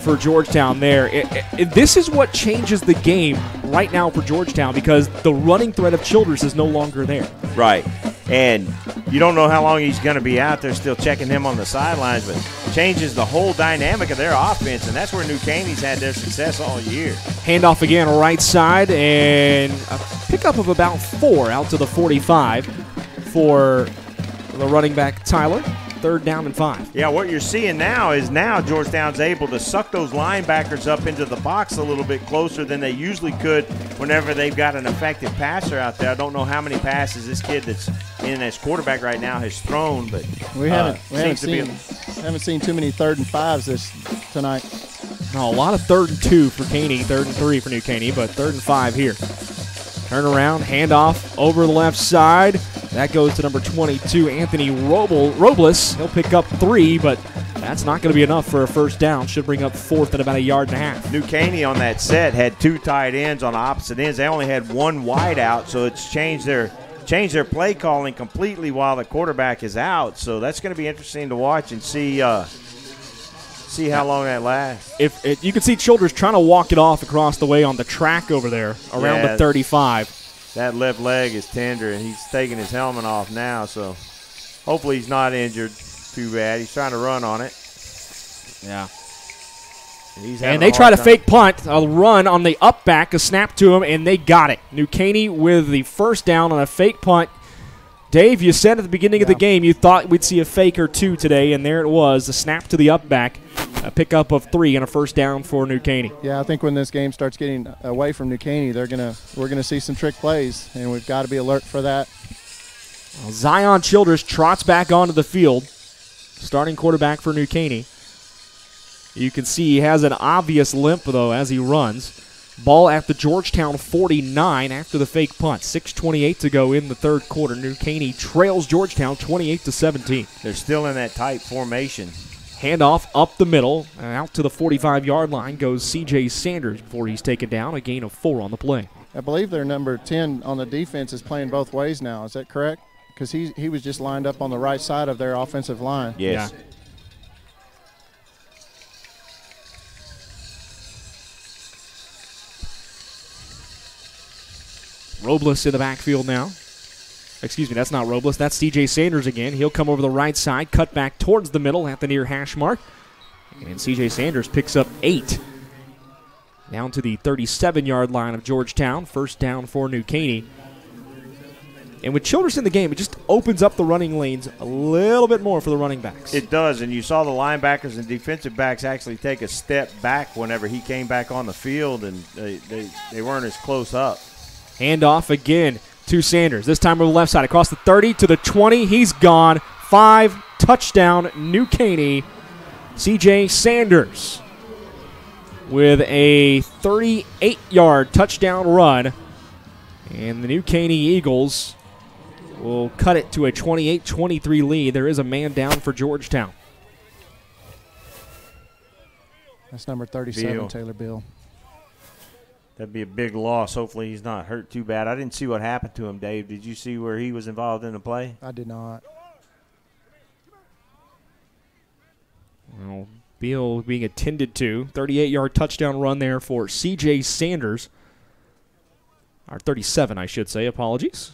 for Georgetown there. This is what changes the game right now for Georgetown because the running threat of Childress is no longer there. Right. And you don't know how long he's going to be out there, still checking him on the sidelines, but changes the whole dynamic of their offense, and that's where New Caney's had their success all year. Handoff again, right side, and a pickup of about 4 out to the 45 for the running back Tyler. 3rd down and 5. Yeah, what you're seeing now is Georgetown's able to suck those linebackers up into the box a little bit closer than they usually could whenever they've got an effective passer out there. I don't know how many passes this kid that's in as quarterback right now has thrown, but we haven't seen too many 3rd and 5s tonight. No, a lot of 3rd and 2 for Caney, 3rd and 3 for New Caney, but 3rd and 5 here. Turn around, handoff over the left side. That goes to number 22, Anthony Robles. He'll pick up 3, but that's not going to be enough for a first down. Should bring up 4th at about a yard and a half. New Caney on that set had 2 tight ends on opposite ends. They only had 1 wide out, so it's changed their play calling completely while the quarterback is out. So that's going to be interesting to watch and see how long that lasts. If you can see Childress trying to walk it off across the way on the track over there around the 35. That left leg is tender, and he's taking his helmet off now, so hopefully he's not injured too bad. He's trying to run on it. Yeah. And they try to fake punt, a run on the up back, a snap to him, and they got it. New Caney with the first down on a fake punt. Dave, you said at the beginning of the game you thought we'd see a fake or 2 today, and there it was, a snap to the up back, a pickup of 3 and a first down for New Caney. Yeah, I think when this game starts getting away from New Caney, we're gonna see some trick plays, and we've got to be alert for that. Well, Zion Childress trots back onto the field, starting quarterback for New Caney. You can see he has an obvious limp, though, as he runs. Ball at the Georgetown 49 after the fake punt. 6:28 to go in the 3rd quarter. New Caney trails Georgetown 28-17. They're still in that tight formation. Handoff up the middle. Out to the 45-yard line goes C.J. Sanders before he's taken down. A gain of 4 on the play. I believe their number 10 on the defense is playing both ways now. Is that correct? Because he was just lined up on the right side of their offensive line. Yes. Yeah. Robles in the backfield now. Excuse me, that's not Robles. That's C.J. Sanders again. He'll come over the right side, cut back towards the middle at the near hash mark. And C.J. Sanders picks up 8. Down to the 37-yard line of Georgetown. First down for New Caney. And with Childress in the game, it just opens up the running lanes a little bit more for the running backs. It does, and you saw the linebackers and defensive backs actually take a step back whenever he came back on the field, and they weren't as close up. Handoff again to Sanders. This time over the left side. Across the 30 to the 20. He's gone. 5 touchdown New Caney. C.J. Sanders with a 38-yard touchdown run. And the New Caney Eagles will cut it to a 28-23 lead. There is a man down for Georgetown. That's number 37, Beal. Taylor Beal. That'd be a big loss. Hopefully he's not hurt too bad. I didn't see what happened to him, Dave. Did you see where he was involved in the play? I did not. Well, Beal being attended to. 38-yard touchdown run there for C.J. Sanders. Or 37, I should say. Apologies.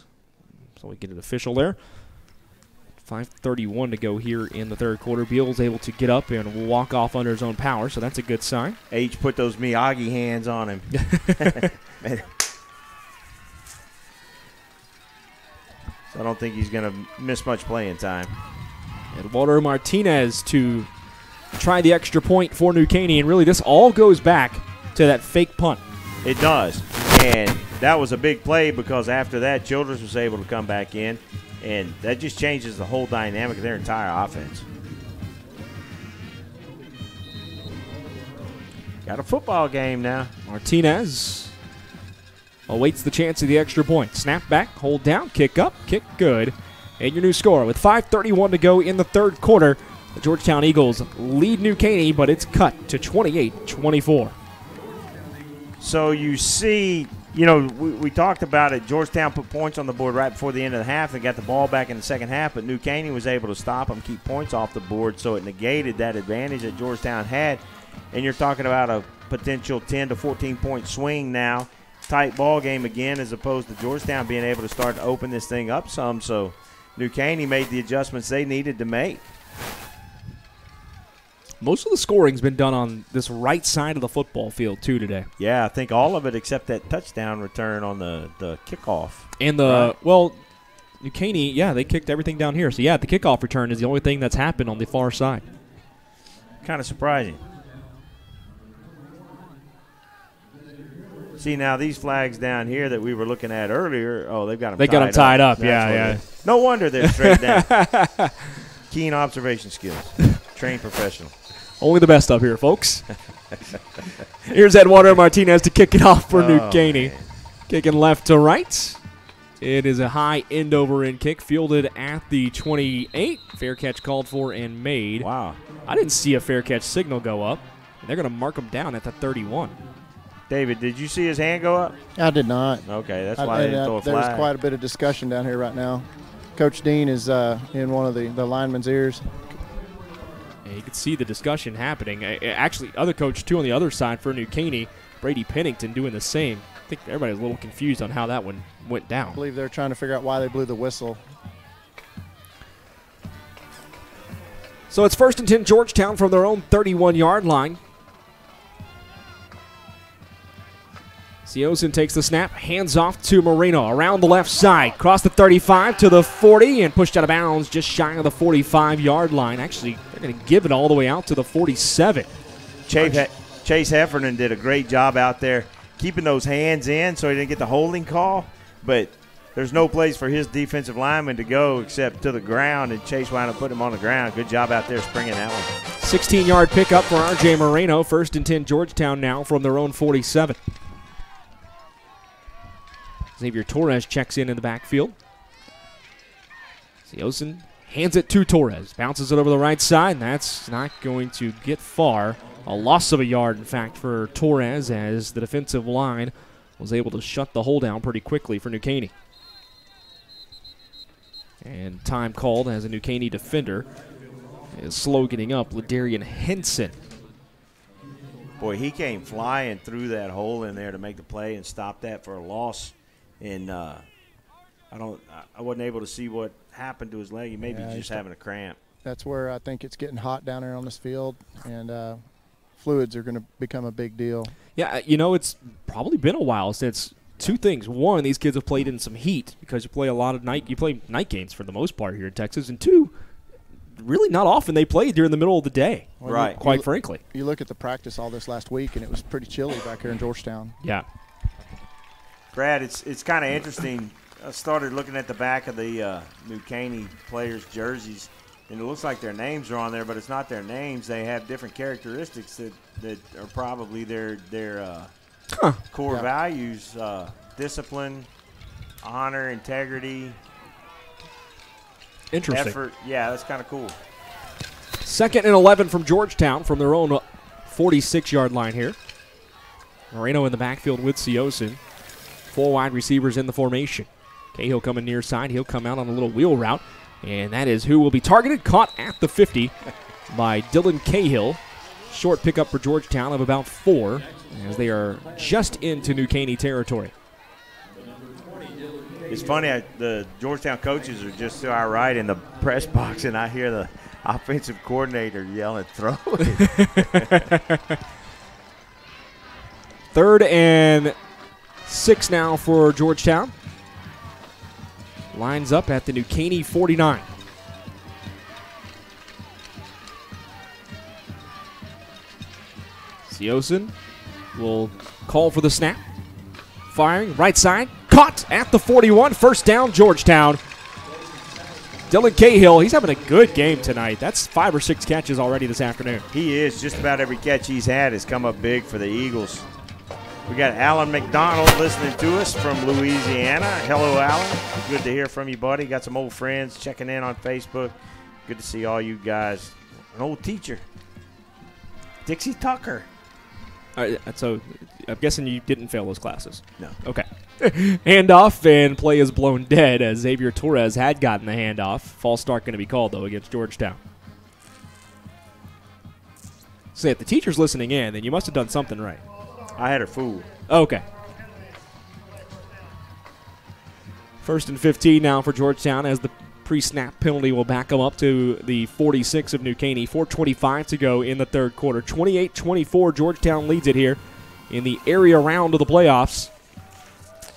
So we get it official there. 5:31 to go here in the 3rd quarter. Beal's able to get up and walk off under his own power, so that's a good sign. H put those Miyagi hands on him. So I don't think he's going to miss much playing time. Eduardo Martinez to try the extra point for New Caney, and really this all goes back to that fake punt. It does, and that was a big play because after that, Childress was able to come back in, and that just changes the whole dynamic of their entire offense. Got a football game now. Martinez awaits the chance of the extra point. Snap back, hold down, kick up, kick good. And your new score with 5:31 to go in the third quarter. The Georgetown Eagles lead New Caney, but it's cut to 28-24. So you see, you know, we talked about it. Georgetown put points on the board right before the end of the half. They got the ball back in the second half, but New Caney was able to stop them, keep points off the board, so it negated that advantage that Georgetown had. And you're talking about a potential 10 to 14-point swing now. Tight ball game again, as opposed to Georgetown being able to start to open this thing up some. So New Caney made the adjustments they needed to make. Most of the scoring's been done on this right side of the football field, too, today. Yeah, I think all of it except that touchdown return on the kickoff. And New Caney, yeah, they kicked everything down here. So, yeah, the kickoff return is the only thing that's happened on the far side. Kind of surprising. See, now these flags down here that we were looking at earlier, they've got them tied up. They got them tied up, yeah. No wonder they're straight down. Keen observation skills. Trained professional. Only the best up here, folks. Here's Eduardo Martinez to kick it off for New Caney. Man. Kicking left to right. It is a high end-over-end kick, fielded at the 28. Fair catch called for and made. Wow. I didn't see a fair catch signal go up. They're going to mark him down at the 31. David, did you see his hand go up? I did not. Okay, that's why they didn't throw a flag. There's quite a bit of discussion down here right now. Coach Dean is in one of the linemen's ears. Yeah, you can see the discussion happening. Actually, other coach, too, on the other side for New Caney, Brady Pennington, doing the same. I think everybody's a little confused on how that one went down. I believe they're trying to figure out why they blew the whistle. So it's 1st and 10 Georgetown from their own 31-yard line. Siosin takes the snap, hands off to Moreno around the left side, cross the 35 to the 40 and pushed out of bounds just shy of the 45-yard line. Actually, they're going to give it all the way out to the 47. Chase Heffernan did a great job out there keeping those hands in so he didn't get the holding call, but there's no place for his defensive lineman to go except to the ground, and Chase wound up putting him on the ground. Good job out there springing that one. 16-yard pickup for R.J. Moreno. 1st and 10 Georgetown now from their own 47. Xavier Torres checks in the backfield. Siosin hands it to Torres. Bounces it over the right side, and that's not going to get far. A loss of a yard, in fact, for Torres as the defensive line was able to shut the hole down pretty quickly for New Caney. And time called as a New Caney defender is slow getting up, Ladarian Henson. Boy, he came flying through that hole in there to make the play and stop that for a loss. And I wasn't able to see what happened to his leg. He may be just having a cramp. That's where I think it's getting hot down there on this field, and fluids are going to become a big deal. Yeah, you know, it's probably been a while since two things. One, these kids have played in some heat because you play night games for the most part here in Texas, and two, really not often they play during the middle of the day. Well, right. Quite frankly. You look at the practice all this last week, and it was pretty chilly back here in Georgetown. Yeah. Brad, it's kind of interesting. I started looking at the back of the New Caney players' jerseys, and it looks like their names are on there, but it's not their names. They have different characteristics that are probably their core values: discipline, honor, integrity, interesting effort. Yeah, that's kind of cool. 2nd and 11 from Georgetown from their own 46-yard line here. Moreno in the backfield with Siosin. 4 wide receivers in the formation. Cahill coming near side. He'll come out on a little wheel route. And that is who will be targeted. Caught at the 50 by Dylan Cahill. Short pickup for Georgetown of about 4 as they are just into New Caney territory. It's funny, the Georgetown coaches are just to our right in the press box, and I hear the offensive coordinator yelling, "Throw it." 3rd and 6 now for Georgetown. Lines up at the New Caney 49. Siosin will call for the snap. Firing, right side, caught at the 41. First down, Georgetown. Dylan Cahill, he's having a good game tonight. That's 5 or 6 catches already this afternoon. He is. Just about every catch he's had has come up big for the Eagles. We got Alan McDonald listening to us from Louisiana. Hello, Alan. Good to hear from you, buddy. Got some old friends checking in on Facebook. Good to see all you guys. An old teacher, Dixie Tucker. So I'm guessing you didn't fail those classes. No. Okay. Handoff, and play is blown dead as Xavier Torres had gotten the handoff. False start going to be called, though, against Georgetown. So if the teacher's listening in, then you must have done something right. I had her fooled. Okay. 1st and 15 now for Georgetown as the pre-snap penalty will back them up to the 46 of New Caney. 4:25 to go in the third quarter. 28-24, Georgetown leads it here in the area round of the playoffs.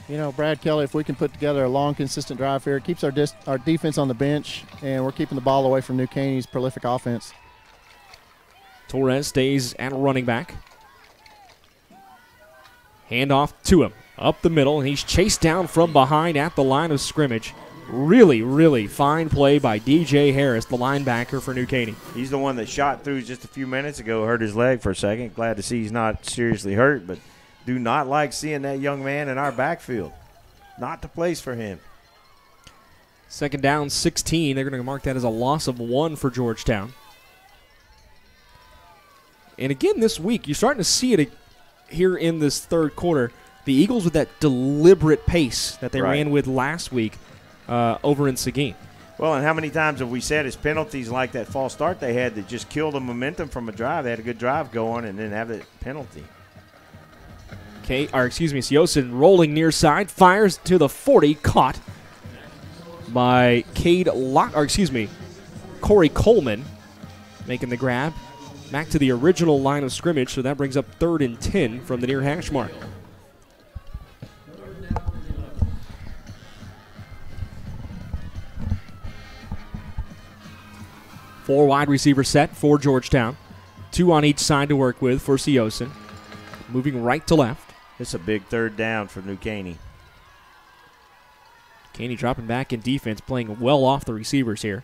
You know, Brad Kelly, if we can put together a long, consistent drive here, it keeps our defense on the bench, and we're keeping the ball away from New Caney's prolific offense. Torres stays at running back. Handoff to him, up the middle, and he's chased down from behind at the line of scrimmage. Really, really fine play by DJ Harris, the linebacker for New Caney. He's the one that shot through just a few minutes ago, hurt his leg for a second. Glad to see he's not seriously hurt, but do not like seeing that young man in our backfield. Not the place for him. 2nd down, 16. They're going to mark that as a loss of 1 for Georgetown. And again this week, you're starting to see it here in this third quarter. The Eagles with that deliberate pace that they ran with last week over in Seguin. Well, and how many times have we said it's penalties like that false start they had that just killed the momentum from a drive? They had a good drive going and then have that penalty. Siosin rolling near side, fires to the 40, caught by Corey Coleman, making the grab back to the original line of scrimmage, so that brings up 3rd and 10 from the near hash mark. Four wide receiver set for Georgetown. 2 on each side to work with for Siosin. Moving right to left. It's a big 3rd down for New Caney. Caney dropping back in defense, playing well off the receivers here.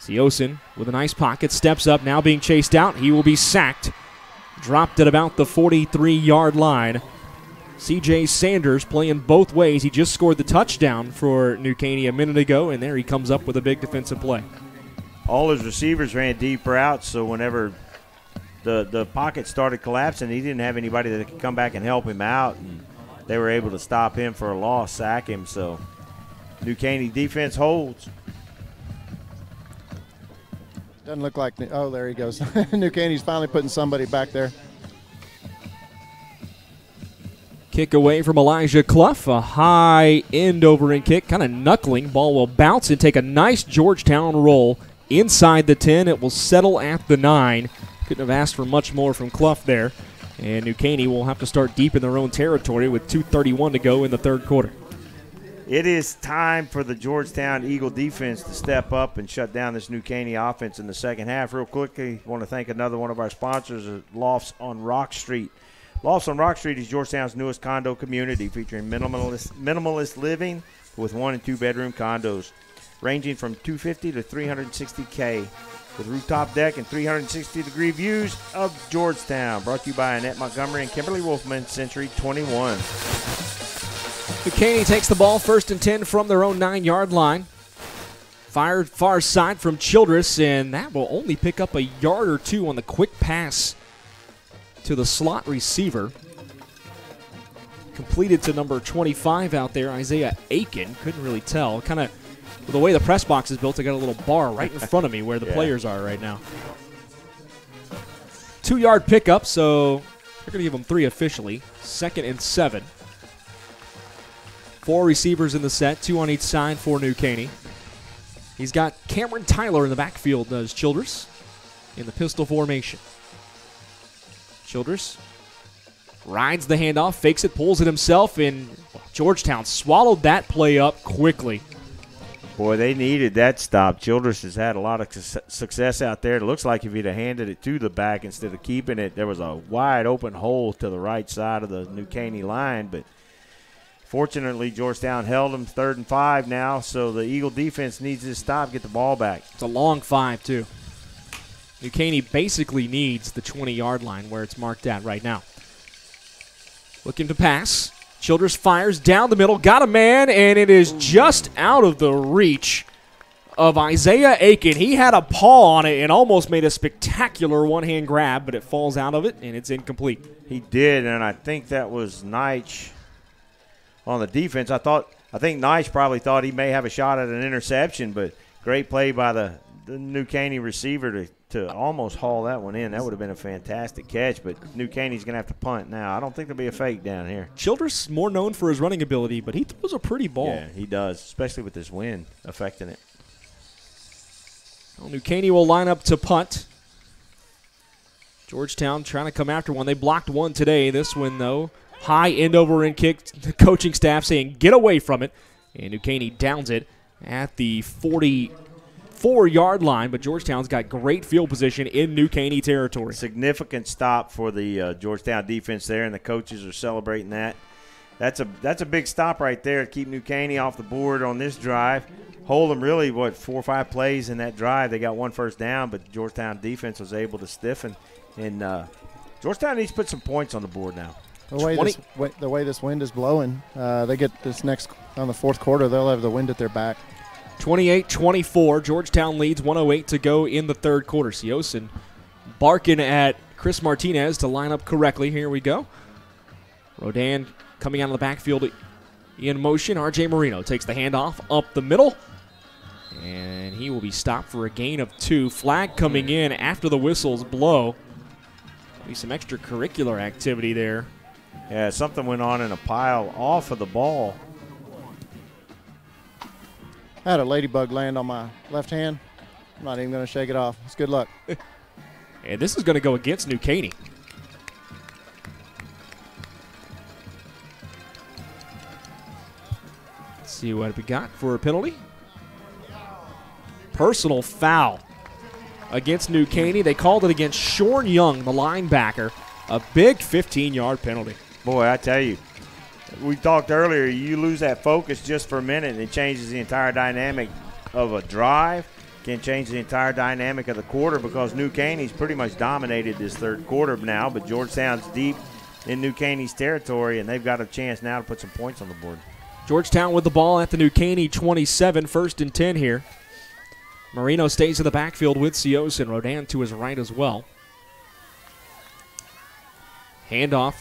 Siosin with a nice pocket, steps up, now being chased out. He will be sacked. Dropped at about the 43-yard line. C.J. Sanders playing both ways. He just scored the touchdown for New Caney a minute ago, and there he comes up with a big defensive play. All his receivers ran deep routes, so whenever the pocket started collapsing, he didn't have anybody that could come back and help him out, and they were able to stop him for a loss, sack him. So New Caney defense holds. Doesn't look like – oh, there he goes. New Caney's finally putting somebody back there. Kick away from Elijah Clough. A high end over and kick, kind of knuckling. Ball will bounce and take a nice Georgetown roll inside the 10. It will settle at the 9. Couldn't have asked for much more from Clough there. And New Caney will have to start deep in their own territory with 2:31 to go in the third quarter. It is time for the Georgetown Eagle defense to step up and shut down this New Caney offense in the second half. Real quickly, I want to thank another one of our sponsors, Lofts on Rock Street. Lofts on Rock Street is Georgetown's newest condo community featuring minimalist living with 1- and 2-bedroom condos ranging from $250,000 to $360,000 with rooftop deck and 360-degree views of Georgetown. Brought to you by Annette Montgomery and Kimberly Wolfman, Century 21. Caney takes the ball 1st and 10 from their own 9-yard line. Fired far side from Childress, and that will only pick up a yard or 2 on the quick pass to the slot receiver. Completed to number 25 out there, Isaiah Aiken. Couldn't really tell. Kind of the way the press box is built, I got a little bar right in front of me where the players are right now. 2-yard pickup, so they're going to give them 3 officially. 2nd and 7. 4 receivers in the set, 2 on each side for New Caney. He's got Cameron Tyler in the backfield, does Childress, in the pistol formation. Childress rides the handoff, fakes it, pulls it himself, and Georgetown swallowed that play up quickly. Boy, they needed that stop. Childress has had a lot of success out there. It looks like if he'd have handed it to the back instead of keeping it, there was a wide open hole to the right side of the New Caney line. But fortunately, Georgetown held them 3rd and 5 now, so the Eagle defense needs to stop, get the ball back. It's a long 5, too. New Caney basically needs the 20-yard line where it's marked at right now. Looking to pass. Childress fires down the middle, got a man, and it is just out of the reach of Isaiah Aiken. He had a paw on it and almost made a spectacular one-hand grab, but it falls out of it, and it's incomplete. He did, and I think that was Neich on the defense. I think Neich probably thought he may have a shot at an interception, but great play by the New Caney receiver to almost haul that one in. That would have been a fantastic catch, but New Caney's going to have to punt now. I don't think there'll be a fake down here. Childress more known for his running ability, but he throws a pretty ball. Yeah, he does, especially with this wind affecting it. Well, New Caney will line up to punt. Georgetown trying to come after one. They blocked one today. This one, though, high end over end kick. The coaching staff saying get away from it, and New Caney downs it at the 44-yard line, but Georgetown's got great field position in New Caney territory. Significant stop for the Georgetown defense there, and the coaches are celebrating that. That's a big stop right there to keep New Caney off the board on this drive. Hold them really, 4 or 5 plays in that drive. They got 1 first down, but the Georgetown defense was able to stiffen. And Georgetown needs to put some points on the board now. The way this wind is blowing, they get this next on the 4th quarter, they'll have the wind at their back. 28-24, Georgetown leads, 1:08 to go in the 3rd quarter. Siosin barking at Chris Martinez to line up correctly. Here we go. Rodan coming out of the backfield in motion. R.J. Marino takes the handoff up the middle, and he will be stopped for a gain of 2. Flag coming in after the whistles blow. Maybe some extracurricular activity there. Yeah, something went on in a pile off of the ball. I had a ladybug land on my left hand. I'm not even going to shake it off. It's good luck. And this is going to go against New Caney. Let's see what we got for a penalty. Personal foul against New Caney. They called it against Shorn Young, the linebacker. A big 15-yard penalty. Boy, I tell you, we talked earlier, you lose that focus just for a minute and it changes the entire dynamic of a drive, can change the entire dynamic of the quarter, because New Caney's pretty much dominated this 3rd quarter now, but Georgetown's deep in New Caney's territory, and they've got a chance now to put some points on the board. Georgetown with the ball at the New Caney 27, 1st and 10 here. Marino stays in the backfield with Cios, and Rodan to his right as well. Handoff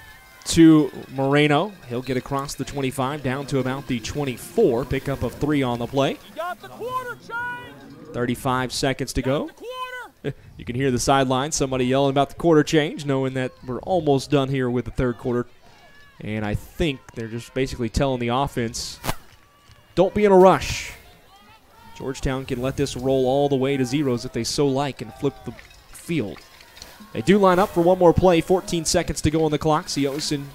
to Moreno. He'll get across the 25 down to about the 24. Pickup of 3 on the play. 35 seconds to go. You can hear the sideline, somebody yelling about the quarter change, knowing that we're almost done here with the 3rd quarter. And I think they're just basically telling the offense, don't be in a rush. Georgetown can let this roll all the way to zeros if they so like and flip the field. They do line up for one more play. 14 seconds to go on the clock. Siosin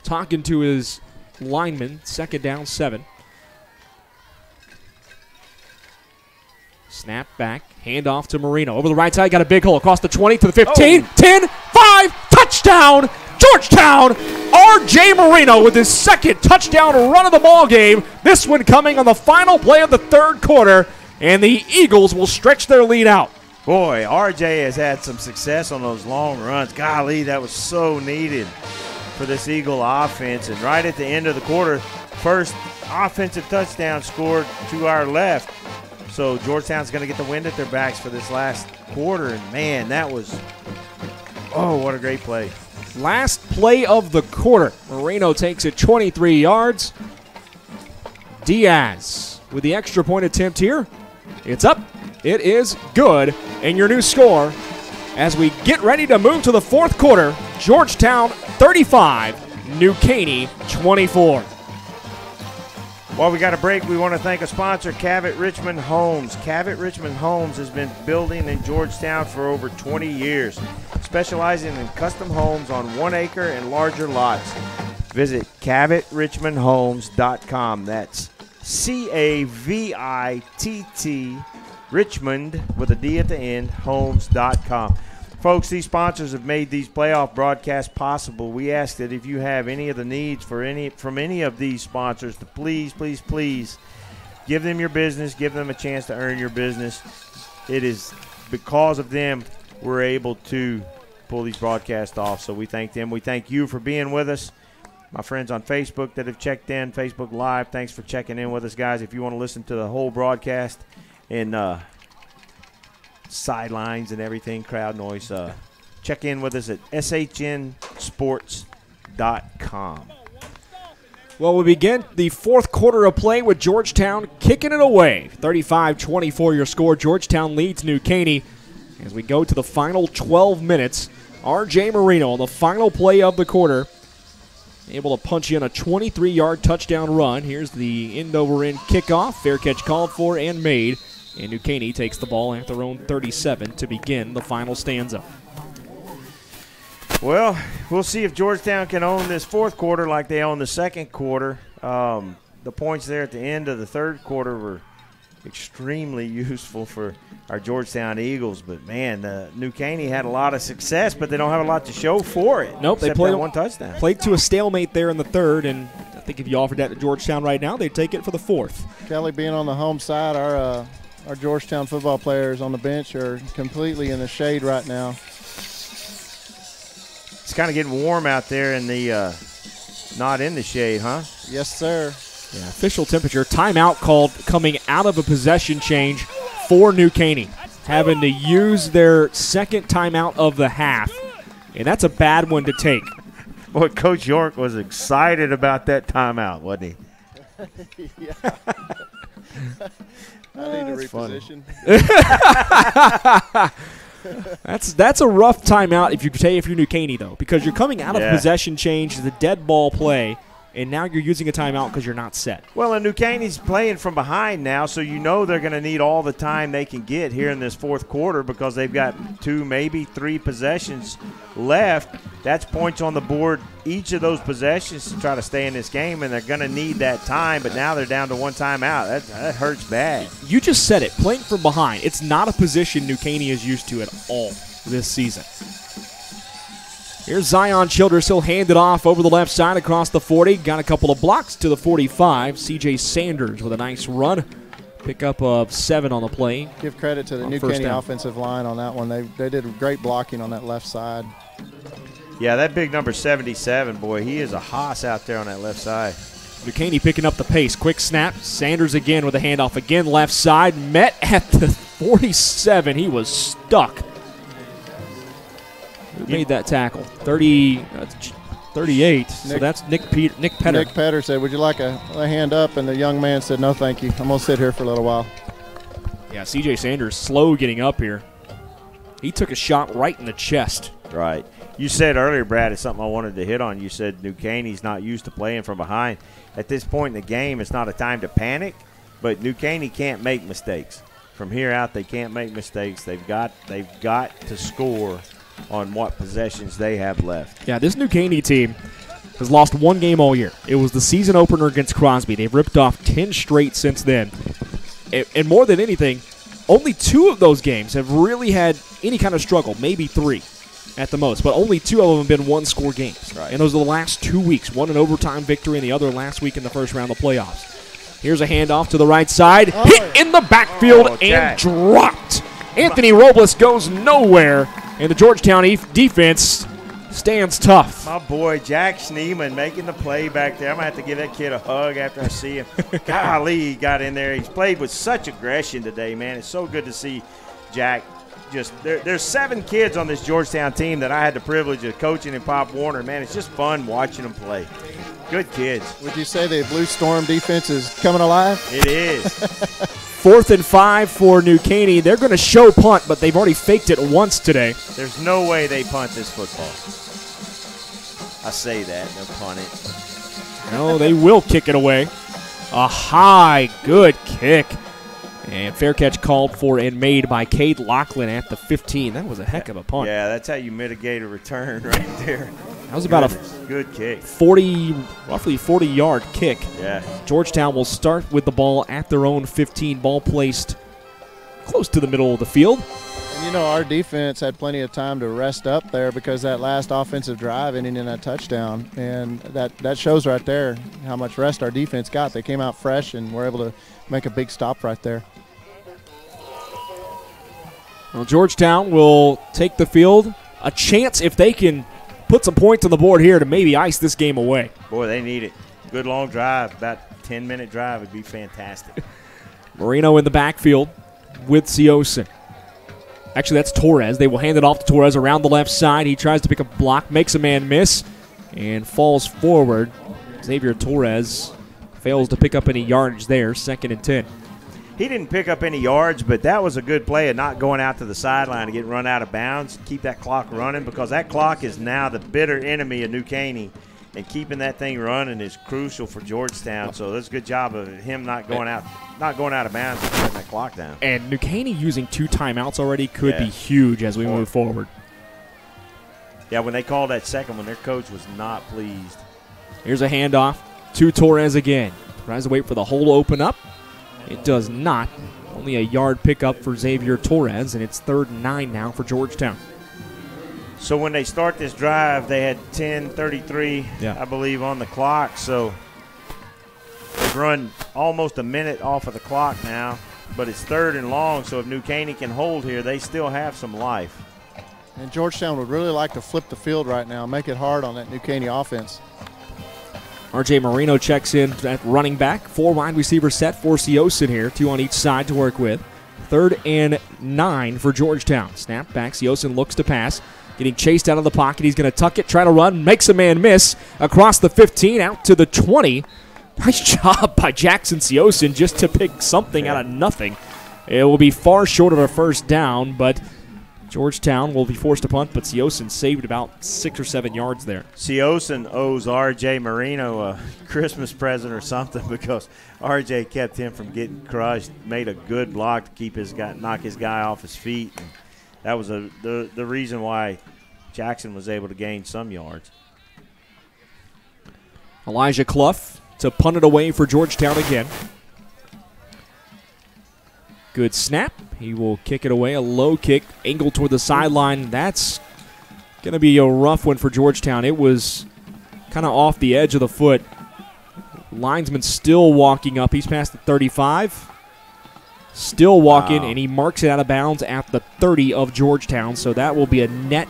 talking to his lineman. 2nd down, 7. Snap back. Handoff to Marino. Over the right side. Got a big hole. Across the 20 to the 15. 10, 5. Touchdown. Georgetown. R.J. Marino with his 2nd touchdown run of the ball game. This one coming on the final play of the 3rd quarter. And the Eagles will stretch their lead out. Boy, R.J. has had some success on those long runs. Golly, that was so needed for this Eagle offense. And right at the end of the quarter, first offensive touchdown scored to our left. So Georgetown's going to get the wind at their backs for this last quarter. And, man, that was – oh, what a great play. Last play of the quarter. Moreno takes it 23 yards. Diaz with the extra point attempt here. It's up. It is good. And your new score as we get ready to move to the 4th quarter, Georgetown 35, New Caney 24. While we got a break, we want to thank a sponsor, Cavett Richmond Homes. Cavett Richmond Homes has been building in Georgetown for over 20 years, specializing in custom homes on 1 acre and larger lots. Visit CavettRichmondHomes.com. That's C-A-V-I-T-T, Richmond, with a D at the end, homes.com. Folks, these sponsors have made these playoff broadcasts possible. We ask that if you have any of the needs from any of these sponsors to please, please, please give them your business, give them a chance to earn your business. It is because of them we're able to pull these broadcasts off, so we thank them. We thank you for being with us. My friends on Facebook that have checked in, Facebook Live, thanks for checking in with us, guys. If you want to listen to the whole broadcast and sidelines and everything, crowd noise, check in with us at shnsports.com. Well, we begin the fourth quarter of play with Georgetown kicking it away. 35-24 your score. Georgetown leads New Caney. As we go to the final 12 minutes, R.J. Marino on the final play of the quarter, able to punch in a 23-yard touchdown run. Here's the end-over-end kickoff. Fair catch called for and made. And New Caney takes the ball at their own 37 to begin the final stanza. Well, we'll see if Georgetown can own this fourth quarter like they own the second quarter. The points there at the end of the third quarter were extremely useful for our Georgetown Eagles. But, man, New Caney had a lot of success, but they don't have a lot to show for it. Nope, they played one touchdown. Played to a stalemate there in the third, and I think if you offered that to Georgetown right now, they'd take it for the fourth. Kelly, being on the home side, our Georgetown football players on the bench are completely in the shade right now. It's kind of getting warm out there in the not in the shade, huh? Yes, sir. Yeah, official temperature. Timeout called coming out of a possession change for New Caney, having to use their second timeout of the half, and that's a bad one to take. Boy, Coach York was excited about that timeout, wasn't he? Yeah. I need to reposition. That's a rough timeout if you're New Caney, though, because you're coming out of possession change, the dead ball play, and now you're using a timeout because you're not set. Well, and New Caney's playing from behind now, so you know they're going to need all the time they can get here in this fourth quarter because they've got 2, maybe 3 possessions left. That's points on the board each of those possessions to try to stay in this game, and they're going to need that time, but now they're down to 1 timeout. That hurts bad. You just said it, playing from behind. It's not a position New Caney is used to at all this season. Here's Zion Childress. He'll hand it off over the left side across the 40. Got a couple of blocks to the 45. C.J. Sanders with a nice run. Pick up of 7 on the play. Give credit to the New Caney offensive line on that one. They did great blocking on that left side. Yeah, that big number 77, boy, he is a hoss out there on that left side. New Caney picking up the pace. Quick snap. Sanders again with a handoff. Again left side. Met at the 47. He was stuck. Who made that tackle? 38. So that's Nick Petter. Nick Petter said, would you like a hand up? And the young man said, no, thank you. I'm going to sit here for a little while. Yeah, C.J. Sanders slow getting up here. He took a shot right in the chest. Right. You said earlier, Brad, it's something I wanted to hit on. You said New Caney's not used to playing from behind. At this point in the game, it's not a time to panic, but New Caney can't make mistakes. From here out, they can't make mistakes. They've got to score on what possessions they have left. Yeah, this New Caney team has lost 1 game all year. It was the season opener against Crosby. They've ripped off 10 straight since then. And more than anything, only 2 of those games have really had any kind of struggle, maybe 3 at the most, but only 2 of them have been one-score games. Right. And those are the last 2 weeks, one an overtime victory and the other last week in the first round of the playoffs. Here's a handoff to the right side, hit in the backfield and dropped. Anthony Robles goes nowhere, and the Georgetown defense stands tough. My boy Jack Schneeman making the play back there. I'm going to have to give that kid a hug after I see him. Golly, he got in there. He's played with such aggression today, man. It's so good to see Jack. There's 7 kids on this Georgetown team that I had the privilege of coaching in Pop Warner. Man, it's just fun watching them play. Good kids. Would you say the Blue Storm defense is coming alive? It is. 4th and 5 for New Caney. They're going to show punt, but they've already faked it once today. There's no way they punt this football. I say that. They'll punt it. No, they will kick it away. A high, good kick. And fair catch called for and made by Cade Lachlan at the 15. That was a heck of a punt. Yeah, that's how you mitigate a return right there. That was about a good kick. Roughly 40-yard kick. Yeah. Georgetown will start with the ball at their own 15, ball placed close to the middle of the field. And you know, our defense had plenty of time to rest up there because that last offensive drive ending in that touchdown. And that shows right there how much rest our defense got. They came out fresh and were able to make a big stop right there. Well, Georgetown will take the field. A chance if they can put some points on the board here to maybe ice this game away. Boy, they need it. Good long drive, about 10-minute drive would be fantastic. Marino in the backfield with Siosin. Actually, that's Torres. They will hand it off to Torres around the left side. He tries to pick a block, makes a man miss, and falls forward. Xavier Torres fails to pick up any yardage there, 2nd and 10. He didn't pick up any yards, but that was a good play of not going out to the sideline and getting run out of bounds. Keep that clock running because that clock is now the bitter enemy of New Caney, and keeping that thing running is crucial for Georgetown. So that's a good job of him not going out of bounds and putting that clock down. And New Caney using 2 timeouts already could be huge as we move forward. Yeah, when they called that second one, their coach was not pleased. Here's a handoff to Torres again. Tries to wait for the hole to open up. It does not. Only a yard pickup for Xavier Torres, and it's 3rd and 9 now for Georgetown. So when they start this drive, they had 10:33, I believe, on the clock. So they've run almost a minute off of the clock now, but it's 3rd and long, so if New Caney can hold here, they still have some life. And Georgetown would really like to flip the field right now, make it hard on that New Caney offense. R.J. Marino checks in at running back. 4 wide receivers set for Siosin here, 2 on each side to work with. 3rd and 9 for Georgetown. Snap back. Siosin looks to pass. Getting chased out of the pocket. He's going to tuck it, try to run, makes a man miss across the 15 out to the 20. Nice job by Jackson Siosin just to pick something out of nothing. It will be far short of a first down, but Georgetown will be forced to punt, but Siosin saved about 6 or 7 yards there. Siosin owes R.J. Marino a Christmas present or something because R.J. kept him from getting crushed, made a good block to keep his guy, knock his guy off his feet. And that was the reason why Jackson was able to gain some yards. Elijah Clough to punt it away for Georgetown again. Good snap. He will kick it away. A low kick, angled toward the sideline. That's going to be a rough one for Georgetown. It was kind of off the edge of the foot. Linesman still walking up. He's past the 35. Still walking, and he marks it out of bounds at the 30 of Georgetown. So that will be a net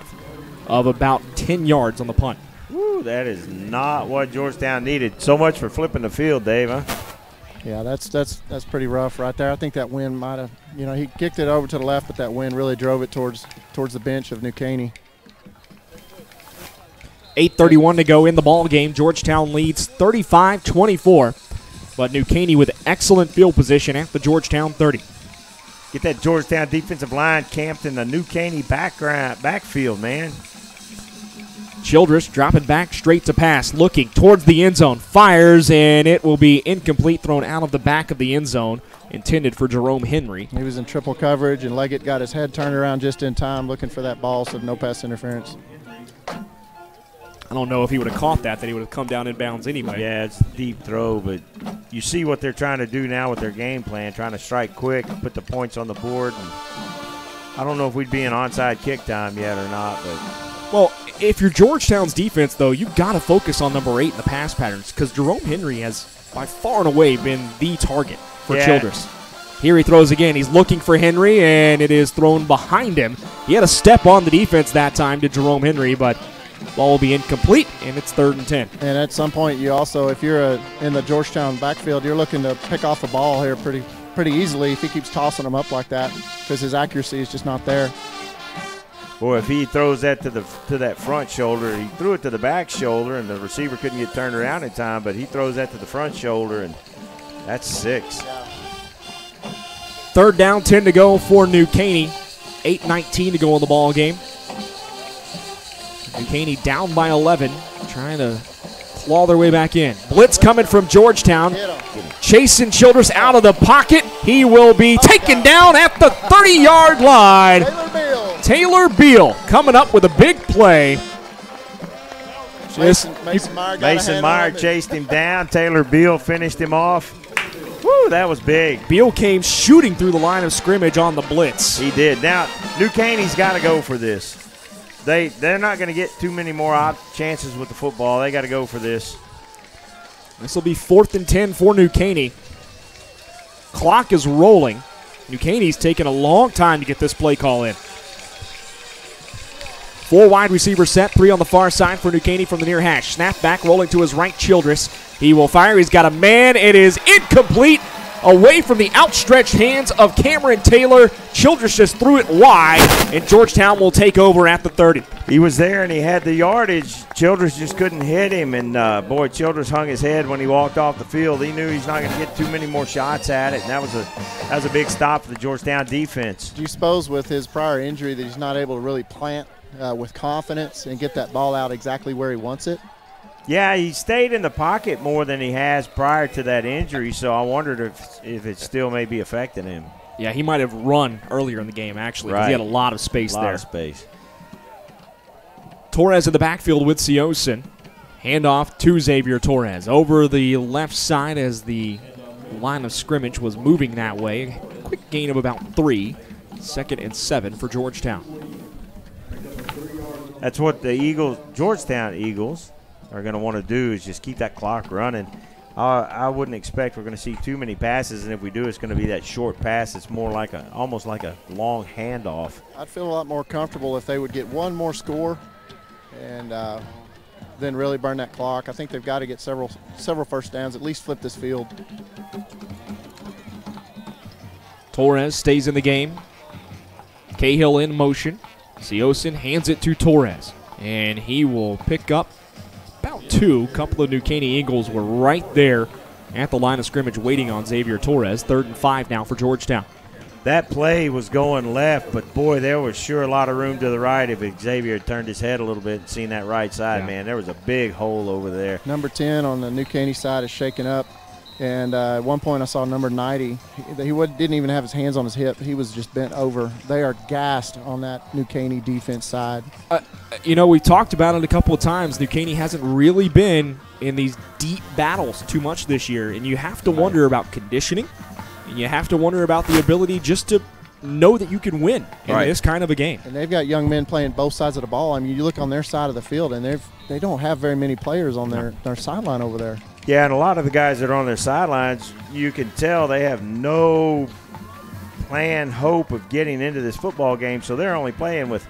of about 10 yards on the punt. Woo, that is not what Georgetown needed. So much for flipping the field, Dave, huh? Yeah, that's pretty rough right there. I think that wind might have, he kicked it over to the left, but that wind really drove it towards the bench of New Caney. 8:31 to go in the ball game. Georgetown leads 35-24, but New Caney with excellent field position at the Georgetown 30. Get that Georgetown defensive line camped in the New Caney backfield, man. Childress dropping back straight to pass, looking towards the end zone, fires, and it will be incomplete, thrown out of the back of the end zone, intended for Jerome Henry. He was in triple coverage, and Leggett got his head turned around just in time, looking for that ball, so no pass interference. I don't know if he would have caught that he would have come down in bounds anyway. Yeah, it's a deep throw, but you see what they're trying to do now with their game plan, trying to strike quick, put the points on the board. And I don't know if we'd be in onside kick time yet or not, but... Well, if you're Georgetown's defense, though, you've got to focus on number 8 in the pass patterns because Jerome Henry has by far and away been the target for Childress. Here he throws again. He's looking for Henry, and it is thrown behind him. He had a step on the defense that time to Jerome Henry, but ball will be incomplete, and it's 3rd and 10. And at some point, you also, if you're in the Georgetown backfield, you're looking to pick off the ball here pretty easily if he keeps tossing them up like that because his accuracy is just not there. Boy, if he throws that to that front shoulder, he threw it to the back shoulder, and the receiver couldn't get turned around in time, but he throws that to the front shoulder, and that's 6. 3rd down, 10 to go for New Caney. 8:19 to go in the ball game. New Caney down by 11, trying to claw their way back in. Blitz coming from Georgetown. Chasing Childress out of the pocket. He will be taken down at the 30-yard line. Taylor Beal coming up with a big play. Mason Meyer got Mason Meyer chased him down. Taylor Beal finished him off. Woo, that was big. Beal came shooting through the line of scrimmage on the blitz. He did. Now, New Caney's got to go for this. They're not going to get too many more chances with the football. They got to go for this. This will be 4th and 10 for New Caney. Clock is rolling. New Caney's taken a long time to get this play call in. 4 wide receiver set, 3 on the far side for New Caney from the near hash. Snap back, rolling to his right, Childress. He will fire. He's got a man. It is incomplete. Away from the outstretched hands of Cameron Taylor. Childress just threw it wide, and Georgetown will take over at the 30. He was there, and he had the yardage. Childress just couldn't hit him, and, boy, Childress hung his head when he walked off the field. He knew he's not going to get too many more shots at it, and that was a big stop for the Georgetown defense. Do you suppose with his prior injury that he's not able to really plant with confidence and get that ball out exactly where he wants it? Yeah, he stayed in the pocket more than he has prior to that injury, so I wondered if it still may be affecting him. Yeah, he might have run earlier in the game, actually, because right. he had a lot of space there. A lot of space. Torres in the backfield with Siosin. Handoff to Xavier Torres. Over the left side as the line of scrimmage was moving that way. Quick gain of about 3. 2nd and 7 for Georgetown. That's what the Georgetown Eagles are going to want to do, is just keep that clock running. I wouldn't expect we're going to see too many passes, and if we do, it's going to be that short pass. It's more like almost like a long handoff. I'd feel a lot more comfortable if they would get one more score and then really burn that clock. I think they've got to get several first downs, at least flip this field. Torres stays in the game. Cahill in motion. Siosin hands it to Torres, and he will pick up about 2. A couple of New Caney Eagles were right there at the line of scrimmage waiting on Xavier Torres. 3rd and 5 now for Georgetown. That play was going left, but, boy, there was sure a lot of room to the right if Xavier had turned his head a little bit and seen that right side, man. There was a big hole over there. Number 10 on the New Caney side is shaken up. And at one point I saw number 90. He didn't even have his hands on his hip. He was just bent over. They are gassed on that New Caney defense side. You know, we talked about it a couple of times. New Caney hasn't really been in these deep battles too much this year. And you have to wonder about conditioning. And you have to wonder about the ability just to know that you can win in this kind of a game. And they've got young men playing both sides of the ball. I mean, you look on their side of the field, and they don't have very many players on their sideline over there. Yeah, and a lot of the guys that are on their sidelines, you can tell they have no planned hope of getting into this football game, so they're only playing with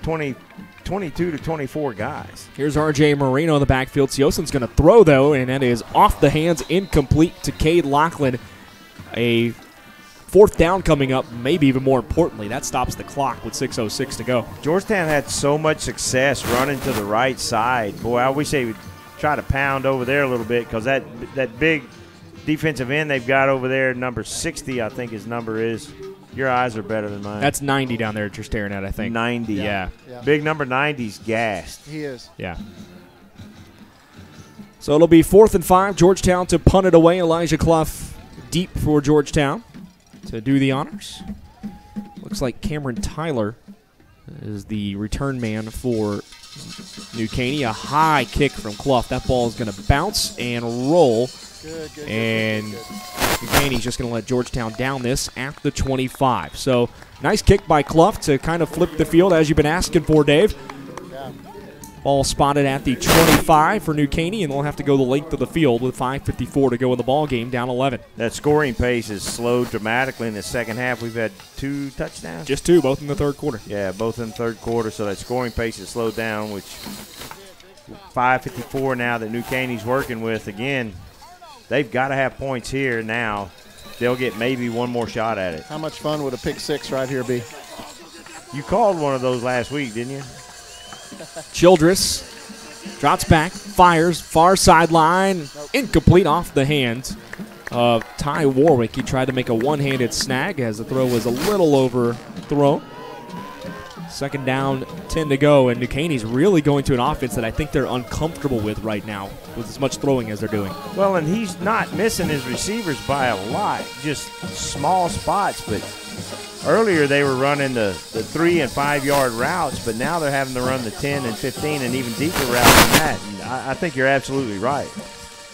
22 to 24 guys. Here's R.J. Moreno in the backfield. Siosin's going to throw, though, and that is off the hands, incomplete to Cade Lachlan. A 4th down coming up, maybe even more importantly. That stops the clock with 6:06 to go. Georgetown had so much success running to the right side. Boy, I wish they would try to pound over there a little bit, because that big defensive end they've got over there, number 60, I think his number is. Your eyes are better than mine. That's 90 down there that you're staring at, I think. 90. Yeah. Big number 90's gassed. He is. Yeah. So it'll be 4th and 5. Georgetown to punt it away. Elijah Clough deep for Georgetown to do the honors. Looks like Cameron Tyler is the return man for New Caney. A high kick from Clough. That ball is going to bounce and roll. Good, and New Caney's just going to let Georgetown down this at the 25. So nice kick by Clough to kind of flip the field, as you've been asking for, Dave. Yeah. Ball spotted at the 25 for New Caney, and they'll have to go the length of the field with 5:54 to go in the ball game, down 11. That scoring pace has slowed dramatically in the second half. We've had 2 touchdowns. Just 2, both in the 3rd quarter. Yeah, both in the 3rd quarter, so that scoring pace has slowed down, which 5:54 now that New Caney's working with. Again, they've got to have points here now. They'll get maybe one more shot at it. How much fun would a pick 6 right here be? You called one of those last week, didn't you? Childress drops back, fires, far sideline, incomplete off the hands of Ty Warwick. He tried to make a one-handed snag as the throw was a little overthrown. 2nd down, 10 to go, and New Caney's really going to an offense that I think they're uncomfortable with right now with as much throwing as they're doing. Well, and he's not missing his receivers by a lot, just small spots, but earlier they were running the 3 and 5 yard routes, but now they're having to run the 10 and 15 and even deeper routes than that. And I think you're absolutely right.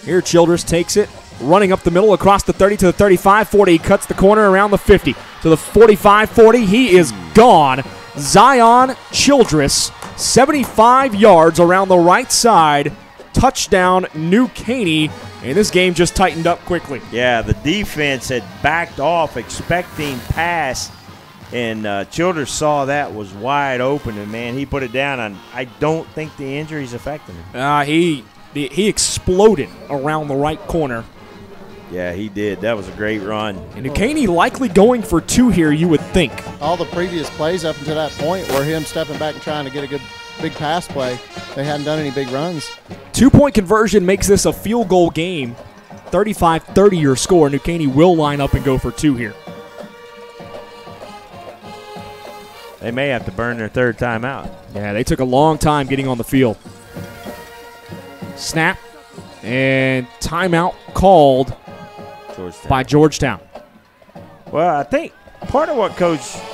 Here Childress takes it, running up the middle across the 30 to the 35-40. He cuts the corner around the 50 to the 45-40. He is gone. Zion Childress, 75 yards around the right side. Touchdown, New Caney. And this game just tightened up quickly. Yeah, the defense had backed off expecting pass, and Childress saw that was wide open, and, man, he put it down. And I don't think the injuries affected him. He exploded around the right corner. Yeah, he did. That was a great run. And New Caney likely going for 2 here, you would think. All the previous plays up until that point were him stepping back and trying to get a good big pass play. They hadn't done any big runs. 2-point conversion makes this a field goal game. 35-30 your score. New Caney will line up and go for 2 here. They may have to burn their 3rd timeout. Yeah, they took a long time getting on the field. Snap and timeout called by Georgetown. Well, I think part of what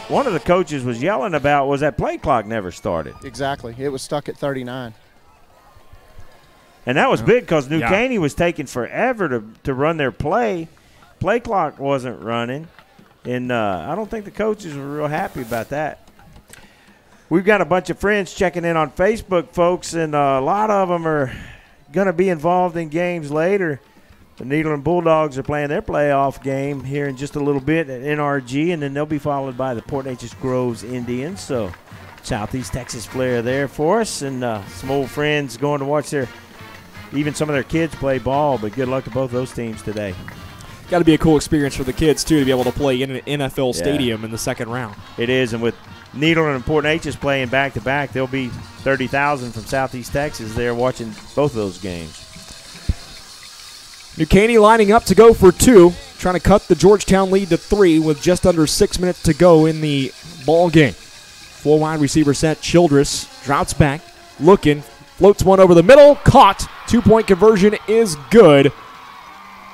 one of the coaches was yelling about was that play clock never started. Exactly. It was stuck at 39. And that was big because New Caney was taking forever to run their play. Play clock wasn't running. And I don't think the coaches were real happy about that. We've got a bunch of friends checking in on Facebook, folks, and a lot of them are going to be involved in games later. The Nederland Bulldogs are playing their playoff game here in just a little bit at NRG, and then they'll be followed by the Port Neches Groves Indians. So Southeast Texas flair there for us, and some old friends going to watch even some of their kids play ball, but good luck to both those teams today. Got to be a cool experience for the kids, too, to be able to play in an NFL stadium in the second round. It is, and with Nederland and Port Neches playing back-to-back, there'll be 30,000 from Southeast Texas there watching both of those games. New Caney lining up to go for 2, trying to cut the Georgetown lead to 3 with just under 6 minutes to go in the ball game. 4 wide receiver set. Childress drops back, looking, floats one over the middle, caught. 2-point conversion is good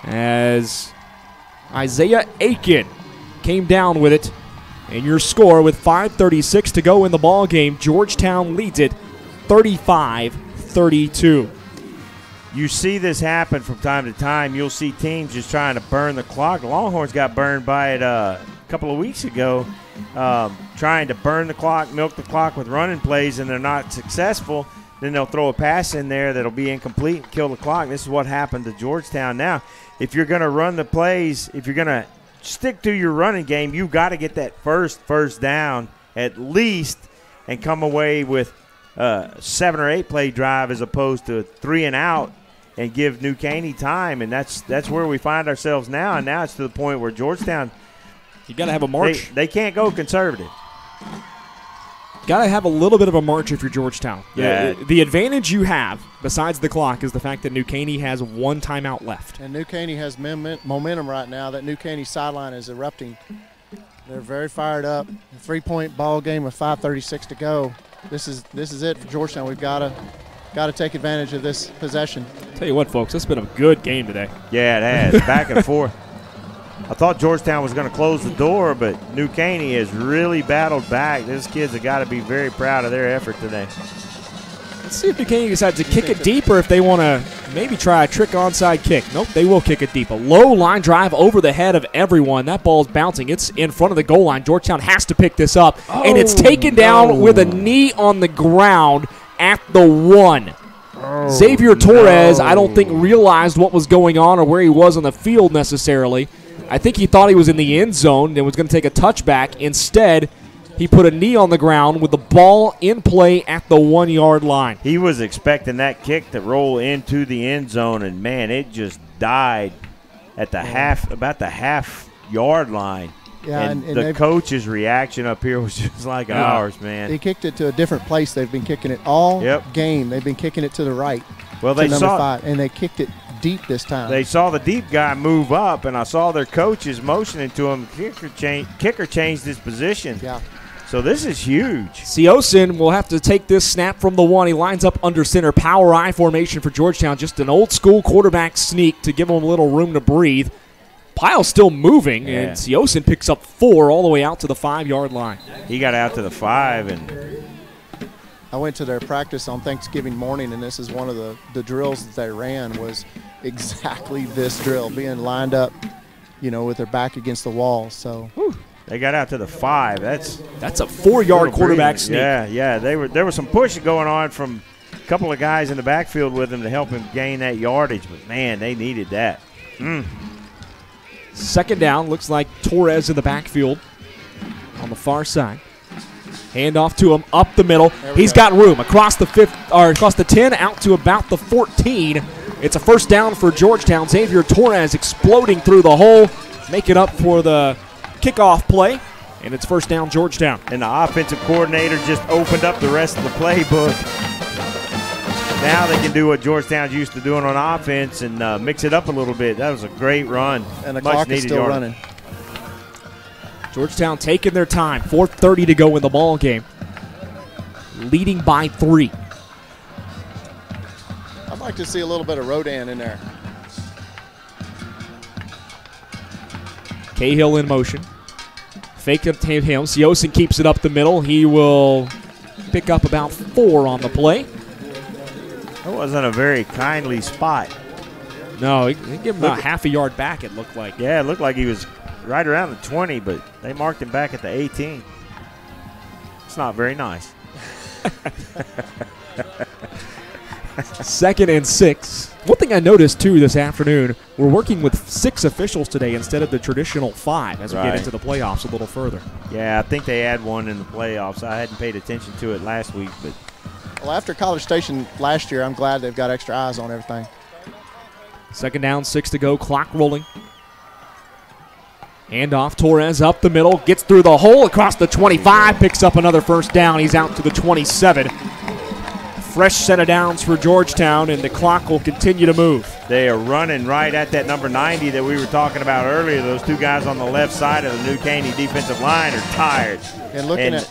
as Isaiah Aiken came down with it. And your score with 5:36 to go in the ball game, Georgetown leads it 35-32. You see this happen from time to time. You'll see teams just trying to burn the clock. The Longhorns got burned by it a couple of weeks ago, trying to burn the clock, milk the clock with running plays, and they're not successful. Then they'll throw a pass in there that'll be incomplete and kill the clock. This is what happened to Georgetown. Now, if you're going to run the plays, if you're going to stick to your running game, you've got to get that first down at least and come away with a 7 or 8 play drive as opposed to a 3 and out and give New Caney time. And that's where we find ourselves now. And now it's to the point where Georgetown, you got to have a march. They can't go conservative. Got to have a little bit of a march if you're Georgetown. Yeah. The advantage you have, besides the clock, is the fact that New Caney has 1 timeout left. And New Caney has momentum right now. That New Caney sideline is erupting. They're very fired up. 3-point ball game with 5:36 to go. This is it for Georgetown. We've got to take advantage of this possession. Tell you what, folks, it's been a good game today. Yeah, it has. Back and forth. I thought Georgetown was going to close the door, but New Caney has really battled back. These kids have got to be very proud of their effort today. Let's see if New Caney decides to kick it deep or if they want to maybe try a trick onside kick. Nope, they will kick it deep. A low line drive over the head of everyone. That ball's bouncing. It's in front of the goal line. Georgetown has to pick this up, and it's taken down with a knee on the ground at the 1. Xavier Torres, I don't think, realized what was going on or where he was on the field necessarily. I think he thought he was in the end zone and was going to take a touchback. Instead, he put a knee on the ground with the ball in play at the 1-yard line. He was expecting that kick to roll into the end zone, and, man, it just died at the about the half-yard line. Yeah, and the coach's reaction up here was just like ours, man. He kicked it to a different place. They've been kicking it all game. They've been kicking it to the right. Well, they number saw 5, and they kicked it deep this time. They saw the deep guy move up, and I saw their coaches motioning to him. Kicker changed his position. Yeah. So this is huge. Siosin will have to take this snap from the 1. He lines up under center. Power I formation for Georgetown. Just an old-school quarterback sneak to give him a little room to breathe. Pile's still moving, Yeah. and Siosin picks up 4 all the way out to the 5-yard line. He got out to the 5, and I went to their practice on Thanksgiving morning, and this is one of the drills that they ran was exactly this drill, being lined up, with their back against the wall. So they got out to the 5. That's a 4-yard quarterback sneak. Yeah. There was some push going on from a couple of guys in the backfield with him to help him gain that yardage, but man, they needed that. Second down, looks like Torres in the backfield on the far side. Hand off to him up the middle. He's got room across the 10 out to about the 14. It's a first down for Georgetown. Xavier Torres exploding through the hole, making up for the kickoff play, and it's first down Georgetown. And the offensive coordinator just opened up the rest of the playbook. Now they can do what Georgetown's used to doing on offense and mix it up a little bit. That was a great run. And the clock is still running. Georgetown taking their time. 4:30 to go in the ball game. Leading by 3. I'd like to see a little bit of Rodan in there. Cahill in motion. Fake it to him. Siosin keeps it up the middle. He will pick up about 4 on the play. That wasn't a very kindly spot. No, he gave him about half a yard back, it looked like. Yeah, it looked like he was right around the 20, but they marked him back at the 18. It's not very nice. 2nd and 6. One thing I noticed, too, this afternoon, we're working with 6 officials today instead of the traditional 5 as we get into the playoffs a little further. Yeah, I think they had one in the playoffs. I hadn't paid attention to it last week, but well, after College Station last year, I'm glad they've got extra eyes on everything. 2nd down, 6 to go, clock rolling. Handoff, Torres up the middle, gets through the hole across the 25, picks up another first down. He's out to the 27. Fresh set of downs for Georgetown, and the clock will continue to move. They are running right at that number 90 that we were talking about earlier. Those 2 guys on the left side of the new Caney defensive line are tired. And looking at,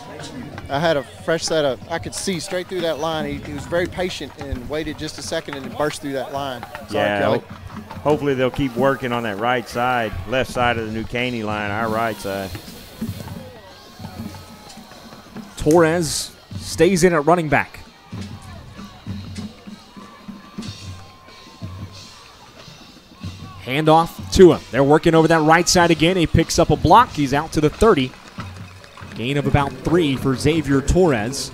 I had a fresh set of, I could see straight through that line. He was very patient and waited just a second and burst through that line. Sorry, Kelly. Hopefully they'll keep working on that right side, left side of the new Caney line, our right side. Torres stays in at running back. Handoff to him. They're working over that right side again. He picks up a block. He's out to the 30. Gain of about 3 for Xavier Torres.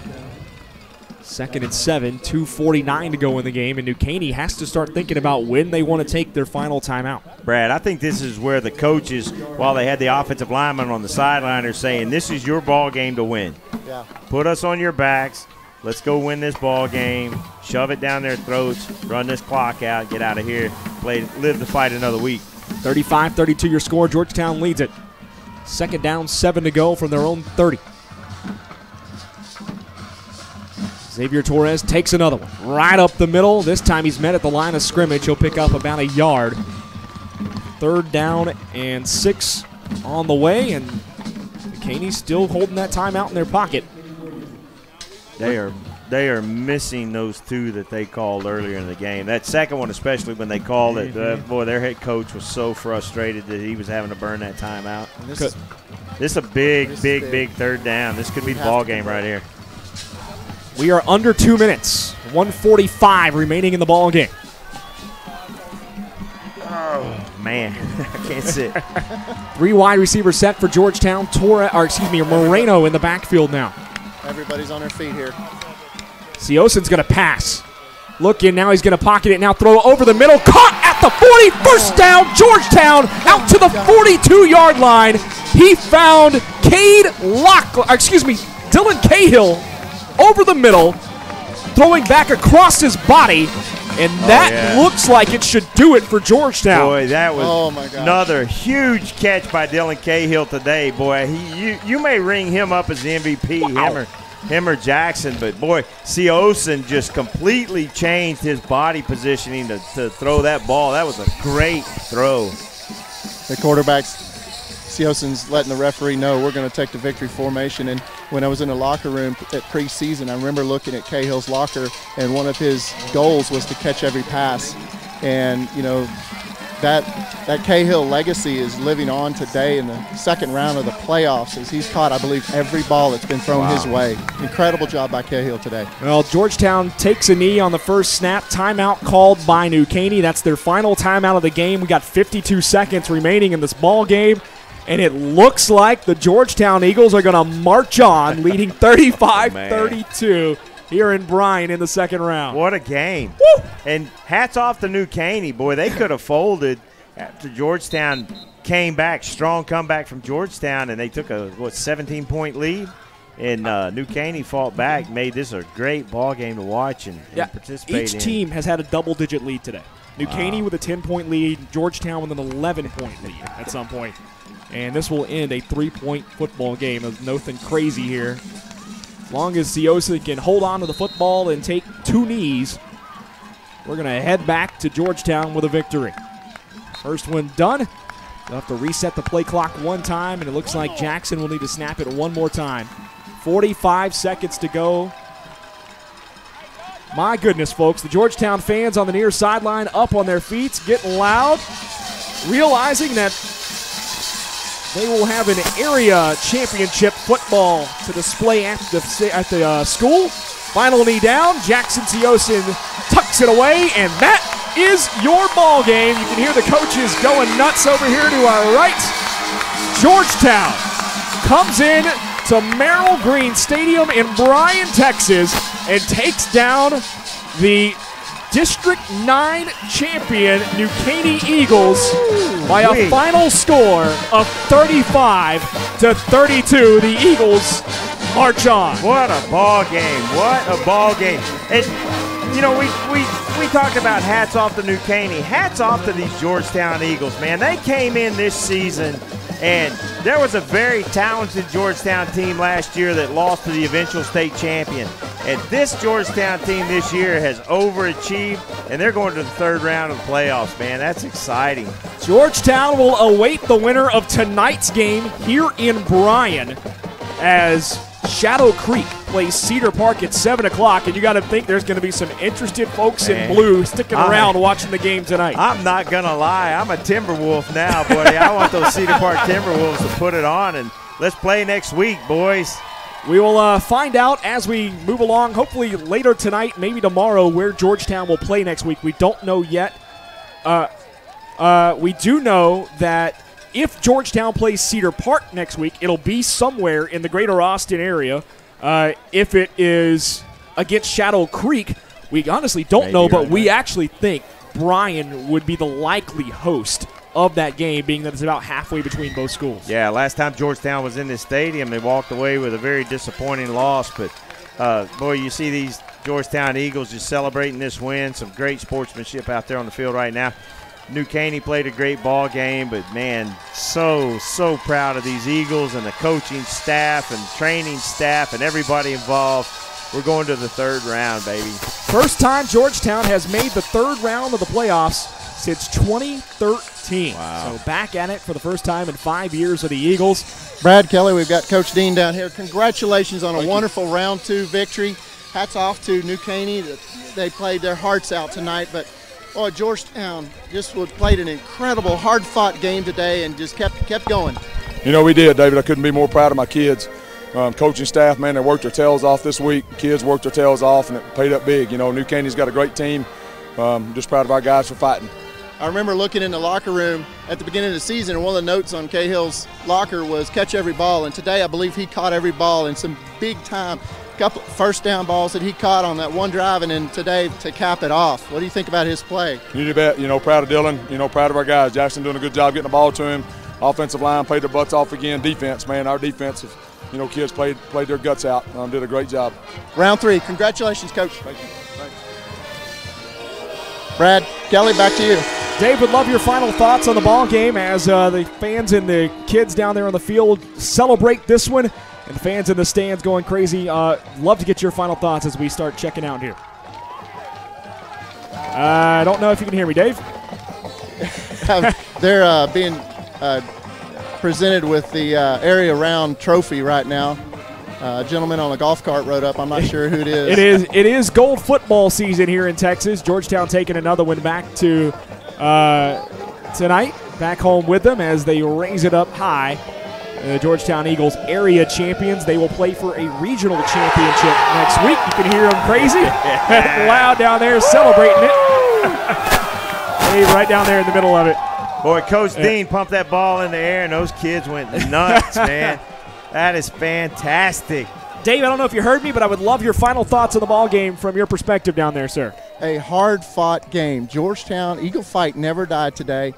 2nd and 7, 2:49 to go in the game, and New Caney has to start thinking about when they want to take their final timeout. Brad, I think this is where the coaches, while they had the offensive linemen on the sideline, are saying, this is your ball game to win. Yeah. Put us on your backs. Let's go win this ball game. Shove it down their throats. Run this clock out. Get out of here. Live to fight another week. 35-32 your score. Georgetown leads it. 2nd down, 7 to go from their own 30. Xavier Torres takes another one. Right up the middle. This time he's met at the line of scrimmage. He'll pick up about a yard. 3rd down and 6 on the way, and Caney's still holding that timeout in their pocket. They are missing those 2 that they called earlier in the game. That second one, especially when they called it, boy, their head coach was so frustrated that he was having to burn that timeout. This is a big 3rd down. This could be the ball game right here. We are under 2 minutes. 1:45 remaining in the ball game. Oh, man. I can't sit. 3 wide receiver set for Georgetown. Moreno in the backfield now. Everybody's on their feet here. Siosin's going to pass. Looking, now he's going to pocket it. Now throw over the middle. Caught at the 40. First down, Georgetown out to the 42-yard line. He found Dylan Cahill over the middle, throwing back across his body, and that looks like it should do it for Georgetown. Boy, that was another huge catch by Dylan Cahill today. Boy, you may ring him up as the MVP, him or Jackson, but boy, Siosin just completely changed his body positioning to throw that ball. That was a great throw. The quarterbacks, Siosin's letting the referee know we're going to take the victory formation. And when I was in the locker room at preseason, I remember looking at Cahill's locker, and one of his goals was to catch every pass. And, that Cahill legacy is living on today in the second round of the playoffs as he's caught, I believe, every ball that's been thrown his way. Incredible job by Cahill today. Well, Georgetown takes a knee on the first snap. Timeout called by New Caney. That's their final timeout of the game. We got 52 seconds remaining in this ball game, and it looks like the Georgetown Eagles are going to march on, leading 35-32 here in Bryan in the second round. What a game. Woo! And hats off to New Caney. Boy, they could have folded after Georgetown came back. Strong comeback from Georgetown, and they took a, 17-point lead. And New Caney fought back, made this a great ball game to watch and participate in. Each team has had a double-digit lead today. New Caney with a 10-point lead, Georgetown with an 11-point lead at some point. And this will end a 3-point football game. There's nothing crazy here. As long as Siosa can hold on to the football and take 2 knees, we're going to head back to Georgetown with a victory. First one done. They'll have to reset the play clock one time, and it looks like Jackson will need to snap it one more time. 45 seconds to go. My goodness, folks, the Georgetown fans on the near sideline up on their feet, getting loud, realizing that they will have an area championship football to display at the school. Final knee down. Jackson Siosin tucks it away, and that is your ball game. You can hear the coaches going nuts over here to our right. Georgetown comes in to Merrill Green Stadium in Bryan, Texas, and takes down the District 9 champion New Caney Eagles by a final score of 35-32. The Eagles march on. What a ball game. What a ball game. And, you know, we talked about hats off to New Caney. Hats off to these Georgetown Eagles, man. They came in this season, and there was a very talented Georgetown team last year that lost to the eventual state champion. And this Georgetown team this year has overachieved, and they're going to the third round of the playoffs, man. That's exciting. Georgetown will await the winner of tonight's game here in Bryan as Shadow Creek plays Cedar Park at 7 o'clock, and you got to think there's going to be some interested folks in blue sticking around watching the game tonight. I'm not going to lie. I'm a Timberwolf now, buddy. I want those Cedar Park Timberwolves to put it on, and let's play next week, boys. We will find out as we move along, hopefully later tonight, maybe tomorrow, where Georgetown will play next week. We don't know yet. We do know that if Georgetown plays Cedar Park next week, it'll be somewhere in the greater Austin area. If it is against Shadow Creek, we honestly don't know, but we actually think Bryan would be the likely host of that game, being that it's about halfway between both schools. Yeah, last time Georgetown was in this stadium, they walked away with a very disappointing loss. But, boy, you see these Georgetown Eagles just celebrating this win. Some great sportsmanship out there on the field right now. New Caney played a great ball game, but, man, so proud of these Eagles and the coaching staff and training staff and everybody involved. We're going to the third round, baby. First time Georgetown has made the third round of the playoffs since 2013. Wow. So back at it for the first time in 5 years of the Eagles. Brad Kelly, we've got Coach Dean down here. Congratulations on a wonderful round 2 victory. Hats off to New Caney. They played their hearts out tonight, but Georgetown just played an incredible, hard-fought game today and just kept going. You know, we did, David. I couldn't be more proud of my kids. Coaching staff, man, they worked their tails off this week. Kids worked their tails off, and it paid up big. You know, New Caney's got a great team. Just proud of our guys for fighting. I remember looking in the locker room at the beginning of the season, and one of the notes on Cahill's locker was catch every ball. And today, I believe he caught every ball in some big-time couple first down balls that he caught on that one drive, and then today to cap it off. What do you think about his play? You bet. You know, proud of Dylan. You know, proud of our guys. Jackson doing a good job getting the ball to him. Offensive line played their butts off again. Defense, man, our defense, you know, kids played their guts out. Did a great job. Round 3. Congratulations, Coach. Thank you. Thanks. Brad Kelly, back to you. Dave, would love your final thoughts on the ball game as the fans and the kids down there on the field celebrate this one, and fans in the stands going crazy. Love to get your final thoughts as we start checking out here. I don't know if you can hear me, Dave. They're being presented with the area round trophy right now. A gentleman on a golf cart rode up. I'm not sure who it is. It is gold football season here in Texas. Georgetown taking another one back to tonight, back home with them as they raise it up high. The Georgetown Eagles area champions. They will play for a regional championship next week. You can hear them crazy. Loud down there celebrating it. Hey, right down there in the middle of it. Boy, Coach Dean pumped that ball in the air, and those kids went nuts, man. That is fantastic. Dave, I don't know if you heard me, but I would love your final thoughts on the ball game from your perspective down there, sir. A hard-fought game. Georgetown, Eagle fight never died today.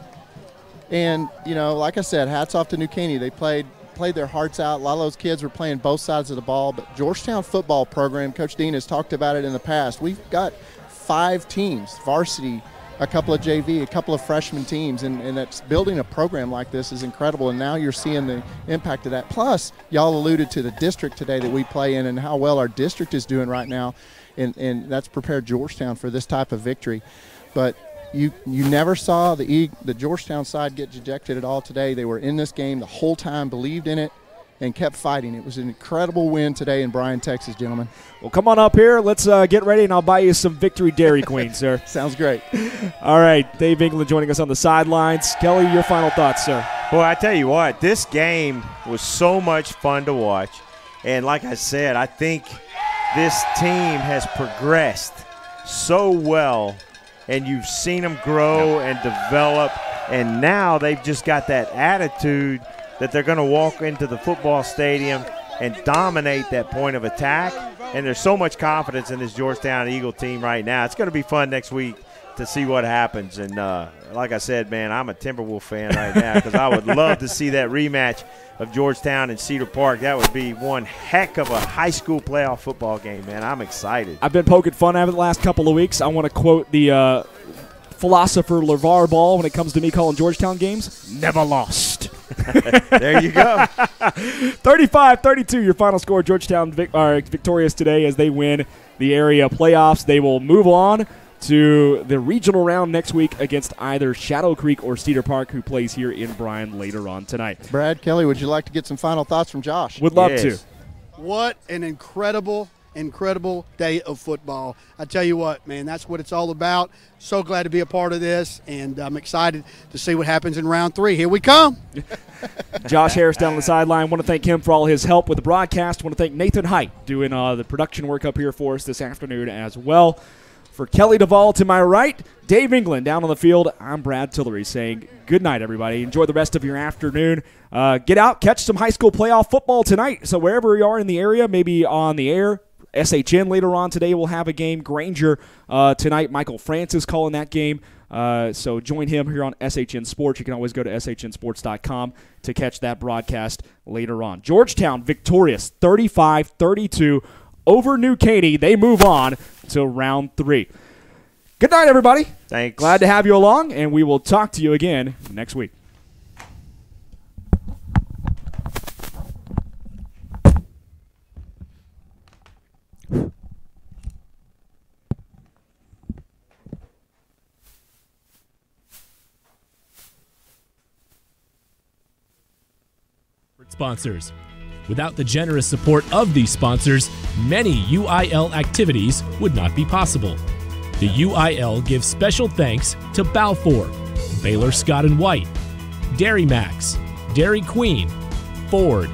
And, you know, like I said, hats off to New Caney. They played their hearts out. A lot of those kids were playing both sides of the ball. But Georgetown football program, Coach Dean has talked about it in the past. We've got 5 teams, varsity, a couple of JV, a couple of freshman teams, and that's building a program like this is incredible. And now you're seeing the impact of that. Plus, y'all alluded to the district today that we play in and how well our district is doing right now, and that's prepared Georgetown for this type of victory. But you never saw the Georgetown side get dejected at all today. They were in this game the whole time, believed in it, and kept fighting. It was an incredible win today in Bryan, Texas, gentlemen. Well, come on up here. Let's get ready, and I'll buy you some Victory Dairy Queen, sir. Sounds great. All right, Dave England joining us on the sidelines. Kelly, your final thoughts, sir. Boy, I tell you what, this game was so much fun to watch. And like I said, I think this team has progressed so well, and you've seen them grow and develop, and now they've just got that attitude that they're going to walk into the football stadium and dominate that point of attack. And there's so much confidence in this Georgetown Eagle team right now. It's going to be fun next week to see what happens. And like I said, man, I'm a Timberwolf fan right now because I would love to see that rematch of Georgetown and Cedar Park. That would be one heck of a high school playoff football game, man. I'm excited. I've been poking fun at it the last couple of weeks. I want to quote the philosopher LeVar Ball when it comes to me calling Georgetown games. Never lost. There you go. 35-32, your final score. Georgetown victorious today as they win the area playoffs. They will move on to the regional round next week against either Shadow Creek or Cedar Park, who plays here in Bryan later on tonight. Brad, Kelly, would you like to get some final thoughts from Josh? Would love to. What an incredible day of football. I tell you what, man, that's what it's all about. So glad to be a part of this, and I'm excited to see what happens in round 3. Here we come. Josh Harris down on the sideline. Want to thank him for all his help with the broadcast. Want to thank Nathan Height doing the production work up here for us this afternoon as well. For Kelly DeVoll to my right, Dave England down on the field, I'm Brad Tillery saying good night, everybody. Enjoy the rest of your afternoon. Get out, catch some high school playoff football tonight. So wherever you are in the area, maybe on the air, SHN later on today will have a game. Granger tonight, Michael Francis calling that game. So join him here on SHN Sports. You can always go to shnsports.com to catch that broadcast later on. Georgetown victorious 35-32 over New Caney. They move on to round 3. Good night, everybody. Thanks. Glad to have you along, and we will talk to you again next week. Sponsors. Without the generous support of these sponsors, many UIL activities would not be possible. The UIL gives special thanks to Balfour, Baylor Scott & White, Dairy Max, Dairy Queen, Ford,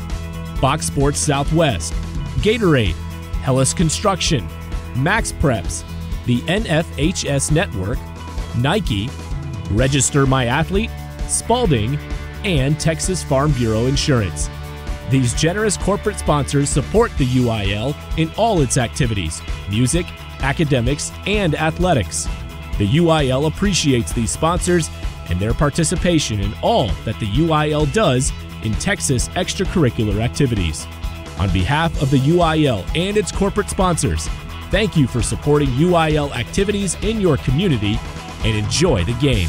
Fox Sports Southwest, Gatorade, Hellas Construction, Max Preps, the NFHS Network, Nike, Register My Athlete, Spalding, and Texas Farm Bureau Insurance. These generous corporate sponsors support the UIL in all its activities, music, academics, and athletics. The UIL appreciates these sponsors and their participation in all that the UIL does in Texas extracurricular activities. On behalf of the UIL and its corporate sponsors, thank you for supporting UIL activities in your community and enjoy the game.